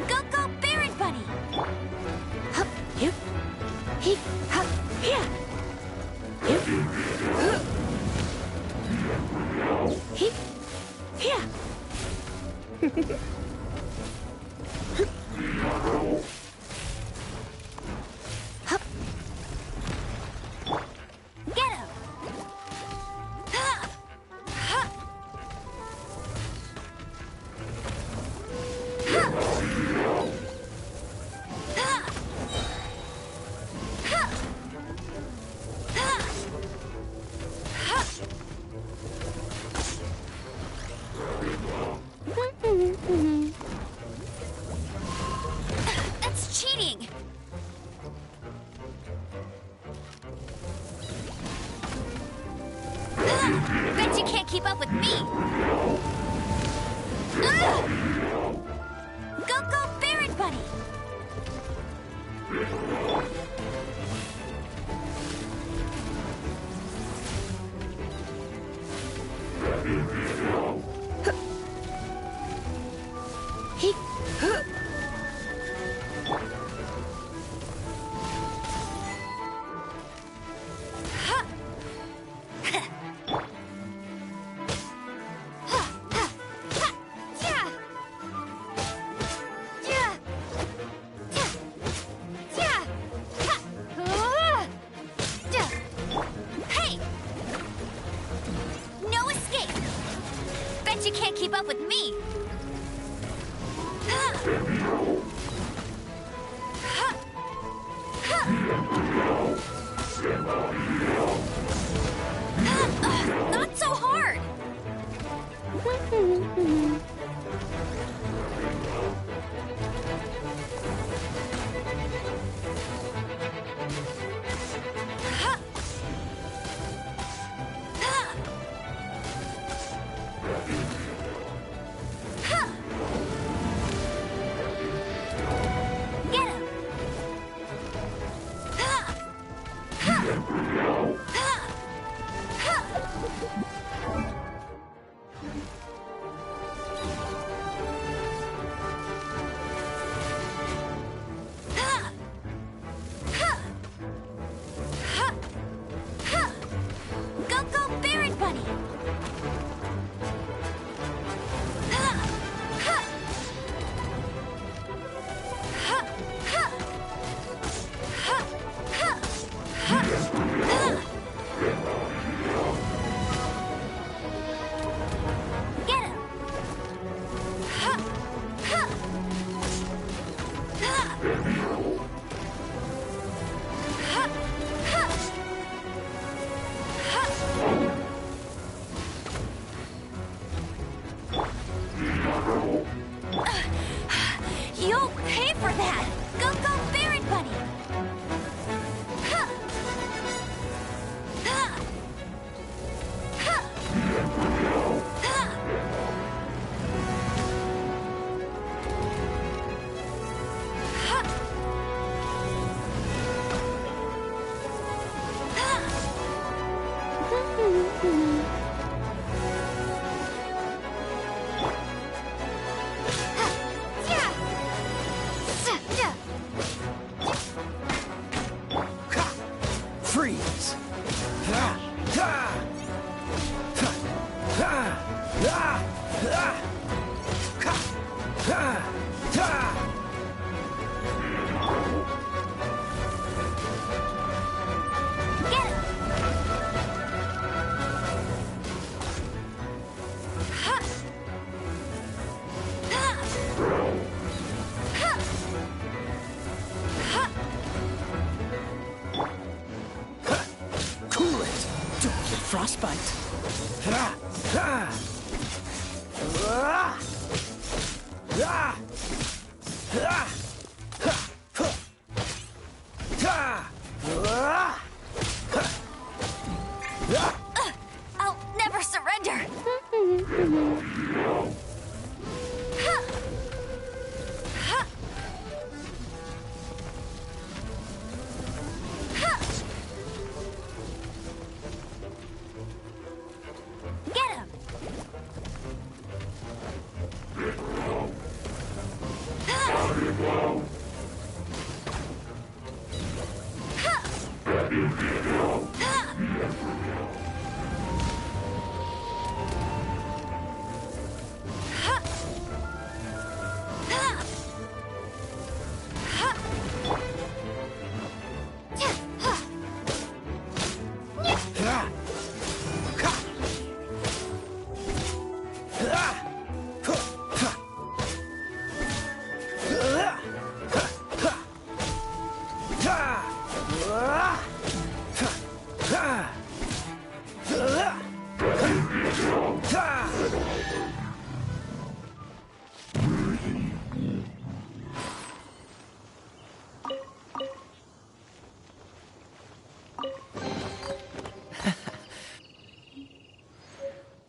Go, go, Baron Bunny! Get him! That's cheating! Bet you can't keep up with me! Go, go, Baron Bunny! Hey! No escape! Bet you can't keep up with me! Not so hard! Get him! Go, go, Baron Bunny! Get him! You'll pay for that! Go, go, Baron Bunny! Freeze! frostbite. I'll never surrender! Get him!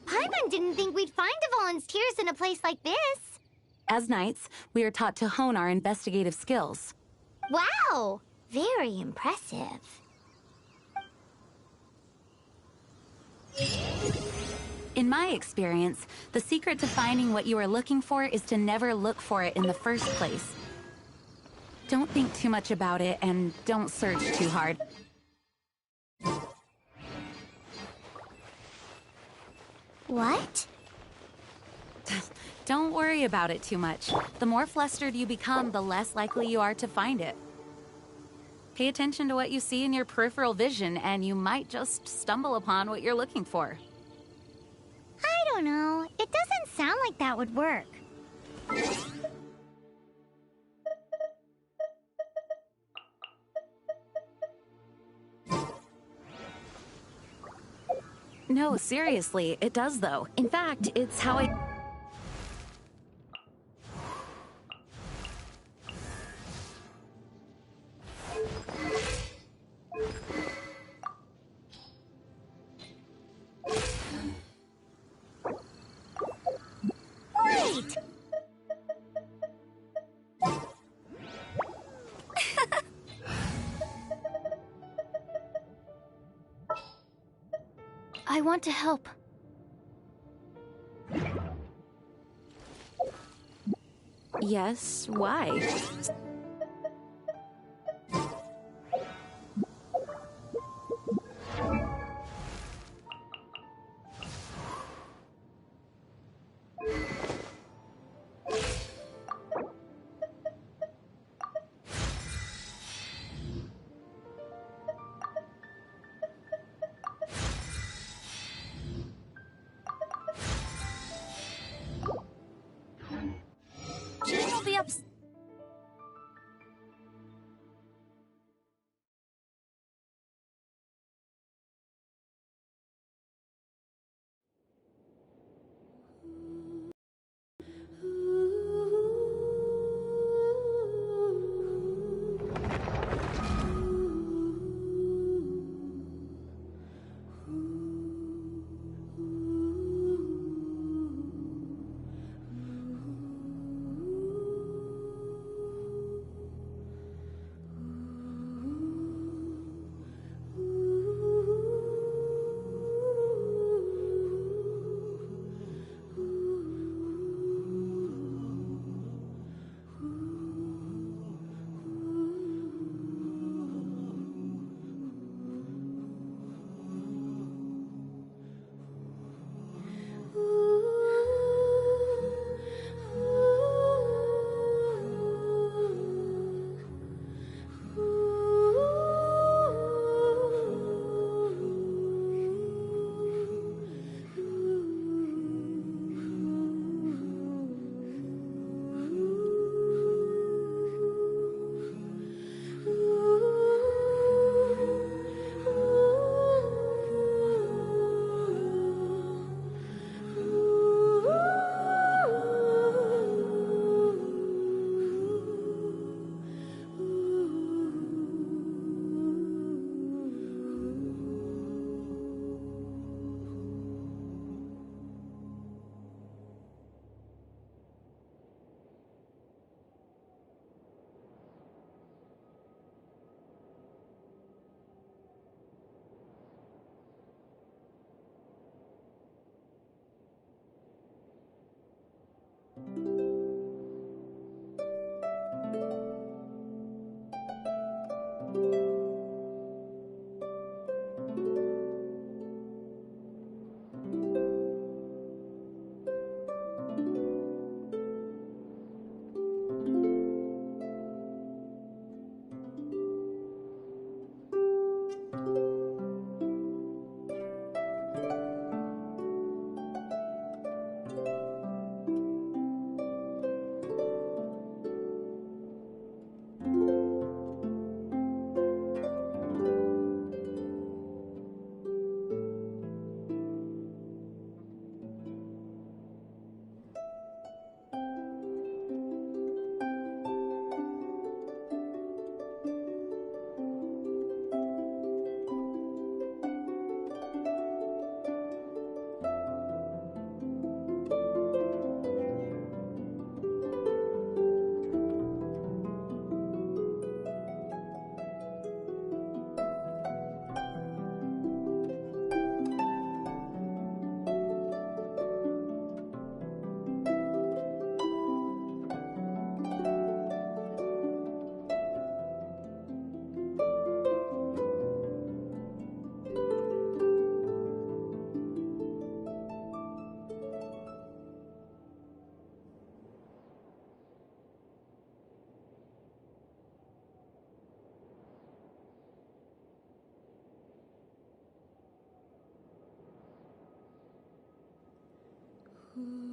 Paimon didn't think we'd find volunteers in a place like this. As knights, we are taught to hone our investigative skills. Wow! Very impressive. In my experience, the secret to finding what you are looking for is to never look for it in the first place. Don't think too much about it, and don't search too hard. What? Don't worry about it too much. The more flustered you become, the less likely you are to find it. Pay attention to what you see in your peripheral vision, and you might just stumble upon what you're looking for. I don't know. It doesn't sound like that would work. No, seriously, it does though. In fact, it's how I... Wait! I want to help. Yes, why? Jane will be up. Ooh.